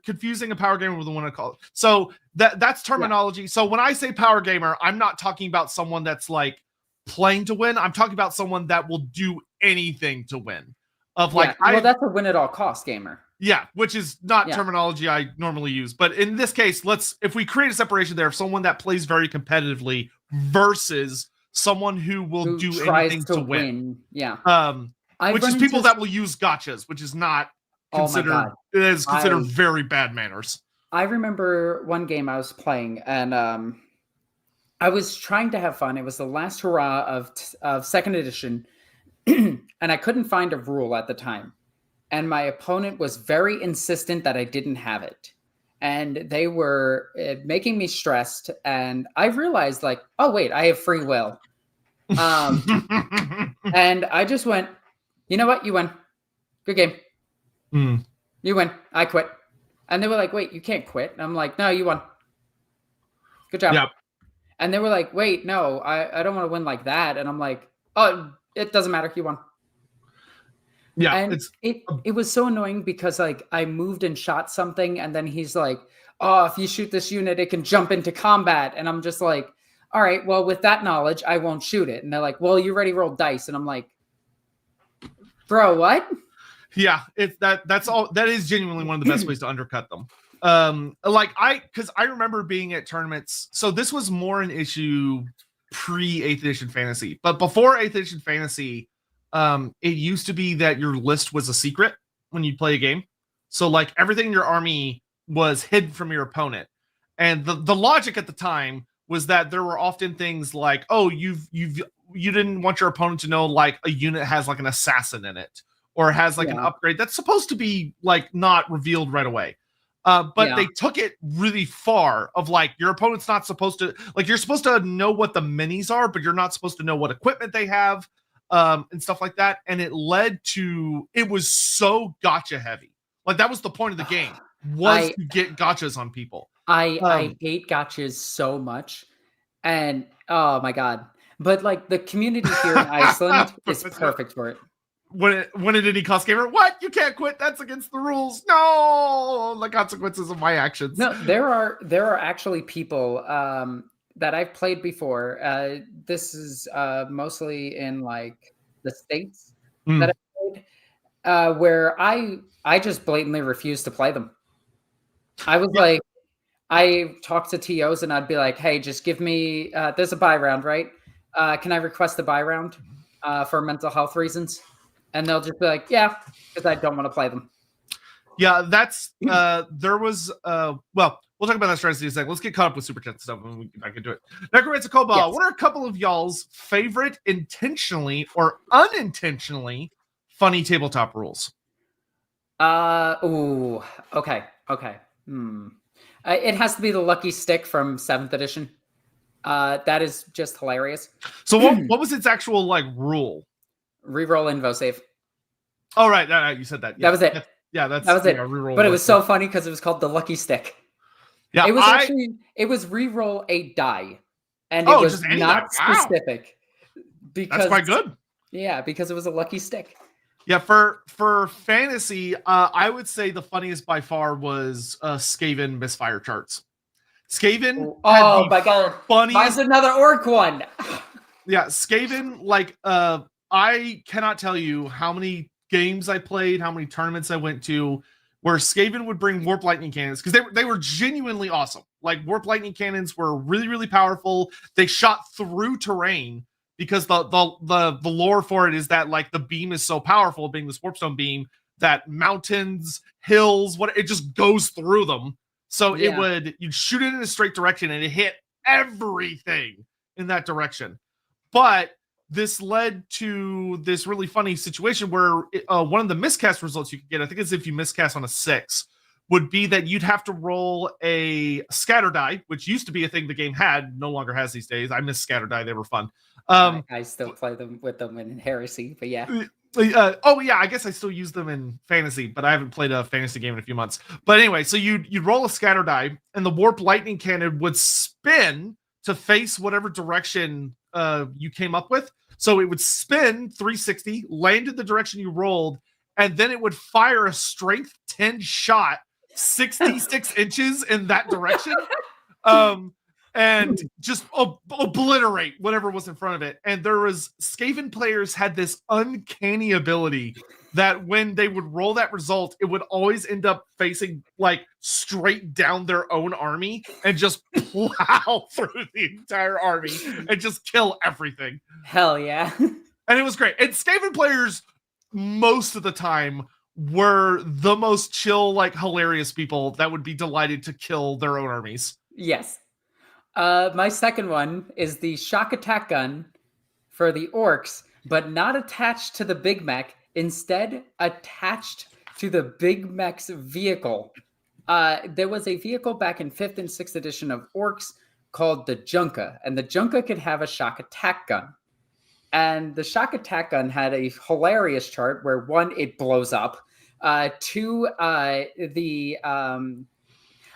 Confusing a power gamer with the one I call it. So that's terminology. Yeah. So when I say power gamer, I'm not talking about someone that's like playing to win. I'm talking about someone that will do anything to win. That's a win at all cost gamer. Yeah, which is not terminology I normally use. But in this case, if we create a separation there of someone that plays very competitively versus someone who will do anything to win.
Yeah.
Which is people that will use gotchas, which is not considered. It is considered very bad manners.
I remember one game I was playing, and I was trying to have fun. It was the last hurrah of 2nd edition, and I couldn't find a rule at the time. And my opponent was very insistent that I didn't have it, and they were making me stressed. And I realized, like, oh wait, I have free will, and I just went. You know what? You win. Good game. You win. I quit. And they were like, wait, you can't quit. And I'm like, no, you won. Good job. Yep. And they were like, wait, no, I don't want to win like that. And I'm like, oh, it doesn't matter. You won.
Yeah.
And it was so annoying because like I moved and shot something. And then he's like, oh, if you shoot this unit, it can jump into combat. And I'm just like, all right, well, with that knowledge, I won't shoot it. And they're like, well, you already rolled dice. And I'm like, bro, what?
Yeah, that's all. That is genuinely one of the best ways to undercut them. Because I remember being at tournaments. So this was more an issue pre 8th edition fantasy. But before 8th edition fantasy, it used to be that your list was a secret when you play a game. So like everything in your army was hidden from your opponent. And the logic at the time was that there were often things like, oh, you didn't want your opponent to know like a unit has like an assassin in it or has like an upgrade that's supposed to be like not revealed right away. But they took it really far of like your opponent's not supposed to, like you're supposed to know what the minis are, but you're not supposed to know what equipment they have and stuff like that. And it led to, it was so gotcha heavy. Like that was the point of the game, was to get gotchas on people.
I hate gotchas so much. And oh my God. But like the community here in Iceland is perfect for it.
When it any cost gamer, what? You can't quit. That's against the rules. No, the consequences of my actions.
No, there are actually people that I've played before. This is mostly in like the States that I played, where I just blatantly refused to play them. I was like, I talked to TOs and I'd be like, hey, just give me, there's a buy round, right? Can I request a buy round for mental health reasons? And they'll just be like, yeah, because I don't want to play them.
Yeah, that's, there was, well, we'll talk about that strategy in a second. Let's get caught up with Super Chat stuff and we get back into it. Necromancer Cobalt,
Yes.
What are a couple of y'all's favorite intentionally or unintentionally funny tabletop rules?
Okay. It has to be the lucky stick from 7th edition. That is just hilarious.
So what was its actual like rule?
Reroll invo save.
Oh, right. You said that. Yeah.
That was it.
That
was it.
Reroll
but it was so funny because it was called the lucky stick.
Yeah,
it was it was reroll a die. And it was not specific. Because
that's quite good.
Yeah, because it was a lucky stick.
Yeah, for fantasy, I would say the funniest by far was Skaven misfire charts. Skaven.
Oh my God!
Funniest.
Mine's another orc one.
Yeah, Skaven. Like, I cannot tell you how many games I played, how many tournaments I went to, where Skaven would bring warp lightning cannons because they were genuinely awesome. Like warp lightning cannons were really really powerful. They shot through terrain. Because the lore for it is that like the beam is so powerful, being this warpstone beam, that mountains, hills, it just goes through them. So you'd shoot it in a straight direction and it hit everything in that direction. But this led to this really funny situation where one of the miscast results you could get, I think it's if you miscast on a 6, would be that you'd have to roll a scatter die, which used to be a thing the game had, no longer has these days. I miss scatter die; they were fun.
I still play them with them in Heresy, but yeah.
I guess I still use them in fantasy, but I haven't played a fantasy game in a few months. But anyway, so you'd roll a scatter die, and the warp lightning cannon would spin to face whatever direction you came up with. So it would spin 360, land in the direction you rolled, and then it would fire a strength 10 shot 66 inches in that direction. And just obliterate whatever was in front of it. And there was Skaven players had this uncanny ability that when they would roll that result, it would always end up facing like straight down their own army and just plow through the entire army and just kill everything.
Hell yeah.
And it was great. And Skaven players most of the time were the most chill, like hilarious people that would be delighted to kill their own armies.
Yes. My second one is the shock attack gun for the orcs, but not attached to the Big Mech, instead attached to the Big Mech's vehicle. There was a vehicle back in 5th and 6th edition of orcs called the Junka, and the Junka could have a shock attack gun. And the shock attack gun had a hilarious chart where 1, it blows up. 2, I'm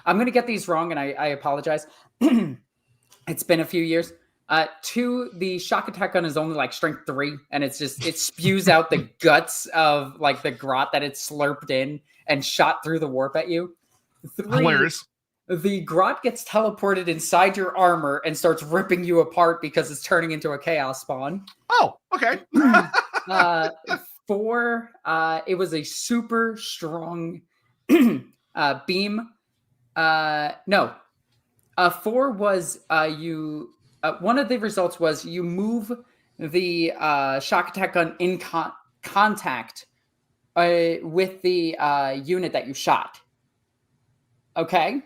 going to get these wrong, and I apologize. It's been a few years. 2, the shock attack gun is only like strength 3, and it spews out the guts of like the grot that it slurped in and shot through the warp at you. 3,
hilarious.
The grot gets teleported inside your armor and starts ripping you apart because it's turning into a chaos spawn.
Oh, okay.
4, it was a super strong beam. 4 was one of the results was you move the shock attack gun in contact with the unit that you shot. Okay.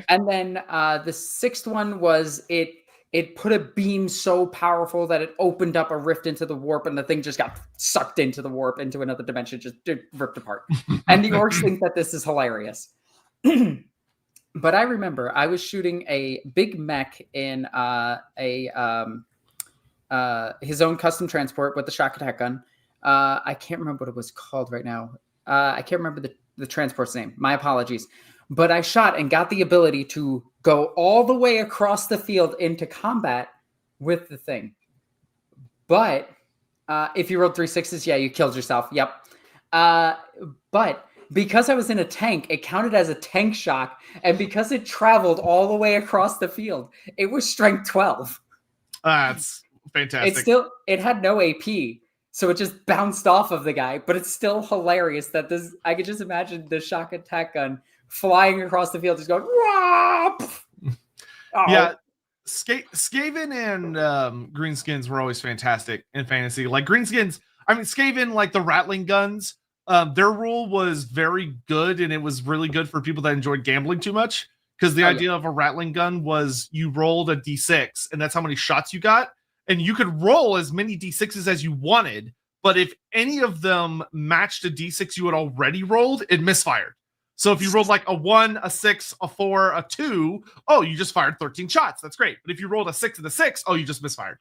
And then the sixth one was it put a beam so powerful that it opened up a rift into the warp, and the thing just got sucked into the warp into another dimension, just ripped apart. And the orcs think that this is hilarious. But I remember I was shooting a big mech in his own custom transport with the shock attack gun. I can't remember what it was called right now. I can't remember the transport's name. My apologies. But I shot and got the ability to go all the way across the field into combat with the thing. But if you rolled 3 6s, yeah, you killed yourself. Yep. But because I was in a tank, it counted as a tank shock. And because it traveled all the way across the field, it was strength 12.
That's fantastic.
It had no AP. So it just bounced off of the guy. But it's still hilarious that I could just imagine the shock attack gun flying across the field, just going, oh.
Yeah. Skaven and Greenskins were always fantastic in fantasy. Like Greenskins, Skaven, like the rattling guns, their rule was very good, and it was really good for people that enjoyed gambling too much, because the idea of a rattling gun was you rolled a d6, and that's how many shots you got, and you could roll as many d6s as you wanted, but if any of them matched a d6 you had already rolled, it misfired. So if you rolled like a 1, a 6, a 4, a 2, you just fired 13 shots. That's great. But if you rolled a 6 and a 6, you just misfired.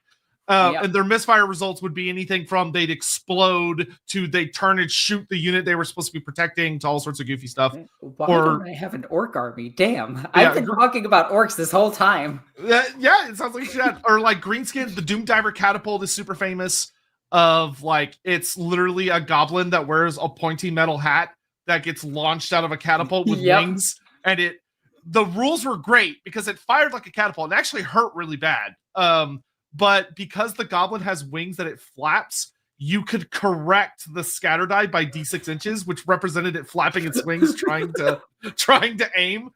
And their misfire results would be anything from they'd explode to they turn and shoot the unit they were supposed to be protecting to all sorts of goofy stuff.
Why don't I have an orc army? Damn. I've been talking about orcs this whole time.
Yeah, it sounds like shit. Or like Greenskins, the Doom Diver catapult is super famous. Of like, it's literally a goblin that wears a pointy metal hat that gets launched out of a catapult with wings. And the rules were great because it fired like a catapult. It actually hurt really bad. But because the goblin has wings that it flaps, you could correct the scatter die by d6 inches, which represented it flapping its wings, trying to aim,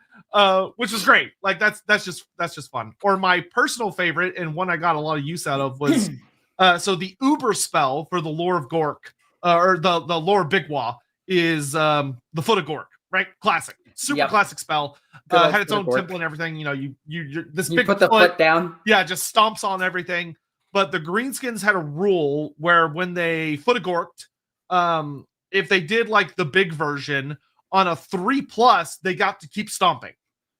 which was great. Like that's just fun. Or my personal favorite, and one I got a lot of use out of, was so the Uber spell for the lore of Gork, or the lore of Bigwa, is the Foot of Gork, right? Classic, super classic spell. Had its own temple and everything. You
put the foot down.
Yeah, just stomps on everything. But the Greenskins had a rule where when they Foot of Gorked, if they did like the big version on a 3+, they got to keep stomping.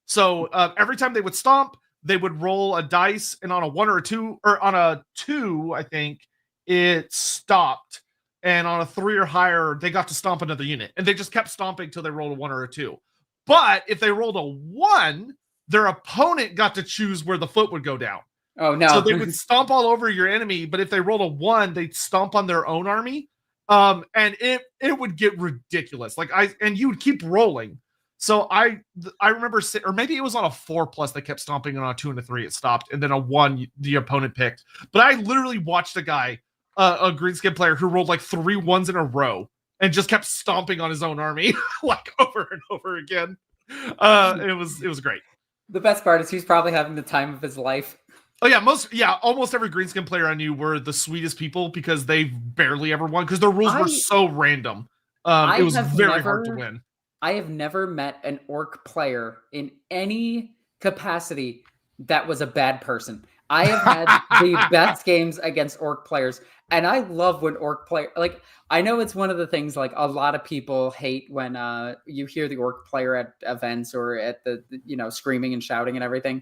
So every time they would stomp, they would roll a dice, and on a 1 or a 2, or on a 2, I think it stopped. And on a 3 or higher, they got to stomp another unit. And they just kept stomping till they rolled a 1 or a 2. But if they rolled a 1, their opponent got to choose where the foot would go down.
Oh, no.
So they would stomp all over your enemy, but if they rolled a 1, they'd stomp on their own army. And it would get ridiculous. And you would keep rolling. So I remember, or maybe it was on a 4+, they kept stomping, and on a 2 and a 3, it stopped. And then a 1, the opponent picked. But I literally watched a guy, a Greenskin player, who rolled like 3 1s in a row and just kept stomping on his own army like over and over again. It was great.
The best part is he's probably having the time of his life.
Oh yeah, almost every Greenskin player I knew were the sweetest people because they barely ever won because their rules were so random. It was very hard to win.
I have never met an orc player in any capacity that was a bad person. I have had the best games against orc players, and I love when orc player, like, I know it's one of the things, like, a lot of people hate when you hear the orc player at events or at the screaming and shouting and everything.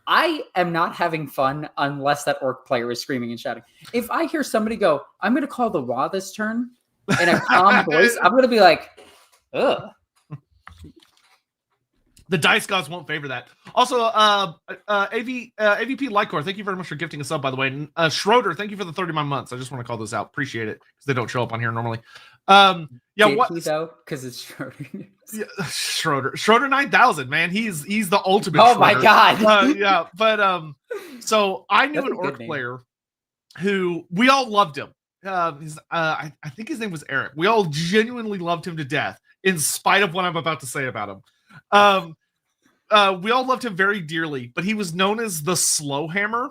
I am not having fun unless that orc player is screaming and shouting. If I hear somebody go, I'm going to call the WA this turn in a calm voice, I'm going to be like, ugh.
The dice gods won't favor that. Also, AVP Lycor, thank you very much for gifting us up, by the way. Schroeder, thank you for the 39 months. I just want to call those out. Appreciate it, because they don't show up on here normally.
Did he, though? Because it's Schroeder.
Yeah, Schroeder 9000, man. He's the ultimate
Schroeder.
My
God.
Yeah, but so I knew an orc player who, we all loved him. I think his name was Eric. We all genuinely loved him to death, in spite of what I'm about to say about him. We all loved him very dearly, but he was known as the Slowhammer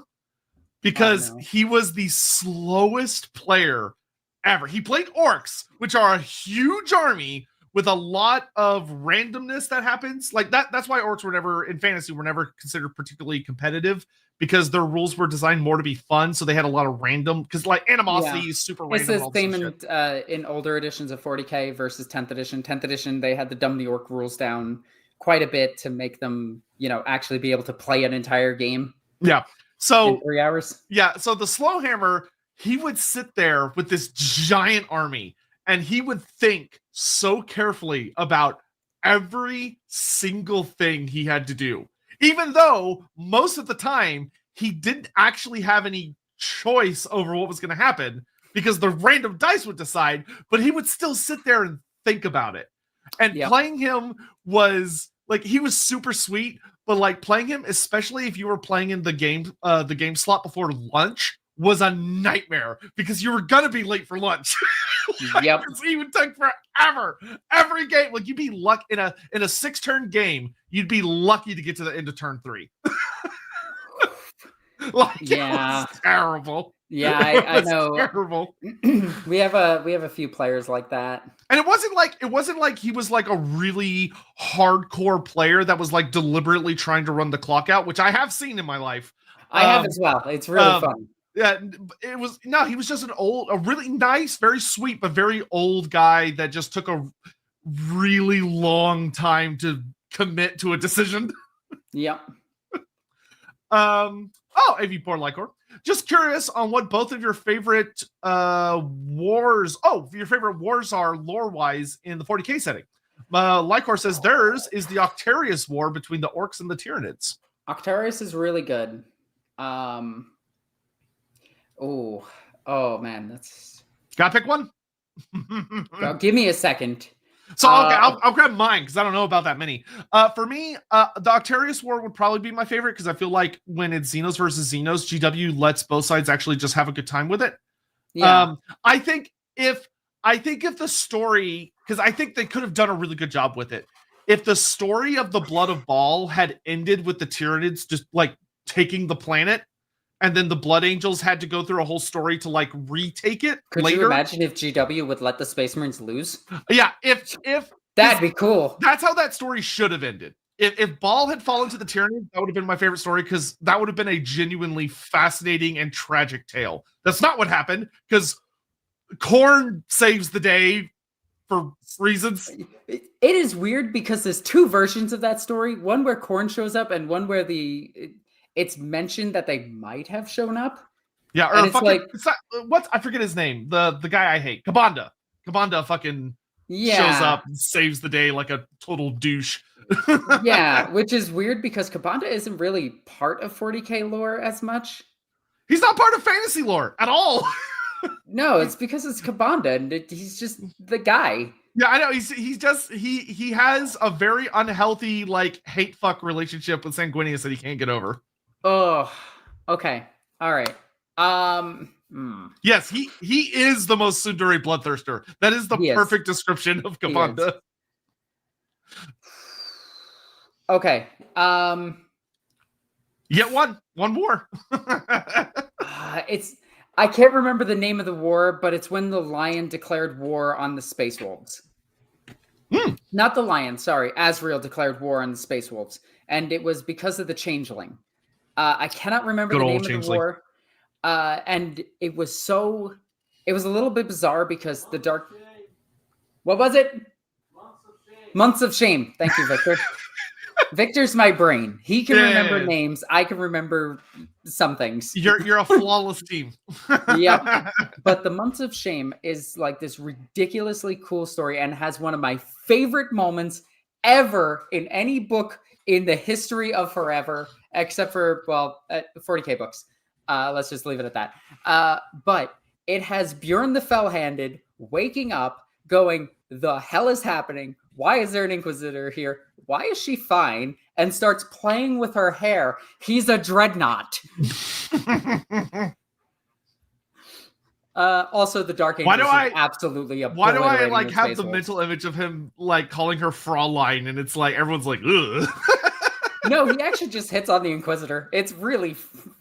because
Oh, no.
he was the slowest player ever. He played orcs, which are a huge army with a lot of randomness that happens. Like that's why orcs were never in fantasy were never considered particularly competitive, because their rules were designed more to be fun. So they had a lot of random, because like animosity is super
It's
random.
the same in older editions of 40k versus 10th edition. 10th edition, they had the dumb the orc rules down quite a bit to make them, actually be able to play an entire game.
Yeah.
In
So
3 hours.
yeah, so the Slowhammer, he would sit there with this giant army and he would think so carefully about every single thing he had to do, even though most of the time he didn't actually have any choice over what was going to happen because the random dice would decide, but he would still sit there and think about it. And playing him was like, he was super sweet, but like playing him, especially if you were playing in the game slot before lunch, was a nightmare because you were gonna be late for lunch.
Yep.
It would take forever. Every game, like you'd be lucky in a 6-turn game, you'd be lucky to get to the end of turn 3. Like, it was terrible.
Yeah, I know.
Terrible.
we have a few players like that.
And it wasn't like he was like a really hardcore player that was like deliberately trying to run the clock out, which I have seen in my life.
I have as well. It's really fun.
Yeah, he was just a really nice, very sweet, but very old guy that just took a really long time to commit to a decision.
Yep.
AV Poor Lycor. Just curious on what both of your favorite wars are lore-wise in the 40k setting. Lycor says theirs is the Octarius War between the orcs and the Tyranids.
Octarius is really good. Oh man, that's
gotta pick one.
Give me a second.
So okay, I'll grab mine because I don't know about that many. For me, the Octarius War would probably be my favorite because I feel like when it's Xenos versus Xenos, GW lets both sides actually just have a good time with it.
Yeah.
I think if the story, because I think they could have done a really good job with it, if the story of the Blood of Baal had ended with the Tyranids just like taking the planet, and then the Blood Angels had to go through a whole story to like retake it.
Could
later.
you imagine if GW would let the Space Marines lose?
Yeah, if
that'd be cool.
That's how that story should have ended. If Baal had fallen to the Tyranids, that would have been my favorite story because that would have been a genuinely fascinating and tragic tale. That's not what happened because Khorne saves the day for reasons.
It is weird because there's 2 versions of that story. One where Khorne shows up and one where it's mentioned that they might have shown up.
Yeah, or I forget his name. The guy I hate. Kabanda fucking shows up and saves the day like a total douche.
Yeah, which is weird because Kabanda isn't really part of 40k lore as much.
He's not part of fantasy lore at all.
No, it's because it's Kabanda and he's just the guy.
Yeah, I know. He has a very unhealthy like hate fuck relationship with Sanguinius that he can't get over.
Oh, okay. All right.
Yes, he is the most Sundari bloodthirster. That is the perfect description of Kabanda.
Okay.
Yet one more.
I can't remember the name of the war, but it's when the Lion declared war on the Space Wolves. Not the Lion, sorry. Azrael declared war on the Space Wolves. And it was because of the Changeling. I cannot remember the name of the war. And it was a little bit bizarre because the dark... What was it? Months of Shame. Thank you, Victor. Victor's my brain. He can remember names. I can remember some things.
You're a flawless team.
Yep. But the Months of Shame is like this ridiculously cool story and has one of my favorite moments ever in any book in the history of forever, except for 40k books. Let's just leave it at that. But it has Bjorn the Fell-Handed waking up, going, "The hell is happening? Why is there an Inquisitor here? Why is she fine?" And starts playing with her hair. He's a dreadnought. Also, the Dark Angels is absolutely
why do I like have the mental image of him like calling her Fraulein, and it's like everyone's like, ugh.
No, he actually just hits on the Inquisitor. It's really,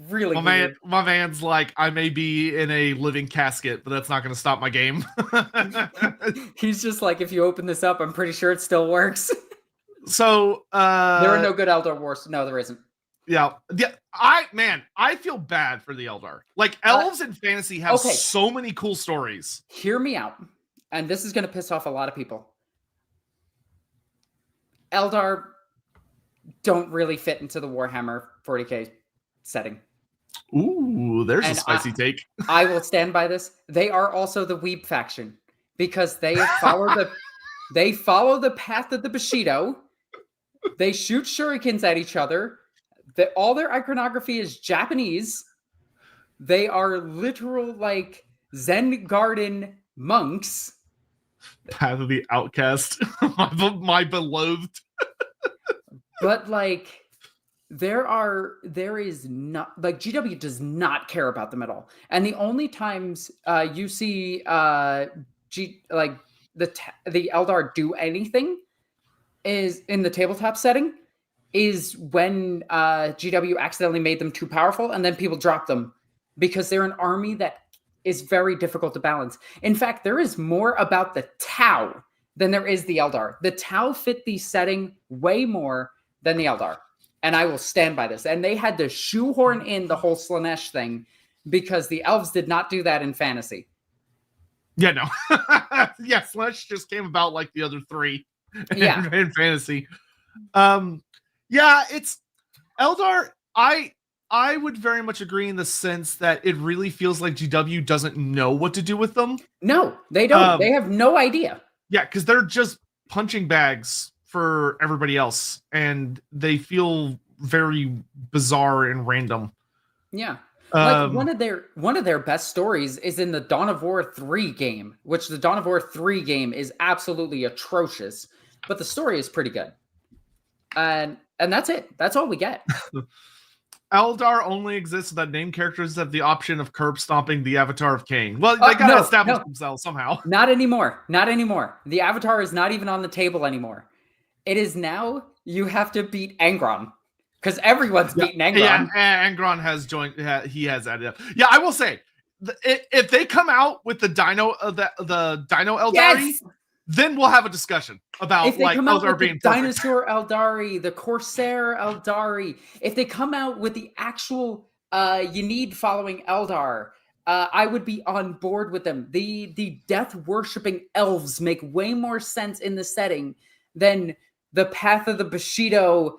really weird.
My man's like, I may be in a living casket, but that's not going to stop my game.
He's just like, if you open this up, I'm pretty sure it still works.
So
there are no good Eldar Wars. No, there isn't.
Yeah. I feel bad for the Eldar. Like, elves in fantasy have so many cool stories.
Hear me out. And this is going to piss off a lot of people. Eldar don't really fit into the Warhammer 40k setting.
Ooh, there's a spicy take.
I will stand by this. They are also the Weeb faction because they follow the path of the Bushido. They shoot shurikens at each other. All their iconography is Japanese. They are literal like Zen garden monks.
Path of the Outcast, my beloved.
But like, there is not like GW does not care about them at all. And the only times you see the Eldar do anything is in the tabletop setting. Is when GW accidentally made them too powerful, and then people drop them because they're an army that is very difficult to balance. In fact, there is more about the Tau than there is the Eldar. The Tau fit the setting way more than the Eldar, and I will stand by this. And they had to shoehorn in the whole Slanesh thing because the elves did not do that in fantasy.
Yeah, no. Yeah, Slanesh just came about like the other three in fantasy. Yeah, it's Eldar. I would very much agree in the sense that it really feels like GW doesn't know what to do with them.
No, they don't. They have no idea.
Yeah, because they're just punching bags for everybody else, and they feel very bizarre and random.
Yeah. Like one of their best stories is in the Dawn of War 3 game, which the Dawn of War 3 game is absolutely atrocious, but the story is pretty good. And that's it. That's all we get.
Eldar only exists so that named characters have the option of curb stomping the avatar of Kane. Well, they gotta establish themselves somehow.
Not anymore. Not anymore. The avatar is not even on the table anymore. It is now you have to beat Angron. Because everyone's beaten Angron.
Yeah, Angron has joined. He has added up. Yeah, I will say, if they come out with the Dino Eldari, yes! Then we'll have a discussion about
if they
like
come out
Eldar
with
being
the Dinosaur Eldari, the Corsair Eldari. If they come out with the actual Yanid following Eldar, I would be on board with them. The death worshipping elves make way more sense in the setting than the Path of the Bushido,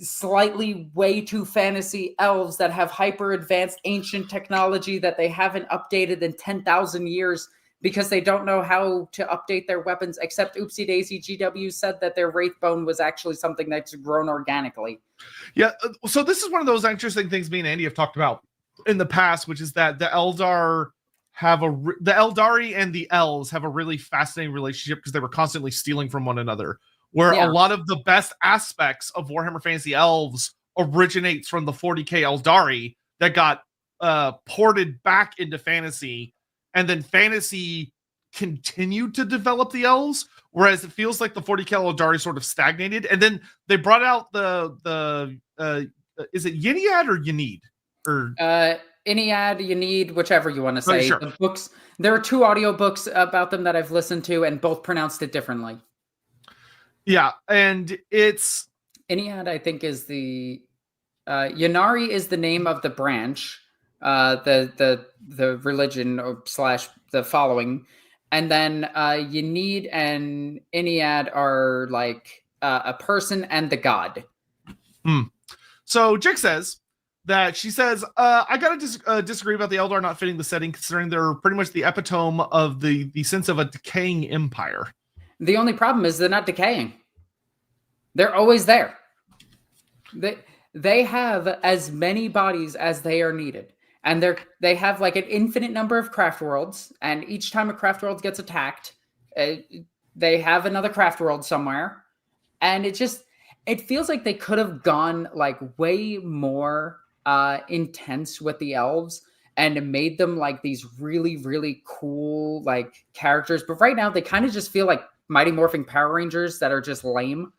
slightly way too fantasy elves that have hyper advanced ancient technology that they haven't updated in 10,000 years because they don't know how to update their weapons, except oopsie daisy GW said that their Wraithbone was actually something that's grown organically.
Yeah, so this is one of those interesting things me and Andy have talked about in the past, which is that the Eldari and the elves have a really fascinating relationship because they were constantly stealing from one another. Where a lot of the best aspects of Warhammer Fantasy Elves originates from the 40k Eldari that got ported back into fantasy, and then fantasy continued to develop the elves, whereas it feels like the 40k Eldari sort of stagnated, and then they brought out the is it Yniad or Yanid? Or
Yniad, Yanid, whichever you want to say.
Sure.
The books, there are 2 audiobooks about them that I've listened to, and both pronounced it differently.
Yeah, and it's
Yniad, I think, is the Yanari is the name of the branch, the religion or / the following, and then Yanid and Yniad are like a person and the god.
So Jick says that she says, I gotta disagree about the Eldar not fitting the setting, considering they're pretty much the epitome of the sense of a decaying empire.
The only problem is they're not decaying. They're always there. They have as many bodies as they are needed. And they have like an infinite number of craft worlds. And each time a craft world gets attacked, they have another craft world somewhere. And it feels like they could have gone like way more intense with the elves and made them like these really, really cool like characters. But right now they kind of just feel like Mighty Morphing Power Rangers that are just lame.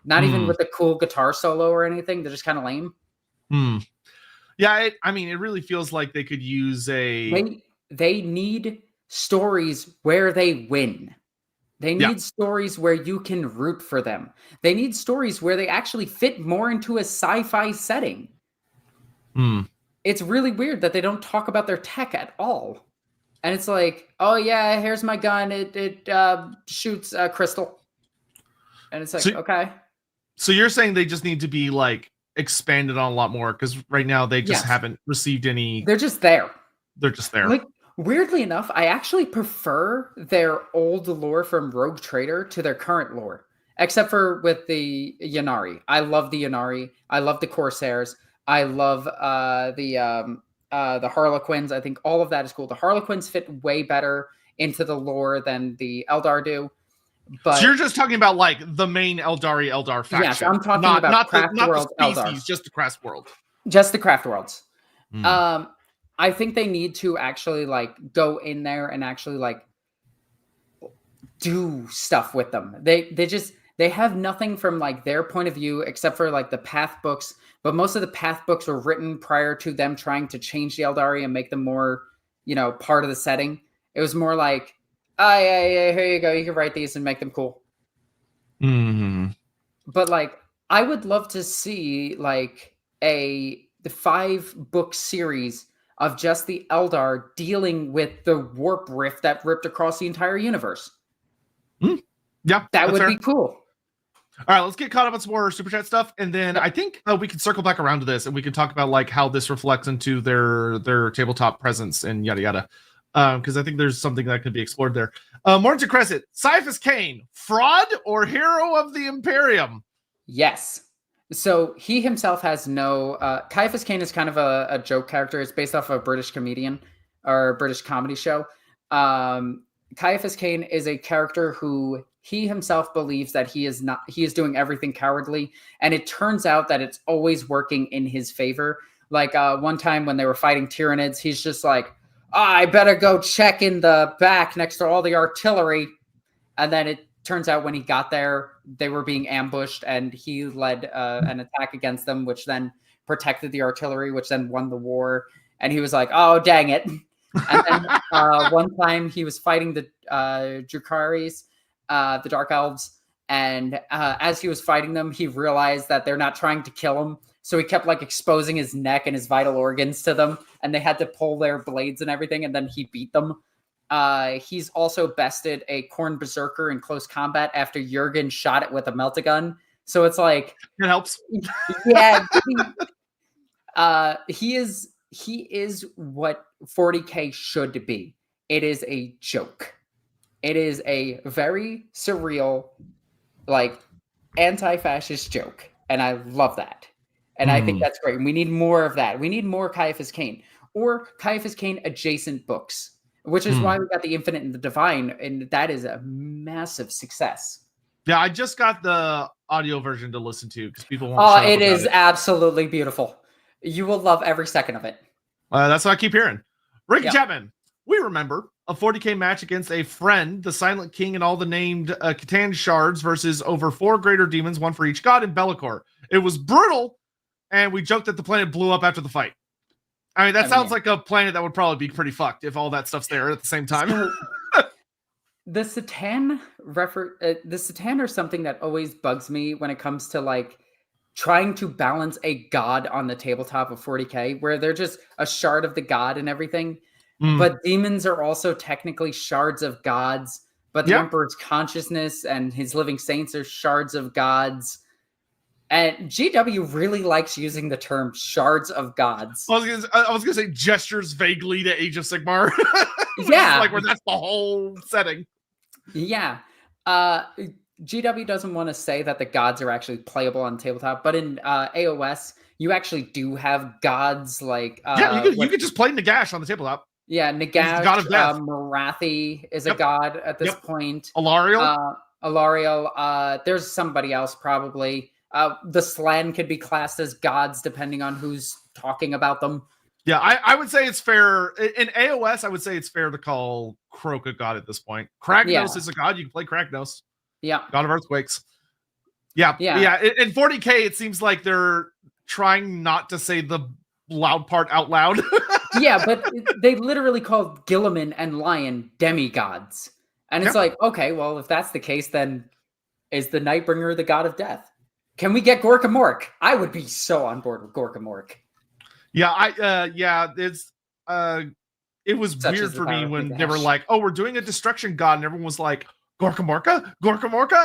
Not even with a cool guitar solo or anything. They're just kind of lame.
Yeah, it really feels like they could use
They need stories where they win. They need stories where you can root for them. They need stories where they actually fit more into a sci-fi setting. It's really weird that they don't talk about their tech at all. And it's like, oh yeah, here's my gun. It shoots crystal. And it's like, okay.
So you're saying they just need to be like expanded on a lot more, because right now they just haven't received any.
They're just there.
They're just there.
Like, weirdly enough, I actually prefer their old lore from Rogue Trader to their current lore, except for with the Ynnari. I love the Ynnari. I love the Corsairs. I love the Harlequins. I think all of that is cool. The Harlequins fit way better into the lore than the Eldar do. But
so you're just talking about like the main Eldar faction.
Yes, I'm talking about Craft World Eldar.
Just the Craft World.
Just the Craft Worlds. I think they need to actually like go in there and actually like do stuff with them. They have nothing from like their point of view except for like the Path books, but most of the Path books were written prior to them trying to change the Eldari and make them more, part of the setting. It was more like, yeah, here you go. You can write these and make them cool. But like, I would love to see like the 5-book series of just the Eldar dealing with the warp rift that ripped across the entire universe.
Yeah,
that would be cool.
All right, let's get caught up on some more super chat stuff, and then I think we can circle back around to this, and we can talk about like how this reflects into their tabletop presence and yada yada. Because I think there's something that could be explored there. Morton Crescent, Ciaphas Kane, fraud or hero of the Imperium?
Yes. So he himself has no. Ciaphas Kane is kind of a joke character. It's based off of a British comedian or a British comedy show. Ciaphas Kane is a character who he himself believes that he is doing everything cowardly, and it turns out that it's always working in his favor. Like one time when they were fighting Tyranids, he's just like, I better go check in the back next to all the artillery. And then it turns out when he got there, they were being ambushed, and he led an attack against them, which then protected the artillery, which then won the war. And he was like, oh, dang it. And then one time he was fighting the Drukaris, the Dark Elves. And as he was fighting them, he realized that they're not trying to kill him. So he kept like exposing his neck and his vital organs to them, and they had to pull their blades and everything, and then he beat them. He's also bested a Khorne Berserker in close combat after Jurgen shot it with a melt-a-gun. So it's like
it helps.
Yeah. He is what 40K should be. It is a joke. It is a very surreal, like anti-fascist joke, and I love that. And I think that's great. And we need more of that. We need more Ciaphas Kane or Ciaphas Kane adjacent books, which is why we got the Infinite and the Divine. And that is a massive success.
Yeah, I just got the audio version to listen to because people won't.
Oh, it is absolutely beautiful. You will love every second of it.
That's what I keep hearing. Ricky Chapman, we remember a 40K match against a friend, the Silent King, and all the named Catan shards versus over 4 greater demons, one for each god in Bellicor. It was brutal. And we joked that the planet blew up after the fight. I mean, that sounds like a planet that would probably be pretty fucked if all that stuff's there at the same time.
So, the Satan are something that always bugs me when it comes to like trying to balance a god on the tabletop of 40K, where they're just a shard of the god and everything. But demons are also technically shards of gods. But the Emperor's consciousness and his living saints are shards of gods. And GW really likes using the term shards of gods.
I was gonna say gestures vaguely to Age of Sigmar.
Yeah.
Like where that's the whole setting.
Yeah. GW doesn't want to say that the gods are actually playable on tabletop, but in AOS, you actually do have gods like...
you could just play Nagash on the tabletop.
Yeah, Nagash,
God of Death.
Marathi is a god at this point.
Alariel?
Alariel. There's somebody else probably. The Slan could be classed as gods depending on who's talking about them.
Yeah, I would say it's fair. In AOS, I would say it's fair to call Kroak a god at this point. Kragnos is a god. You can play Kragnos.
Yeah.
God of Earthquakes. Yeah. In 40K, it seems like they're trying not to say the loud part out loud.
Yeah, but they literally called Gilliman and Lion demigods. And it's like, okay, well, if that's the case, then is the Nightbringer the god of death? Can we get Gorka Mork? I would be so on board with Gorka Mork.
Yeah, it was weird for me when they were like, oh, we're doing a destruction god, and everyone was like, Gorka Morka,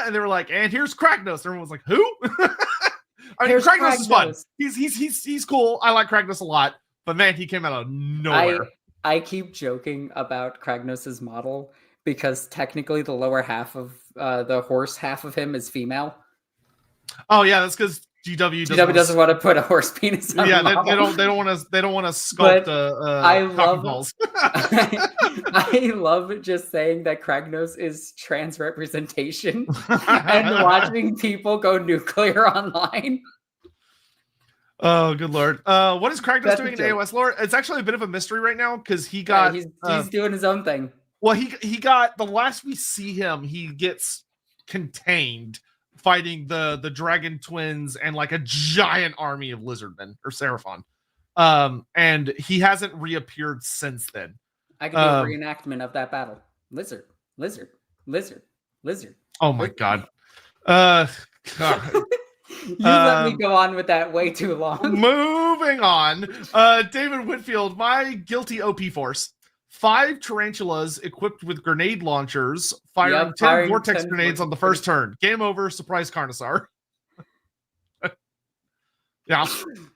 and they were like, and here's Kragnos. Everyone was like, who? I mean, Kragnos is fun. He's cool. I like Kragnos a lot, but man, he came out of nowhere.
I keep joking about Kragnos' model because technically the lower half of the horse half of him is female.
Oh yeah, that's because GW
doesn't want to put a horse penis on.
Yeah, they don't want to sculpt balls.
I love just saying that Kragnos is trans representation and watching people go nuclear online.
Oh, good lord! What is Kragnos doing in AOS lore? It's actually a bit of a mystery right now because he got
he's doing his own thing.
Well, he got the last we see him, he gets contained, fighting the dragon twins and like a giant army of lizardmen or Seraphon. And he hasn't reappeared since then.
I can do a reenactment of that battle. Lizard.
Oh my god.
You let me go on with that way too long.
Moving on. David Whitfield, my guilty OP force. 5 tarantulas equipped with grenade launchers, firing 10 vortex grenades on the first turn. Game over, surprise Carnosaur. Yeah.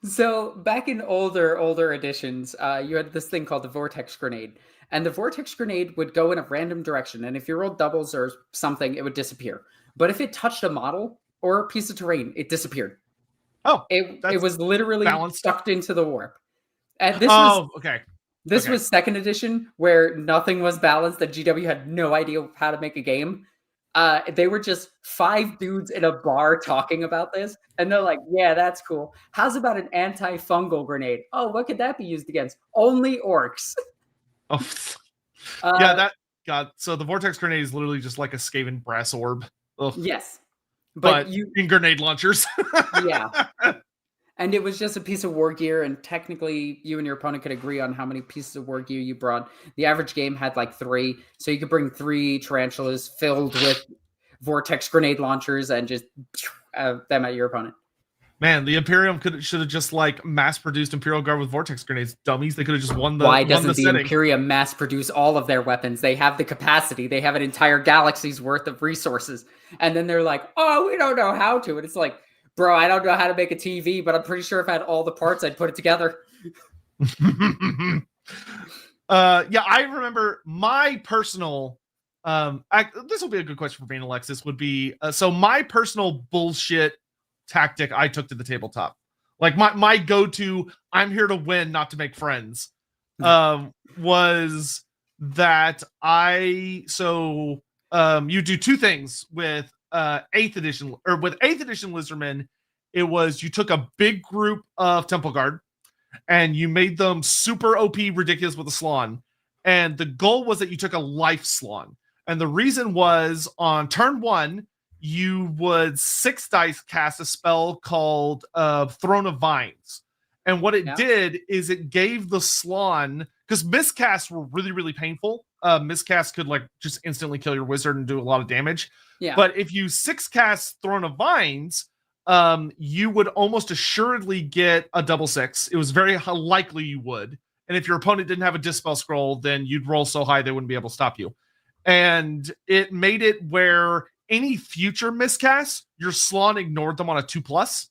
So back in older editions, you had this thing called the vortex grenade. And the vortex grenade would go in a random direction. And if you rolled doubles or something, it would disappear. But if it touched a model or a piece of terrain, it disappeared.
Oh,
it was literally sucked into the warp. And
this
was second edition where nothing was balanced, that GW had no idea how to make a game. They were just 5 dudes in a bar talking about this. And they're like, yeah, that's cool. How's about an anti-fungal grenade? Oh, what could that be used against? Only orcs.
Oh, so the vortex grenade is literally just like a Skaven brass orb. Ugh.
Yes.
But in grenade launchers.
Yeah. And it was just a piece of war gear, and technically you and your opponent could agree on how many pieces of war gear you brought. The average game had like 3, so you could bring 3 tarantulas filled with vortex grenade launchers and just them at your opponent.
Man, the Imperium should have just like mass-produced Imperial Guard with vortex grenades. Dummies, they could have just won the
Why doesn't the
setting.
Imperium mass-produce all of their weapons? They have the capacity. They have an entire galaxy's worth of resources. And then they're like, oh, we don't know how to. And it's like, bro, I don't know how to make a TV, but I'm pretty sure if I had all the parts, I'd put it together.
I remember my personal... this will be a good question for NornQueenAlexis, would be... so my personal bullshit tactic I took to the tabletop. Like my go-to, I'm here to win, not to make friends, was that you do 2 things with 8th edition Lizardmen. It was you took a big group of Temple Guard and you made them super OP ridiculous with a Slon. And the goal was that you took a life Slon. And the reason was on turn 1, you would 6 dice cast a spell called Throne of Vines. And what it did is it gave the Slon, because miscasts were really, really painful. Miscasts could like just instantly kill your wizard and do a lot of damage.
Yeah.
But if you 6 cast Throne of Vines, you would almost assuredly get a double 6. It was very likely you would. And if your opponent didn't have a Dispel Scroll, then you'd roll so high they wouldn't be able to stop you. And it made it where any future miscasts, your Slon ignored them on a 2+.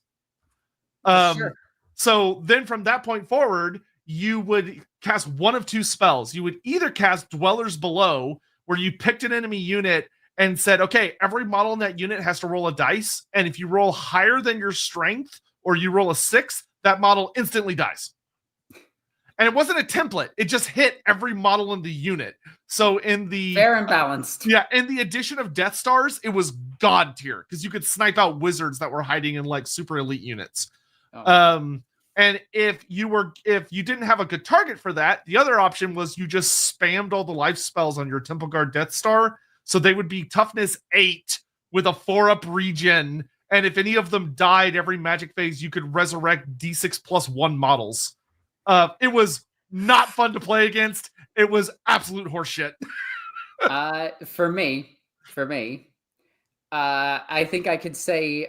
Sure.
So then from that point forward, you would cast one of 2 spells. You would either cast Dwellers Below, where you picked an enemy unit and said, okay, every model in that unit has to roll a dice. And if you roll higher than your strength, or you roll a 6, that model instantly dies. And it wasn't a template. It just hit every model in the unit. So in the...
Fair and balanced.
In the addition of Death Stars, it was God tier. Because you could snipe out wizards that were hiding in like super elite units. Oh. And if you didn't have a good target for that, the other option was you just spammed all the life spells on your Temple Guard Death Star. So they would be toughness 8 with a 4-up regen and if any of them died every magic phase, you could resurrect D6+1 models. It was not fun to play against. It was absolute horseshit.
For me, I think I could say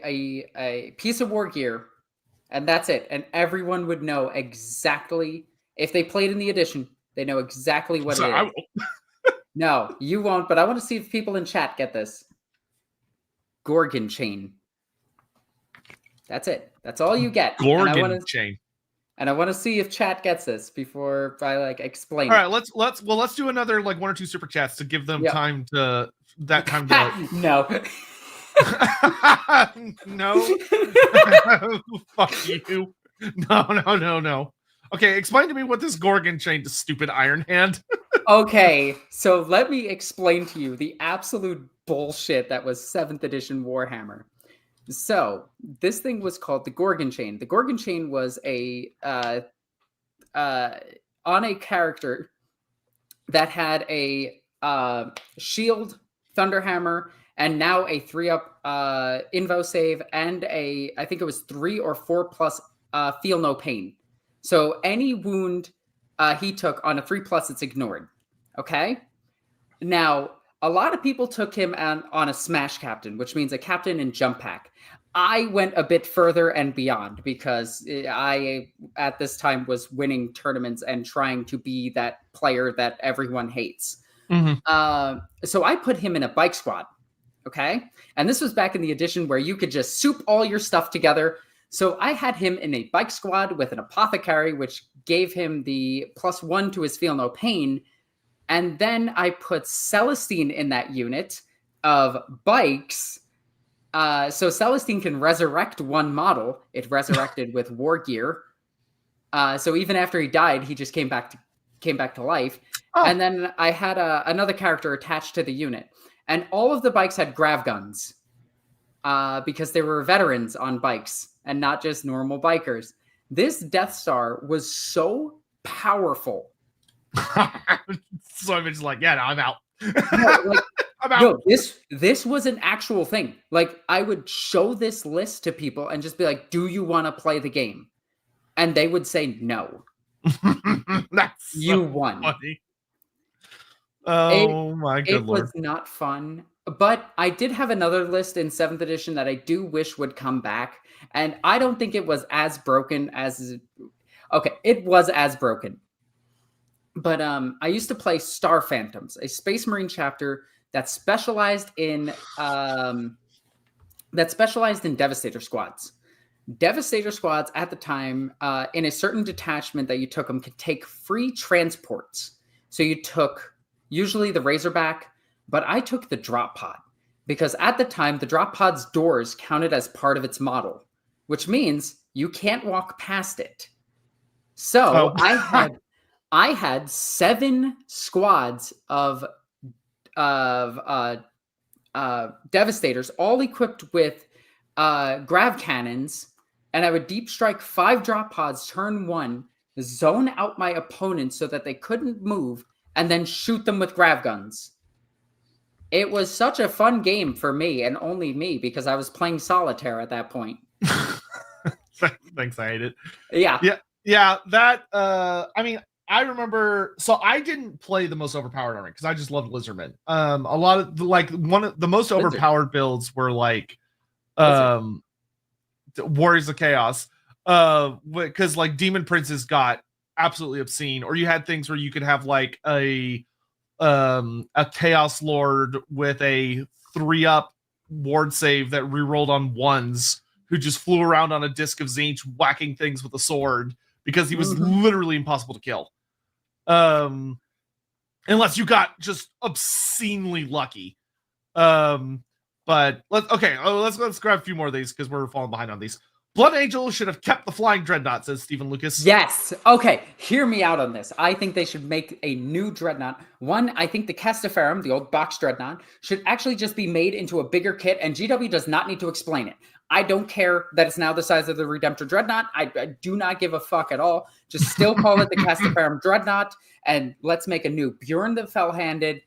a piece of war gear, and that's it. And everyone would know exactly, if they played in the edition, they know exactly what it is. No, you won't, but I want to see if people in chat get this. Gorgon chain. That's it. That's all you get.
Gorgon chain.
And I want to see if chat gets this before I explain.
All right, let's do another 1 or 2 super chats to give them time to
No.
No. Fuck you. No. Okay, explain to me what this Gorgon chain to stupid Iron Hand.
Okay, so let me explain to you the absolute bullshit that was 7th edition Warhammer. So this thing was called the Gorgon chain. The Gorgon chain was on a character that had a shield, thunderhammer, and now a 3-up invo save, and I think it was 3 or 4 plus feel no pain. So any wound he took on a 3+, it's ignored. Okay? Now, a lot of people took him on a smash captain, which means a captain in jump pack. I went a bit further and beyond because I, at this time, was winning tournaments and trying to be that player that everyone hates.
Mm-hmm.
So I put him in a bike squad. Okay? And this was back in the edition where you could just soup all your stuff together. So I had him in a bike squad with an apothecary, which gave him the +1 to his feel no pain. And then I put Celestine in that unit of bikes. So Celestine can resurrect 1 model. It resurrected with war gear. So even after he died, he just came back to life. Oh. And then I had another character attached to the unit. And all of the bikes had grav guns because they were veterans on bikes and not just normal bikers. This Death Star was so powerful.
So I'm just yeah, no, I'm out.
I'm out. No, this was an actual thing. I would show this list to people and just be like, do you want to play the game? And they would say no.
That's
you won.
Funny. Oh my god.
It was not fun. But I did have another list in 7th edition that I do wish would come back. And I don't think it was as broken as... Okay, it was as broken. But I used to play Star Phantoms, a Space Marine chapter that specialized in Devastator squads. Devastator squads at the time, in a certain detachment that you took them, could take free transports. So you took usually the Razorback, but I took the drop pod because at the time the drop pod's doors counted as part of its model, which means you can't walk past it. So I had 7 squads of Devastators, all equipped with grav cannons, and I would deep strike 5 drop pods turn 1, zone out my opponents so that they couldn't move, and then shoot them with grav guns. It was such a fun game for me, and only me, because I was playing solitaire at that point.
Thanks, I hate it.
Yeah.
That I mean, I remember, so I didn't play the most overpowered army because I just loved Lizardmen. A lot of one of the most overpowered builds were Warriors of Chaos, because Demon Princes got absolutely obscene, or you had things where you could have a Chaos Lord with a 3-up ward save that rerolled on 1s, who just flew around on a disc of Zinch whacking things with a sword because he was literally impossible to kill. Unless you got just obscenely lucky. But let's grab a few more of these because we're falling behind on these. Blood Angel should have kept the Flying Dreadnought, says Stephen Lucas.
Yes. Okay. Hear me out on this. I think they should make a new Dreadnought. One, I think the Castaferum, the old box Dreadnought, should actually just be made into a bigger kit, and GW does not need to explain it. I don't care that it's now the size of the Redemptor Dreadnought. I do not give a fuck at all. Just still call it the Castaferum Dreadnought, and let's make a new Bjorn the Fell-Handed,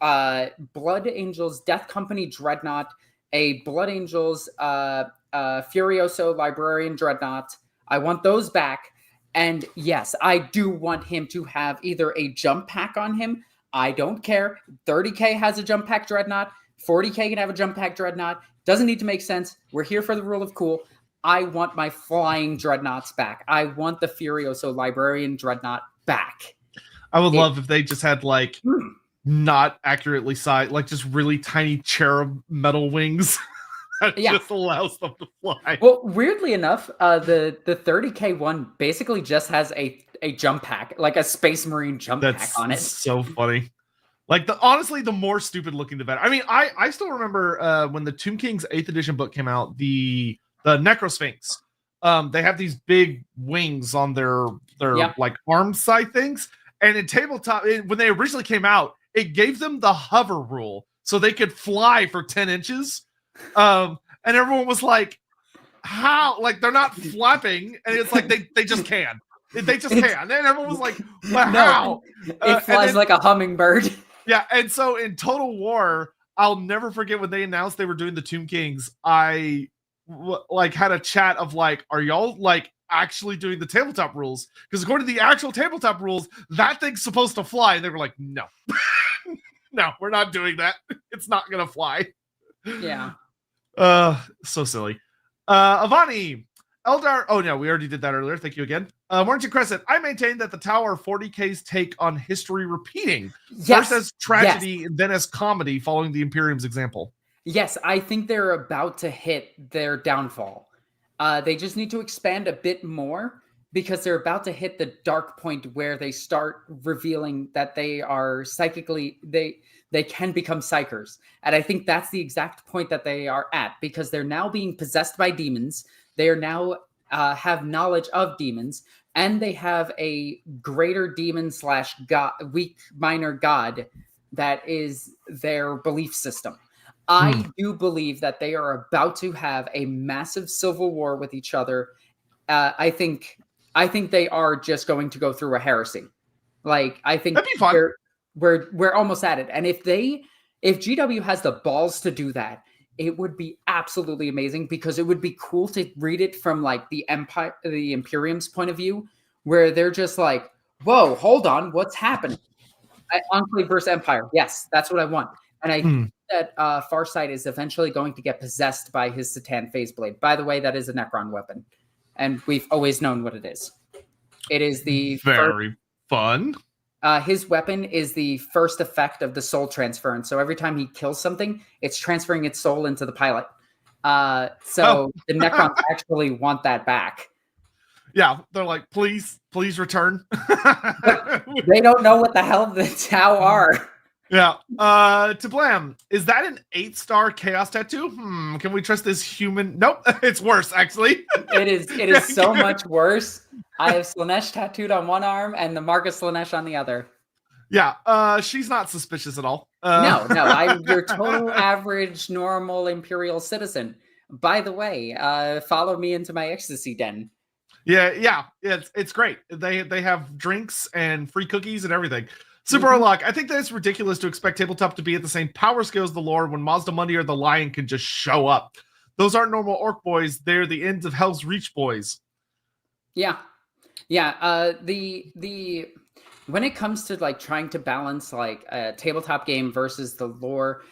Blood Angels Death Company Dreadnought, a Blood Angels Furioso Librarian Dreadnought. I want those back. And yes, I do want him to have either a jump pack on him. I don't care. 30k has a jump pack Dreadnought. 40k can have a jump pack Dreadnought. Doesn't need to make sense. We're here for the rule of cool. I want my flying Dreadnoughts back. I want the Furioso Librarian Dreadnought back.
I would love if they just had like not accurately sized, like just really tiny cherub metal wings. That just allows them to fly.
Well, weirdly enough, the 30k one basically just has a jump pack, like a Space Marine jump pack on it.
That's so funny. Like honestly, the more stupid looking, the better. I mean, I still remember when the Tomb King's 8th edition book came out, the Necrosphinx. They have these big wings on their like arm side things, and in tabletop, when they originally came out, it gave them the hover rule, so they could fly for 10 inches. And everyone was like, how? Like, they're not flapping, and it's like they just can. They just can. And everyone was like, well, how?
It flies like a hummingbird.
Yeah, and so in Total War, I'll never forget when they announced they were doing the Tomb Kings. I like had a chat of like, are y'all like actually doing the tabletop rules? Because according to the actual tabletop rules, that thing's supposed to fly. And they were like, no. No, we're not doing that. It's not gonna fly.
Yeah.
So silly. Avani, Eldar. Oh no, we already did that earlier. Thank you again. Warrington Crescent. I maintain that the Tower 40k's take on history repeating, first as tragedy and then as comedy, following the Imperium's example.
Yes, I think they're about to hit their downfall. They just need to expand a bit more because they're about to hit the dark point where they start revealing that they are psychically they can become psychers. And I think that's the exact point that they are at, because they're now being possessed by demons. They are now have knowledge of demons, and they have a greater demon / god, weak minor god that is their belief system. I do believe that they are about to have a massive civil war with each other. I think they are just going to go through a heresy. Like, I think
that'd be fun.
We're almost at it. And if GW has the balls to do that, it would be absolutely amazing, because it would be cool to read it from like the Imperium's point of view, where they're just like, whoa, hold on, what's happening? Enclave versus Empire. Yes, that's what I want. And I think that Farsight is eventually going to get possessed by his Satan Phase Blade. By the way, that is a Necron weapon, and we've always known what it is. It is the
very fun.
His weapon is the first effect of the soul transference. So every time he kills something, it's transferring its soul into the pilot. The Necrons actually want that back.
Yeah, they're like, please return.
They don't know what the hell the Tau are.
Yeah. Tablam, is that an 8-star chaos tattoo? Can we trust this human? Nope, it's worse, actually.
It is so much worse. I have Slanesh tattooed on one arm and the Mark of Slanesh on the other.
Yeah, she's not suspicious at all.
No, I'm your total average, normal Imperial citizen. By the way, follow me into my ecstasy den.
Yeah, it's great. They have drinks and free cookies and everything. Super Unlock. I think that it's ridiculous to expect Tabletop to be at the same power scale as the Lord when Mazda Mundi or the Lion can just show up. Those aren't normal orc boys. They're the ends of Hell's Reach boys.
Yeah. The when it comes to like trying to balance like a tabletop game versus the lore,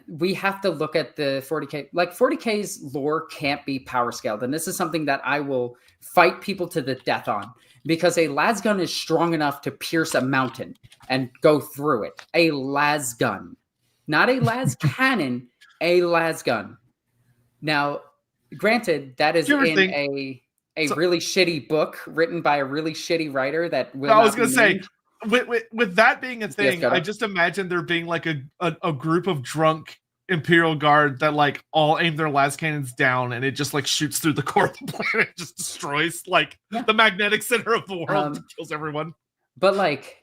we have to look at the 40k. Like 40k's lore can't be power scaled, and this is something that I will fight people to the death on, because a lasgun is strong enough to pierce a mountain and go through it. A lasgun, not a las cannon, a lasgun. Now, granted, that is in a really shitty book written by a really shitty writer that will.
I was going to say, with that being a thing, I just imagine there being like a group of drunk Imperial Guard that like all aim their las cannons down, and it just like shoots through the core of the planet, just destroys like the magnetic center of the world, kills everyone.
But like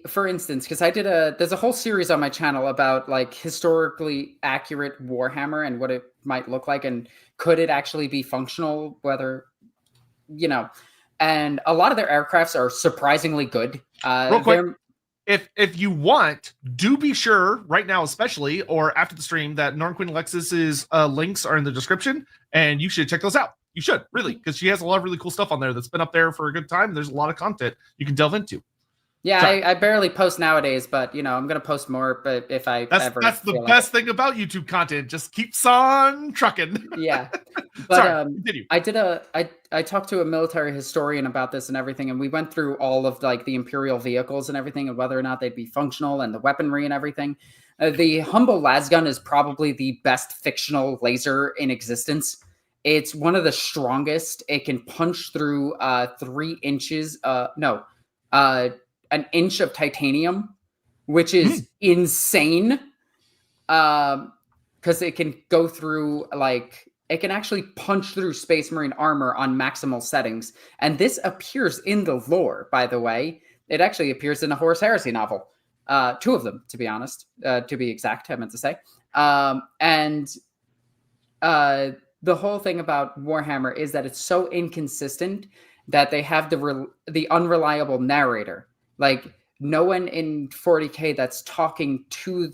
for instance, because there's a whole series on my channel about like historically accurate Warhammer and what it might look like, and could it actually be functional, whether, and a lot of their aircrafts are surprisingly good.
Real quick, if you want, do be sure right now, especially or after the stream, that NornQueenAlexis's links are in the description, and you should check those out. You should really, because she has a lot of really cool stuff on there that's been up there for a good time. There's a lot of content you can delve into.
Yeah, I barely post nowadays, but I'm gonna post more. But if that's
the best thing about YouTube content, just keeps on trucking.
Yeah, but
Sorry, continue.
I talked to a military historian about this and everything, and we went through all of like the Imperial vehicles and everything, and whether or not they'd be functional and the weaponry and everything. The humble lasgun is probably the best fictional laser in existence. It's one of the strongest. It can punch through 3 inches. An inch of titanium, which is insane. Because it can go through, like, it can actually punch through Space Marine armor on maximal settings. And this appears in the lore, by the way. It actually appears in a Horus Heresy novel. 2 of them, to be honest, to be exact, I meant to say. The whole thing about Warhammer is that it's so inconsistent that they have the unreliable narrator. Like, no one in 40K that's talking to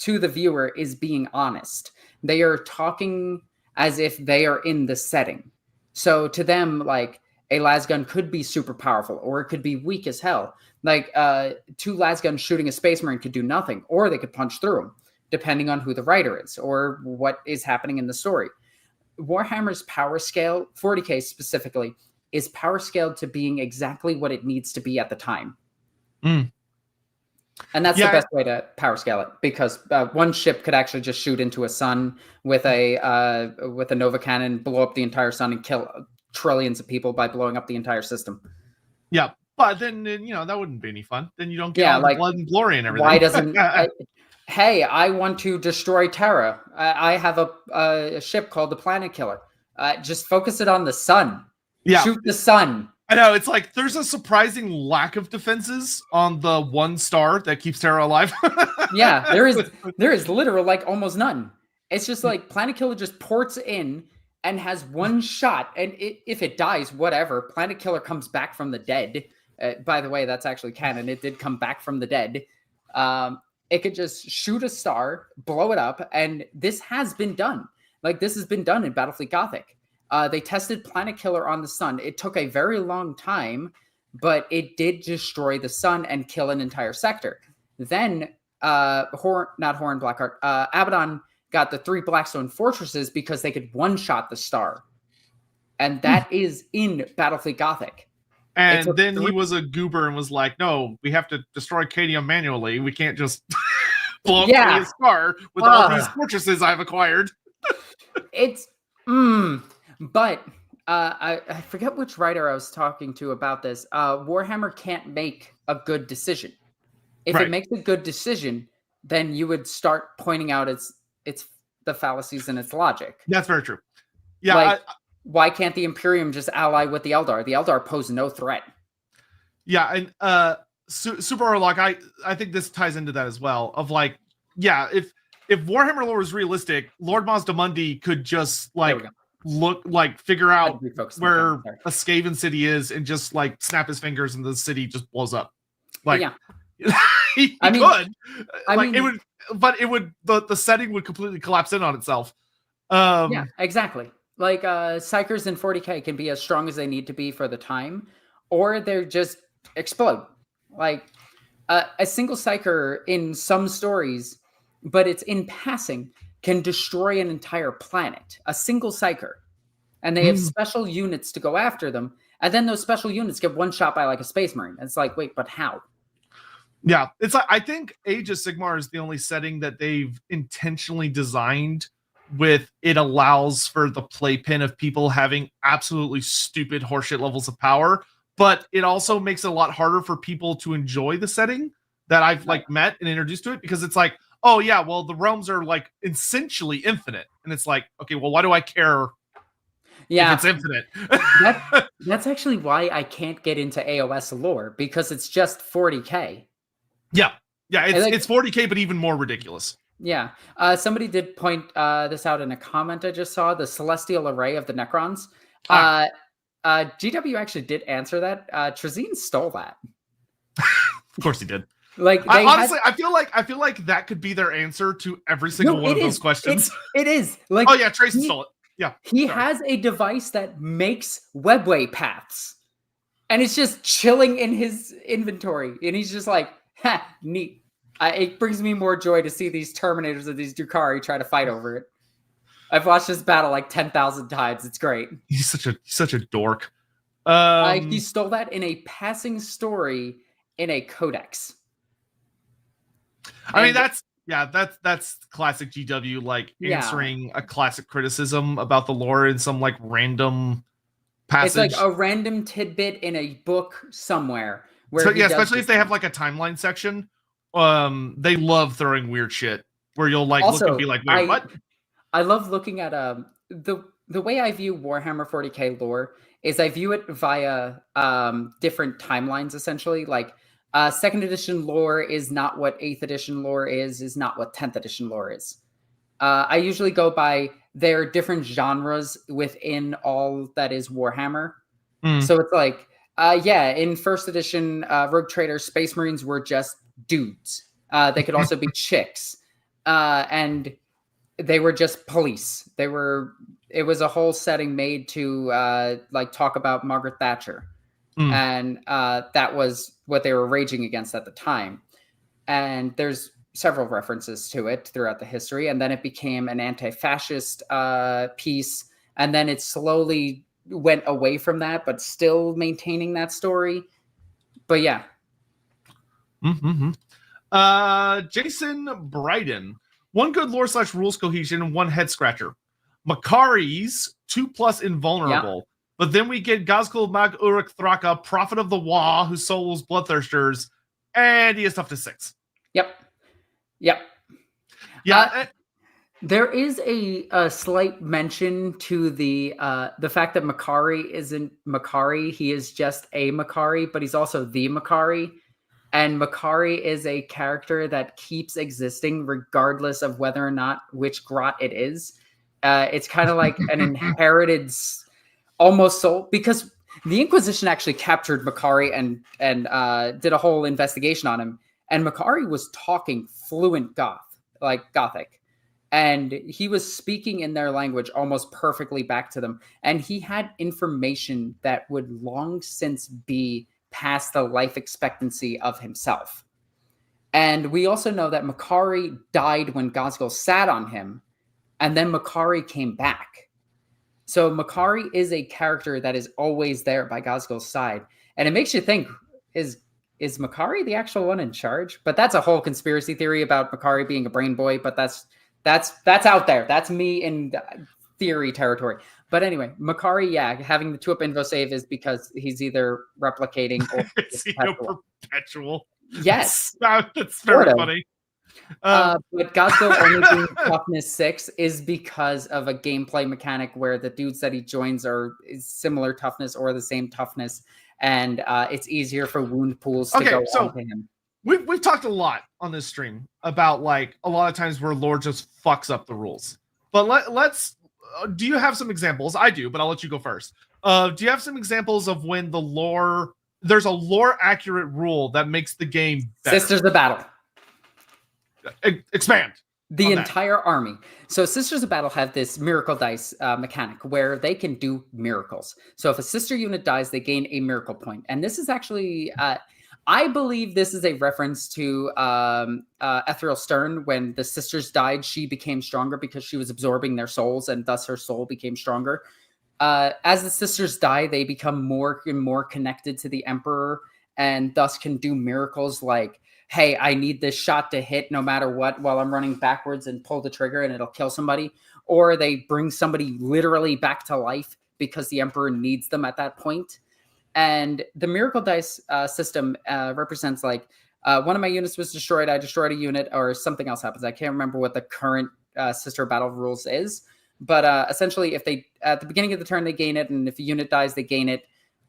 the viewer is being honest. They are talking as if they are in the setting. So to them, like, a lasgun could be super powerful, or it could be weak as hell. Like, 2 lasguns shooting a Space Marine could do nothing, or they could punch through them, depending on who the writer is or what is happening in the story. Warhammer's power scale, 40K specifically, is power scaled to being exactly what it needs to be at the time. And that's the best way to power scale it, because 1 ship could actually just shoot into a sun with a Nova cannon, blow up the entire sun, and kill trillions of people by blowing up the entire system.
Yeah, but then that wouldn't be any fun. Then you don't get all the blood and glory and everything.
Why doesn't? Hey, I want to destroy Terra. I have a ship called the Planet Killer. Just focus it on the sun.
Yeah,
shoot the sun.
I know, it's like there's a surprising lack of defenses on the 1 star that keeps Terra alive.
Yeah, there is literal like almost none. It's just like Planet Killer just ports in and has 1 shot, and if it dies, whatever. Planet Killer comes back from the dead. By the way, that's actually canon. It did come back from the dead. It could just shoot a star, blow it up, and this has been done. Like, this has been done in Battlefleet Gothic. They tested Planet Killer on the sun. It took a very long time, but it did destroy the sun and kill an entire sector. Then, Abaddon got the 3 Blackstone fortresses because they could 1-shot the star. And that is in Battlefleet Gothic.
And then he was a goober and was like, no, we have to destroy Cadium manually. We can't just blow up the star with all these fortresses I've acquired.
But I forget which writer I was talking to about this. Warhammer can't make a good decision. If it makes a good decision, then you would start pointing out its the fallacies in its logic.
That's very true. Yeah.
Like, why can't the Imperium just ally with the Eldar? The Eldar pose no threat.
Yeah, and Super Orlok, I think this ties into that as well. Of like, yeah, if Warhammer lore was realistic, Lord Mazdamundi could just like figure out where a Skaven city is and just like snap his fingers and the city just blows up. Like, he could. The setting would completely collapse in on itself.
Yeah, exactly. Like, Psychers in 40K can be as strong as they need to be for the time, or they're just explode. Like, a single Psyker in some stories, but it's in passing, can destroy an entire planet. A single Psyker. And they have special units to go after them, and then those special units get 1-shot by like a Space Marine. It's like, wait, but how?
Yeah, it's like, I think Age of Sigmar is the only setting that they've intentionally designed with it allows for the playpen of people having absolutely stupid horseshit levels of power, but it also makes it a lot harder for people to enjoy the setting that I've like met and introduced to it, because it's like, oh yeah, well the realms are like essentially infinite, and it's like, okay, well why do I care if it's infinite?
That's actually why I can't get into AOS lore, because it's just 40K.
Yeah, it's 40K, but even more ridiculous.
Yeah. Somebody did point this out in a comment I just saw, the celestial array of the Necrons. GW actually did answer that. Trazine stole that.
Of course he did.
Like
honestly, I feel like that could be their answer to every single one of those questions.
It is. Like,
oh yeah, Tracy stole it. Yeah.
He has a device that makes webway paths. And it's just chilling in his inventory. And he's just like, ha, neat. It brings me more joy to see these Terminators and these Drukhari try to fight over it. I've watched this battle like 10,000 times. It's great.
He's such a dork.
He stole that in a passing story in a codex.
I mean, that's classic GW, like answering a classic criticism about the lore in some like random passage.
It's like a random tidbit in a book somewhere.
Especially if they have like a timeline section. They love throwing weird shit where you'll like look and be like, wait, what?
I love looking at the way I view Warhammer 40k lore is I view it via different timelines, essentially. Like 2nd edition lore is not what 8th edition lore is not what 10th edition lore is. I usually go by their different genres within all that is Warhammer. So it's like, in 1st edition, Rogue Trader, Space Marines were just dudes. They could also be chicks. And they were just police. It was a whole setting made to like talk about Margaret Thatcher. And that was what they were raging against at the time. And there's several references to it throughout the history. And then it became an anti-fascist piece. And then it slowly went away from that, but still maintaining that story. But yeah.
Jason Bryden. One good lore / rules cohesion, one head scratcher. Makari's 2+ invulnerable. Yeah. But then we get Gazkul Mag Uruk Thraka, Prophet of the Wa, who souls bloodthirsters, and he has toughness 6.
Yep. Yeah. There is a slight mention to the fact that Makari isn't Makari. He is just a Makari, but he's also the Makari. And Makari is a character that keeps existing regardless of whether or not which grot it is. It's kind of like an inherited almost soul, because the Inquisition actually captured Makari and did a whole investigation on him. And Makari was talking fluent Gothic. And he was speaking in their language almost perfectly back to them. And he had information that would long since be past the life expectancy of himself. And we also know that Makari died when Gazgul sat on him, and then Makari came back. So Makari is a character that is always there by Gazgul's side. And it makes you think, is Makari the actual one in charge? But that's a whole conspiracy theory about Makari being a brain boy, but that's out there. That's me in theory territory. But anyway, Makari, having the 2-up invo save is because he's either replicating or
it's perpetual.
Yes.
That's very funny.
But Gazgul only being toughness 6 is because of a gameplay mechanic where the dudes that he joins is similar toughness or the same toughness, and it's easier for wound pools to go onto him.
We've talked a lot on this stream about like a lot of times where lore just fucks up the rules. But let's do you have some examples? I do, but I'll let you go first. Do you have some examples of when there's a lore accurate rule that makes the game better?
Sisters of Battle.
Expand.
The entire army. So Sisters of Battle have this miracle dice mechanic where they can do miracles. So if a sister unit dies, they gain a miracle point. And this is actually, I believe this is a reference to Ethereal Stern. When the sisters died, she became stronger because she was absorbing their souls, and thus her soul became stronger. As the sisters die, they become more and more connected to the Emperor, and thus can do miracles like, hey, I need this shot to hit no matter what while I'm running backwards and pull the trigger and it'll kill somebody. Or they bring somebody literally back to life because the Emperor needs them at that point. And the Miracle Dice system represents like, one of my units was destroyed, I destroyed a unit, or something else happens. I can't remember what the current Sister Battle rules is. But essentially, if they, at the beginning of the turn, they gain it, and if a unit dies, they gain it.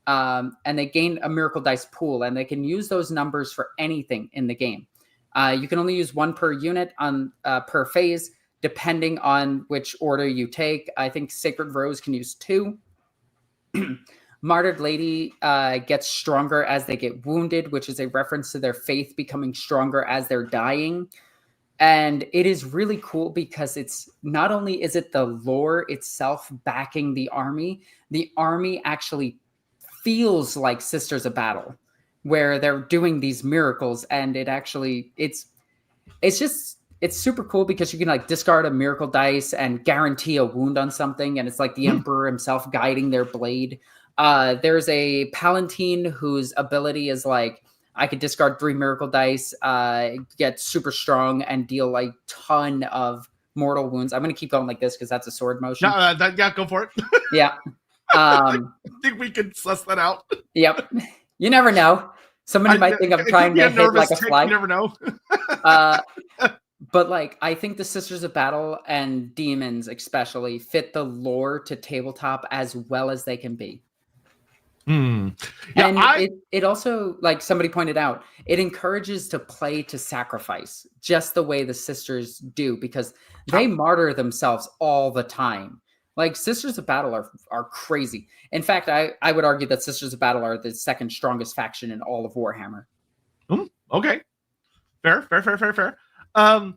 And they gain a Miracle Dice pool, and they can use those numbers for anything in the game. You can only use 1 per unit on per phase, depending on which order you take. I think Sacred Rose can use 2. Martyred Lady gets stronger as they get wounded, which is a reference to their faith becoming stronger as they're dying. And it is really cool because it's not only is it the lore itself backing the army actually feels like Sisters of Battle, where they're doing these miracles, and it's super cool because you can like discard a miracle dice and guarantee a wound on something, and it's like the Emperor himself guiding their blade. There's a Palatine whose ability is like, I could discard 3 miracle dice, get super strong, and deal like ton of mortal wounds. I'm going to keep going like this because that's a sword motion.
Yeah, go for it.
Yeah.
I think we can suss that out.
Yep. You never know. Somebody might think I'm trying to hit like a fly.
You never know.
But like, I think the Sisters of Battle and Demons especially fit the lore to tabletop as well as they can be.
Yeah,
and it also, like somebody pointed out, it encourages to play to sacrifice just the way the sisters do, because they martyr themselves all the time. Like Sisters of Battle are crazy. In fact, I would argue that Sisters of Battle are the second strongest faction in all of Warhammer.
Okay. Fair. Okay. I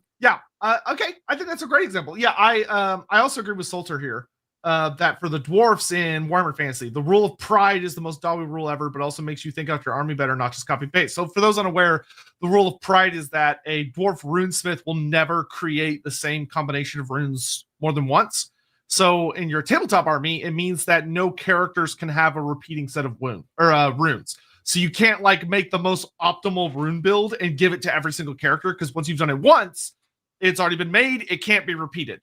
think that's a great example. Yeah, I also agree with Salter here. That for the dwarfs in Warhammer Fantasy, the rule of pride is the most Dawi rule ever, but also makes you think out your army better, not just copy paste. So for those unaware, the rule of pride is that a dwarf runesmith will never create the same combination of runes more than once. So in your tabletop army, it means that no characters can have a repeating set of runes. So you can't like make the most optimal rune build and give it to every single character, because once you've done it once, it's already been made. It can't be repeated.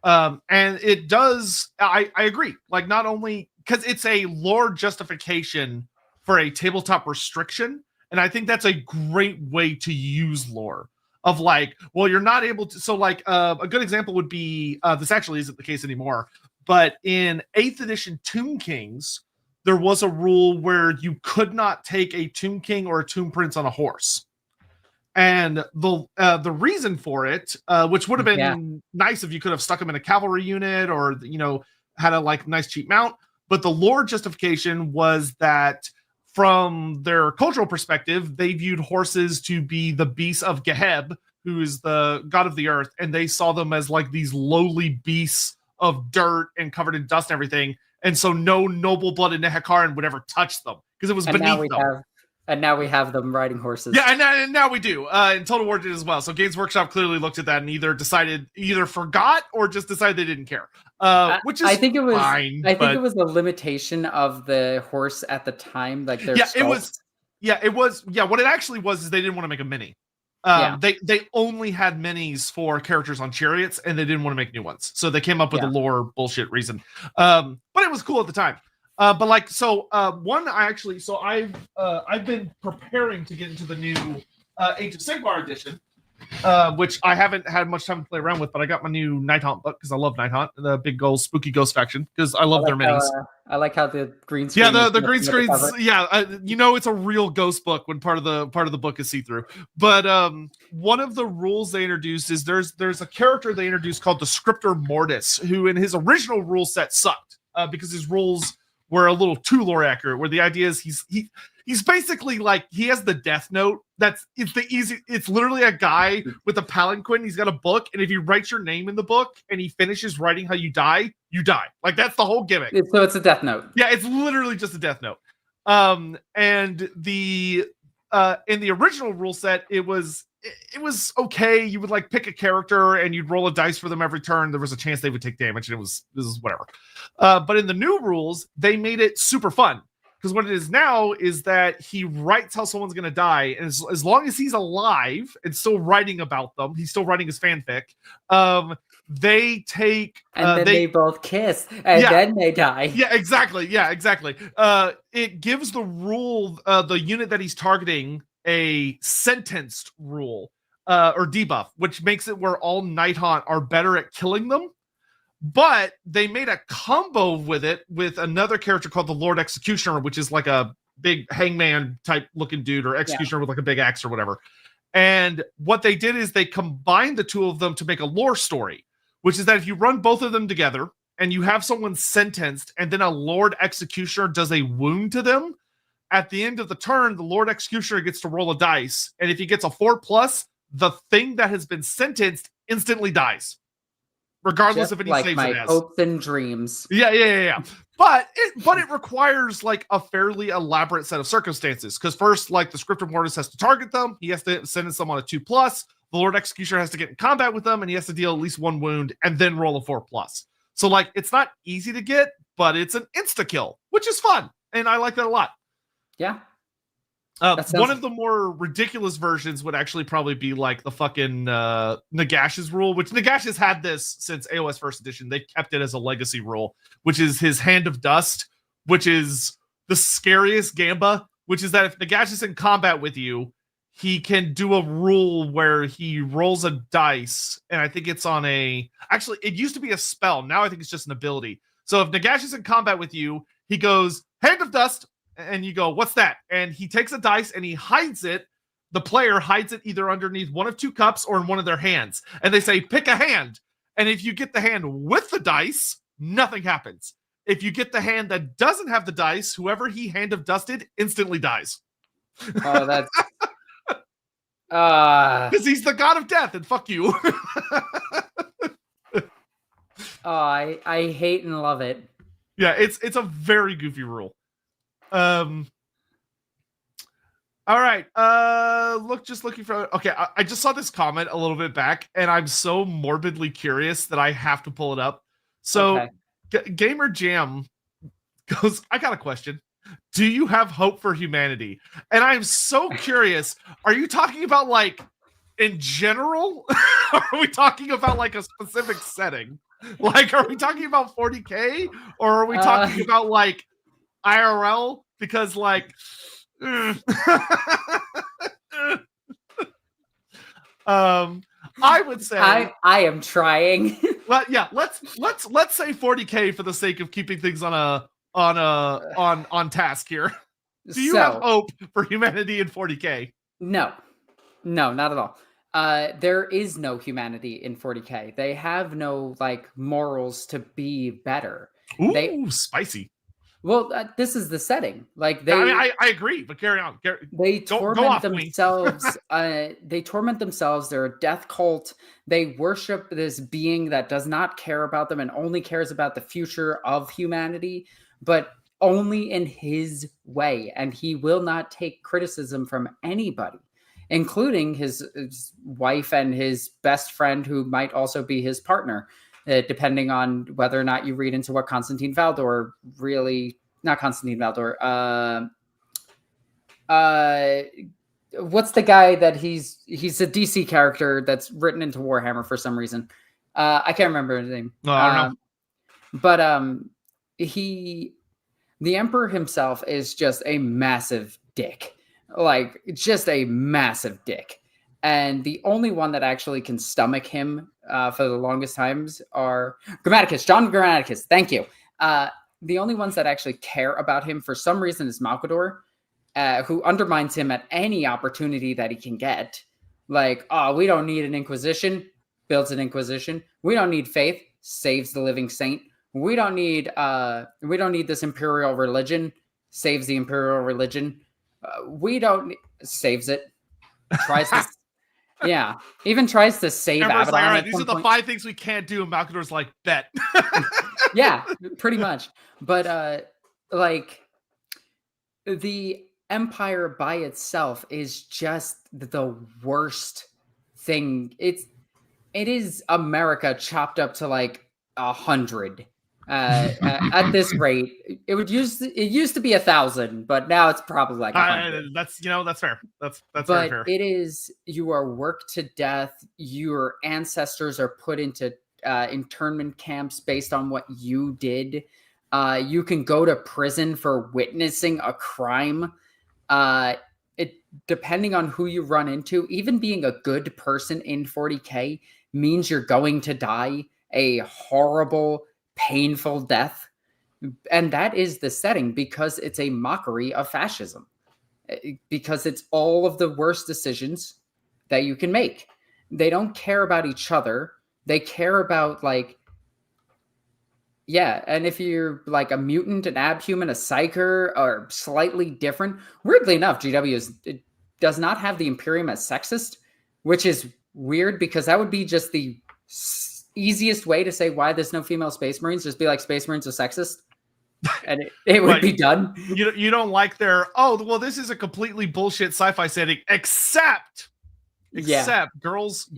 And it does, I agree, like not only because it's a lore justification for a tabletop restriction. And I think that's a great way to use lore of like, well, you're not able to. So like a good example would be, this actually isn't the case anymore, but in 8th edition Tomb Kings, there was a rule where you could not take a Tomb King or a Tomb Prince on a horse. And the reason for it, which would have been nice if you could have stuck them in a cavalry unit or, you know, had a like nice cheap mount. But the lore justification was that from their cultural perspective, they viewed horses to be the beasts of Geheb, who is the god of the earth. And they saw them as like these lowly beasts of dirt and covered in dust and everything. And so no noble-blooded Nehekaran would ever touch them because it was beneath them.
And now we have them riding horses.
Yeah, and now we do. And Total War did as well. So Games Workshop clearly looked at that and either forgot or just decided they didn't care. Which is fine.
I think it was the limitation of the horse at the time. Like their
What it actually was is they didn't want to make a mini. They only had minis for characters on chariots, and they didn't want to make new ones. So they came up with a lore bullshit reason. But it was cool at the time. I've been preparing to get into the new Age of Sigmar edition, which I haven't had much time to play around with, but I got my new Night Haunt book because I love Night Haunt, the big gold spooky ghost faction, because I love their minis.
I like how the green screen.
Yeah, the green screens. It's a real ghost book when part of the book is see through. But one of the rules they introduced is there's a character they introduced called the Scriptor Mortis, who in his original rule set sucked because his rules were a little too lore accurate, where the idea is he's basically like, he has the death note. It's literally a guy with a palanquin. He's got a book, and if he writes your name in the book and he finishes writing how you die, you die. Like that's the whole gimmick.
So it's a death note.
Yeah, it's literally just a death note. And the in the original rule set, it was okay. You would like pick a character and you'd roll a dice for them every turn. There was a chance they would take damage, and this is whatever. But in the new rules, they made it super fun, because what it is now is that he writes how someone's going to die, and as long as he's alive and still writing about them, he's still writing his fanfic. They take
and then they both kiss, and then they die.
Yeah, exactly. It gives the rule, the unit that he's targeting, a sentenced rule or debuff, which makes it where all Night Haunt are better at killing them. But they made a combo with it with another character called the Lord Executioner, which is like a big hangman type looking dude, or executioner with like a big axe or whatever. And what they did is they combined the two of them to make a lore story, which is that if you run both of them together, and you have someone sentenced, and then a Lord Executioner does a wound to them, at the end of the turn, the Lord Executioner gets to roll a dice, and if he gets a 4+, the thing that has been sentenced instantly dies, regardless
Just
of any
like
saves
my
it has.
hopes and dreams.
Yeah. But it requires like a fairly elaborate set of circumstances. Because first, like the Script of Mortis has to target them, he has to sentence them on a 2+. The Lord Executioner has to get in combat with them, and he has to deal at least 1 wound and then roll a 4+. So like it's not easy to get, but it's an insta kill, which is fun, and I like that a lot.
Yeah.
One of the more ridiculous versions would actually probably be like the fucking Nagash's rule, which Nagash has had this since AOS First Edition. They kept it as a legacy rule, which is his Hand of Dust, which is the scariest gamba, which is that if Nagash is in combat with you, he can do a rule where he rolls a dice, and I think it's on actually, it used to be a spell. Now I think it's just an ability. So if Nagash is in combat with you, he goes, Hand of Dust, and you go, what's that? And he takes a dice and he hides it. The player hides it either underneath one of 2 cups or in one of their hands. And they say, pick a hand. And if you get the hand with the dice, nothing happens. If you get the hand that doesn't have the dice, whoever he Hand of Dusted instantly dies.
Oh, that's...
Because he's the god of death, and fuck you.
I hate and love it.
Yeah, it's a very goofy rule. All right. Looking for. Okay, I just saw this comment a little bit back, and I'm so morbidly curious that I have to pull it up. So, okay. Gamer Jam goes, I got a question. Do you have hope for humanity? And I'm so curious. Are you talking about like in general? Or are we talking about like a specific setting? Like, are we talking about 40K, or are we talking about like IRL? Because like I would say
I am trying.
Well, yeah, let's say 40K for the sake of keeping things on task here. Do you have hope for humanity in 40K?
No, not at all. There is no humanity in 40K. They have no like morals to be better.
Ooh, spicy.
Well, this is the setting. Like they,
I agree, but carry on.
They torment themselves. They torment themselves. They're a death cult. They worship this being that does not care about them and only cares about the future of humanity, but only in his way. And he will not take criticism from anybody, including his wife and his best friend, who might also be his partner. Depending on whether or not you read into what Constantine Valdor really, not Constantine Valdor, what's the guy that he's a DC character that's written into Warhammer for some reason. I can't remember his name.
No, I don't know.
But the Emperor himself is just a massive dick. Like, just a massive dick. And the only one that actually can stomach him for the longest times are John Grammaticus. Thank you. The only ones that actually care about him for some reason is Malkador, who undermines him at any opportunity that he can get. Like, oh, we don't need an Inquisition, builds an Inquisition. We don't need faith, saves the living saint. We don't need this imperial religion, saves the imperial religion. Saves it. Tries to. Yeah, even tries to save Abaddon.
Like, all right, these are the 5 things we can't do, and Malkador's like, bet.
Yeah, pretty much. But like the Empire by itself is just the worst thing. It is America chopped up to like 100. At this rate, it used to be 1,000, but now it's probably like 100.
That's fair. That's
but
very fair.
It is, you are worked to death. Your ancestors are put into internment camps based on what you did. You can go to prison for witnessing a crime. Depending on who you run into, even being a good person in 40K means you're going to die a horrible, painful death. And that is the setting, because it's a mockery of fascism, because it's all of the worst decisions that you can make. They don't care about each other. They care about like Yeah, and if you're like a mutant, an abhuman, a psyker, or slightly different, weirdly enough, it does not have the Imperium as sexist, which is weird because that would be just the easiest way to say why there's no female Space Marines. Just be like, Space Marines are sexist, and it would be done.
You don't like their, oh, well, this is a completely bullshit sci-fi setting, except girls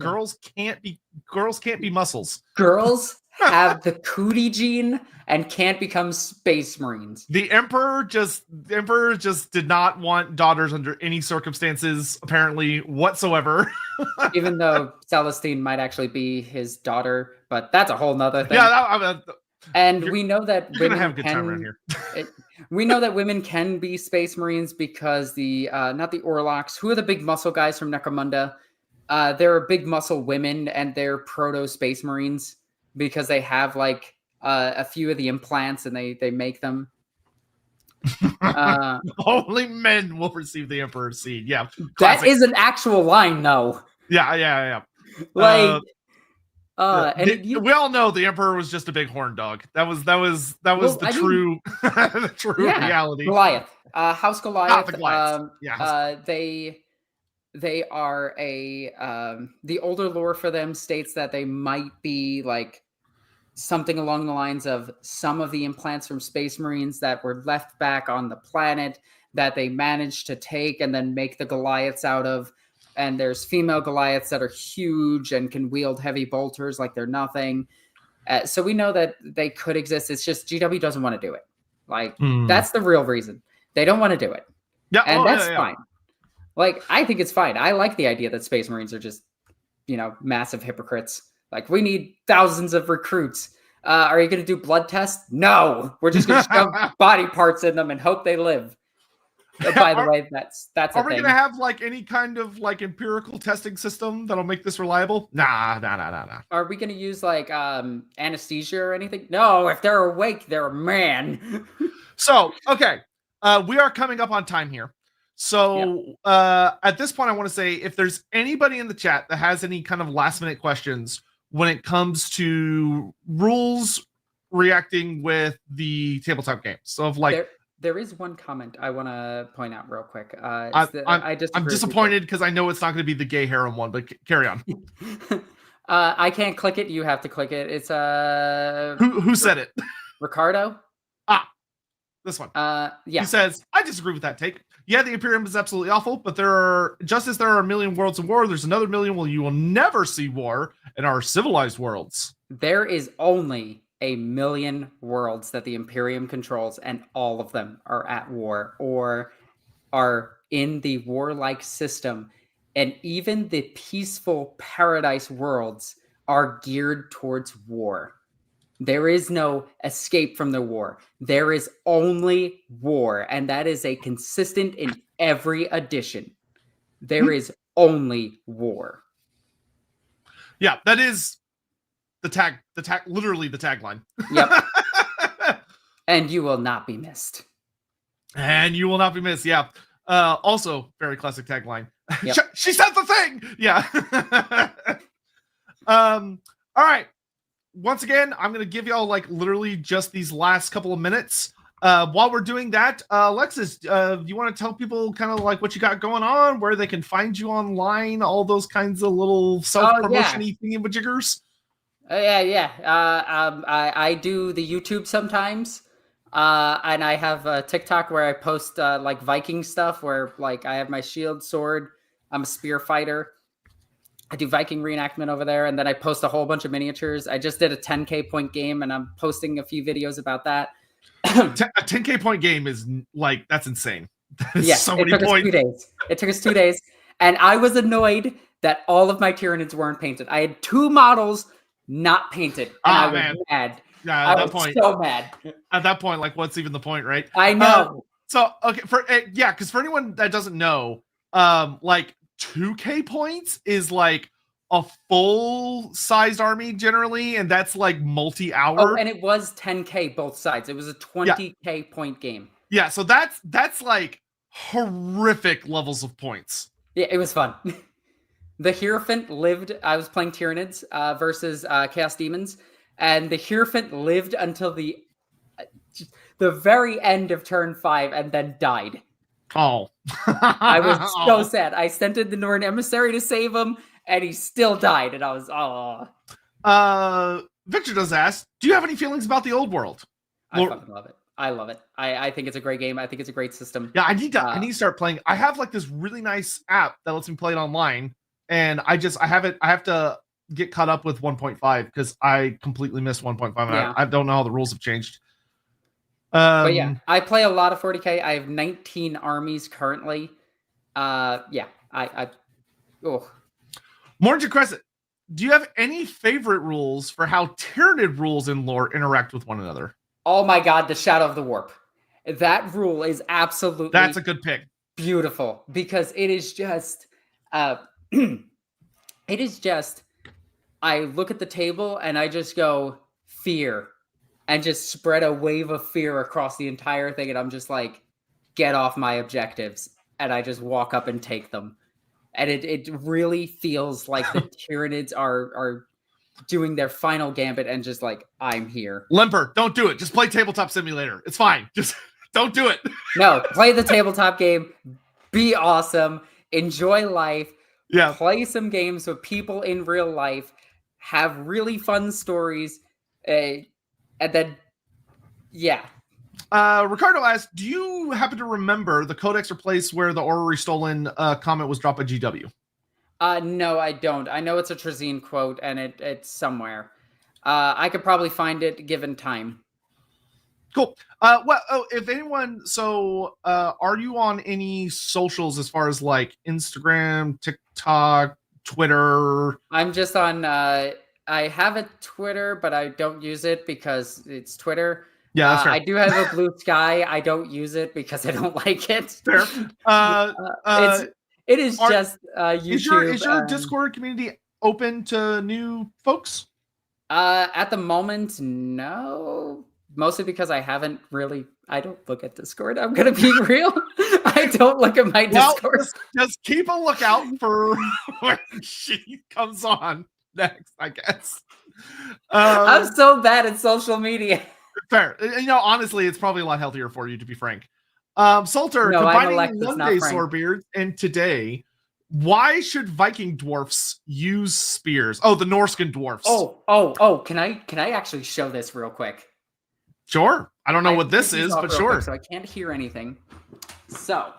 can't be muscles.
Girls have the cootie gene and can't become Space Marines.
The Emperor just did not want daughters under any circumstances, apparently, whatsoever.
Even though Celestine might actually be his daughter, but that's a whole nother thing.
Yeah,
and we know that
women have a good time around here.
We know that women can be Space Marines because the not the Orlocks, who are the big muscle guys from Necromunda. They're big muscle women, and they're proto Space Marines because they have like a few of the implants, and they make them.
Only men will receive the Emperor's seed. Yeah,
classic. That is an actual line, though.
Yeah.
Like,
we all know the Emperor was just a big horn dog. That was the true reality.
Goliath, House Goliath.
The Goliath.
They are the older lore for them states that they might be like something along the lines of some of the implants from Space Marines that were left back on the planet that they managed to take and then make the Goliaths out of. And there's female Goliaths that are huge and can wield heavy bolters like they're nothing. So we know that they could exist. It's just GW doesn't want to do it. Like, that's the real reason. They don't want to do it.
Yeah,
and that's fine. Like, I think it's fine. I like the idea that Space Marines are just, massive hypocrites. Like, we need thousands of recruits. Are you going to do blood tests? No. We're just going to shove body parts in them and hope they live. By the way, that's a thing.
Are we going to have like any kind of like empirical testing system that'll make this reliable? Nah.
Are we going to use like anesthesia or anything? No, if they're awake, they're a man.
So, okay. We are coming up on time here. So at this point, I want to say if there's anybody in the chat that has any kind of last minute questions when it comes to rules reacting with the tabletop game. So if like
there is one comment I want to point out real quick.
I'm disappointed because I know it's not going to be the gay harem one, but carry on.
I can't click it. You have to click it. It's
who said it?
Ricardo.
This one.
Yeah.
He says, I disagree with that take. Yeah, the Imperium is absolutely awful, but just as there are a million worlds of war, there's another million where you will never see war in our civilized worlds.
There is only a million worlds that the Imperium controls, and all of them are at war or are in the warlike system. And even the peaceful paradise worlds are geared towards war. There is no escape from the war. There is only war, and that is a consistent in every edition. There is only war.
Yeah, that is literally the tagline.
Yep. And you will not be missed.
And you will not be missed. Yeah. Also, very classic tagline.
Yep.
She said the thing. Yeah. All right. Once again, I'm going to give y'all like literally just these last couple of minutes. While we're doing that, Alexis, you want to tell people kind of like what you got going on, where they can find you online, all those kinds of little self-promotion-y thingy-majiggers?
I do the YouTube sometimes. And I have a TikTok where I post like Viking stuff where like I have my shield, sword. I'm a spear fighter. I do Viking reenactment over there, and then I post a whole bunch of miniatures. I just did a 10K point game, and I'm posting a few videos about that.
A 10K point game is like, that's insane.
Yes,
so many points.
It took us 2 days, and I was annoyed that all of my Tyranids weren't painted. I had 2 models not painted, and I was mad.
Yeah,
I was so mad.
At that point, like, what's even the point, right?
I know.
So, okay, because for anyone that doesn't know, like 2K points is like a full-sized army generally, and that's like multi-hour.
Oh, and it was 10K both sides. It was a 20K point game.
Yeah, so that's like horrific levels of points.
Yeah, it was fun. The Hierophant lived. I was playing Tyranids versus Chaos Demons, and the Hierophant lived until the very end of turn 5 and then died.
Oh.
I was so sad. I sent in the Norn emissary to save him, and he still died, and I was,
Victor does ask, do you have any feelings about the old world?
I fucking love it. I love it. I think it's a great game. I think it's a great system.
Yeah, I need to start playing. I have like this really nice app that lets me play it online, and I have to get caught up with 1.5 because I completely missed 1.5. And I don't know how the rules have changed.
But yeah, I play a lot of 40k. I have 19 armies currently.
Morning Crescent, do you have any favorite rules for how Tyranid rules in lore interact with one another?
Oh my god, the Shadow of the Warp. That rule is absolutely...
That's a good pick.
Beautiful, because it is just... I look at the table and I just go, fear. And just spread a wave of fear across the entire thing. And I'm just like, get off my objectives. And I just walk up and take them. And it really feels like the Tyranids are doing their final gambit and just like, I'm here.
Limper, don't do it. Just play Tabletop Simulator. It's fine. Just don't do it.
No, play the tabletop game. Be awesome. Enjoy life.
Yeah.
Play some games with people in real life. Have really fun stories. And then, yeah.
Ricardo asks, do you happen to remember the codex or place where the Orrery Stolen comment was dropped by GW?
No, I don't. I know it's a Trazine quote, and it's somewhere. I could probably find it given time.
Cool. If anyone, are you on any socials as far as like Instagram, TikTok, Twitter?
I'm just on, I have a Twitter, but I don't use it because it's Twitter.
Yeah, that's fair.
I do have a Blue Sky. I don't use it because I don't like it.
Fair.
It is just YouTube.
Is your Discord community open to new folks?
At the moment, no. Mostly because I don't look at Discord. I'm going to be real. I don't look at my Discord.
Just keep a lookout for when she comes on next, I guess.
I'm so bad at social media.
Fair. Honestly, it's probably a lot healthier for you, to be frank. Salter, combining Monday Lorebeards and today, why should Viking dwarfs use spears? Oh, the Norscan dwarfs.
Oh! Can I actually show this real quick?
Sure. I don't know what this is, but sure.
Quick, so I can't hear anything. So.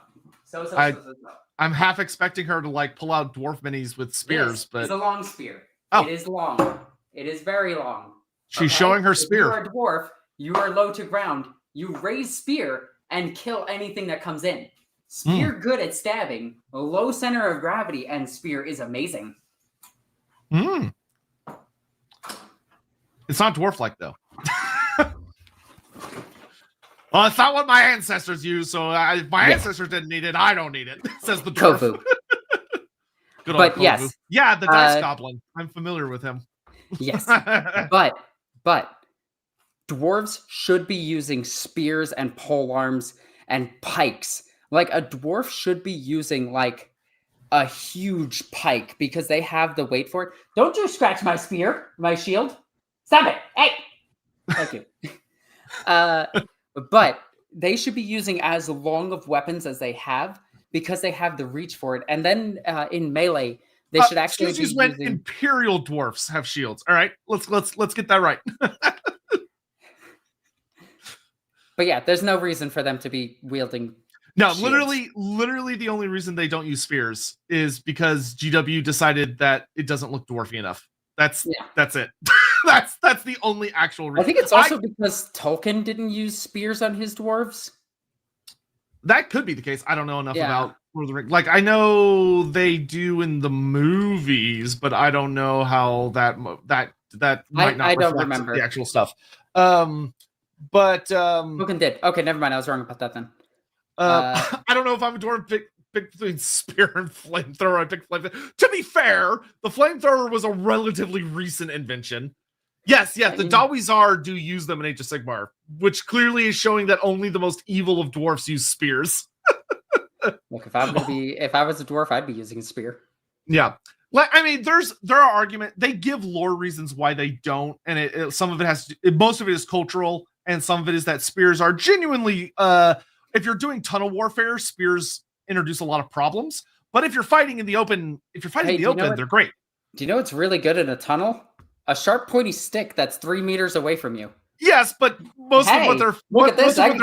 I'm half expecting her to like pull out dwarf minis with spears, but
it's a long spear.
Oh.
It is long. It is very long.
She's showing her spear.
If you are a dwarf, you are low to ground. You raise spear and kill anything that comes in. Spear good at stabbing, low center of gravity, and spear is amazing.
It's not dwarf-like though. Well, it's not what my ancestors used, so if my ancestors didn't need it, I don't need it, says the dwarf.
Kovu.
Good old
but
Kovu.
yes.
Yeah, the dice goblin. I'm familiar with him.
Yes. But dwarves should be using spears and polearms and pikes. Like, a dwarf should be using, like, a huge pike because they have the weight for it. Don't you scratch my spear, my shield. Stop it. Hey! Thank you. But they should be using as long of weapons as they have because they have the reach for it. And then in melee, they should actually be
when Imperial dwarfs have shields. All right, let's get that right.
But yeah, there's no reason for them to be wielding.
No,
shields.
literally the only reason they don't use spears is because GW decided that it doesn't look dwarfy enough. That's it. That's the only actual reason.
I think it's also because Tolkien didn't use spears on his dwarves.
That could be the case. I don't know enough about Lord of the Rings. Like, I know they do in the movies, but I don't know how that might not reflect
remember
the actual stuff. But
Tolkien did. Okay, never mind. I was wrong about that then.
I don't know if I'm a dwarf pick between spear and flamethrower. I picked flamethrower. To be fair, the flamethrower was a relatively recent invention. Yes, the Dawizar do use them in Age of Sigmar, which clearly is showing that only the most evil of dwarfs use spears.
Look, if I was a dwarf, I'd be using a spear.
Yeah. Like, I mean, there are argument. They give lore reasons why they don't, and some of it has most of it is cultural, and some of it is that spears are genuinely. If you're doing tunnel warfare, spears introduce a lot of problems. But if you're fighting in the open, they're great.
Do you know what's really good in a tunnel? A sharp, pointy stick that's 3 meters away from you.
Yes, but most of what they're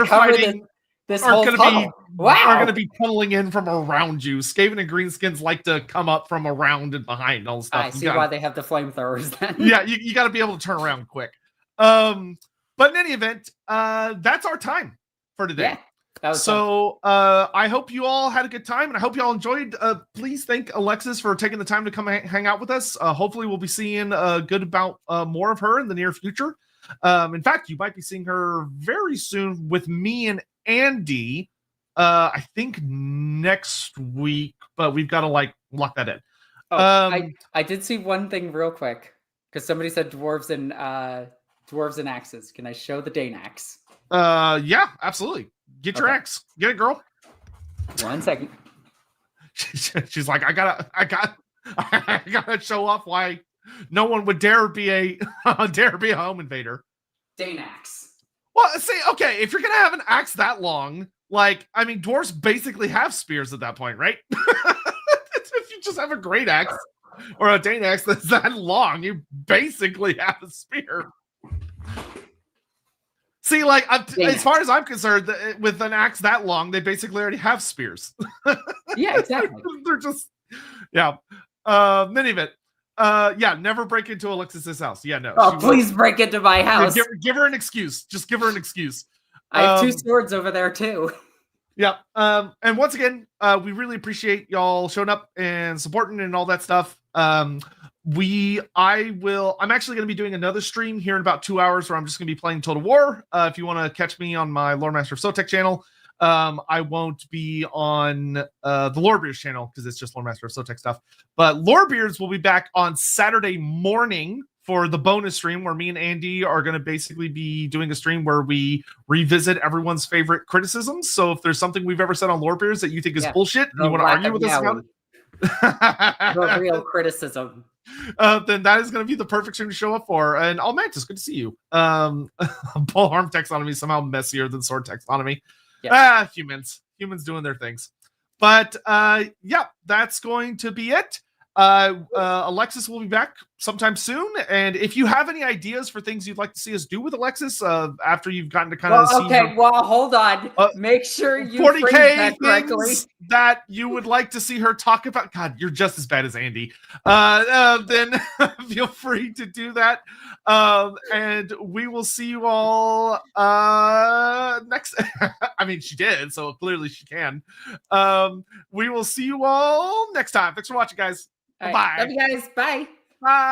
fighting are going to be tunneling in from around you. Skaven and Greenskins like to come up from around and behind and all this stuff.
I see why they have the flamethrowers then.
Yeah, you got to be able to turn around quick. But in any event, that's our time for today.
Yeah, that was
so I hope you all had a good time, and I hope you all enjoyed. Please thank Alexis for taking the time to come hang out with us. Hopefully we'll be seeing more of her in the near future. In fact, you might be seeing her very soon with me and Andy. I think next week, but we've got to lock that in.
I did see one thing real quick, because somebody said dwarves and axes. Can I show the Dane axe?
Yeah, absolutely. Get your axe. Get it, girl.
1 second.
She's like, I gotta show off why no one would dare be a home invader.
Dane axe.
Well, see, okay, if you're gonna have an axe that long, dwarves basically have spears at that point, right? If you just have a great axe or a Dane axe that's that long, you basically have a spear. See, as far as I'm concerned, with an axe that long, they basically already have spears.
Yeah, exactly.
They're just, yeah. Many of it. Never break into Alexis's house. Yeah, no.
Oh, please break into my house.
Give her an excuse. Just give her an excuse.
I have 2 swords over there too.
Yeah. And once again, we really appreciate y'all showing up and supporting and all that stuff. I'm actually going to be doing another stream here in about 2 hours where I'm just going to be playing Total War. If you want to catch me on my Loremaster of Sotek channel, I won't be on the Lorebeards channel because it's just Loremaster of Sotek stuff. But Lorebeards will be back on Saturday morning for the bonus stream where me and Andy are going to basically be doing a stream where we revisit everyone's favorite criticisms. So if there's something we've ever said on Lorebeards that you think is bullshit and you want to argue with us about it,
the real criticism.
Then that is going to be the perfect stream to show up for. And Mantis, good to see you. Pole arm taxonomy is somehow messier than sword taxonomy. Yeah. Humans doing their things. But that's going to be it. Alexis will be back sometime soon, and if you have any ideas for things you'd like to see us do with Alexis after you've gotten to kind of see her,
hold on, make sure you
40K things that you would like to see her talk about. God, you're just as bad as Andy. Then feel free to do that, and we will see you all next. I mean, she did, so clearly she can. We will see you all next time. Thanks for watching, guys.
Bye. Love you guys. Bye.
Bye.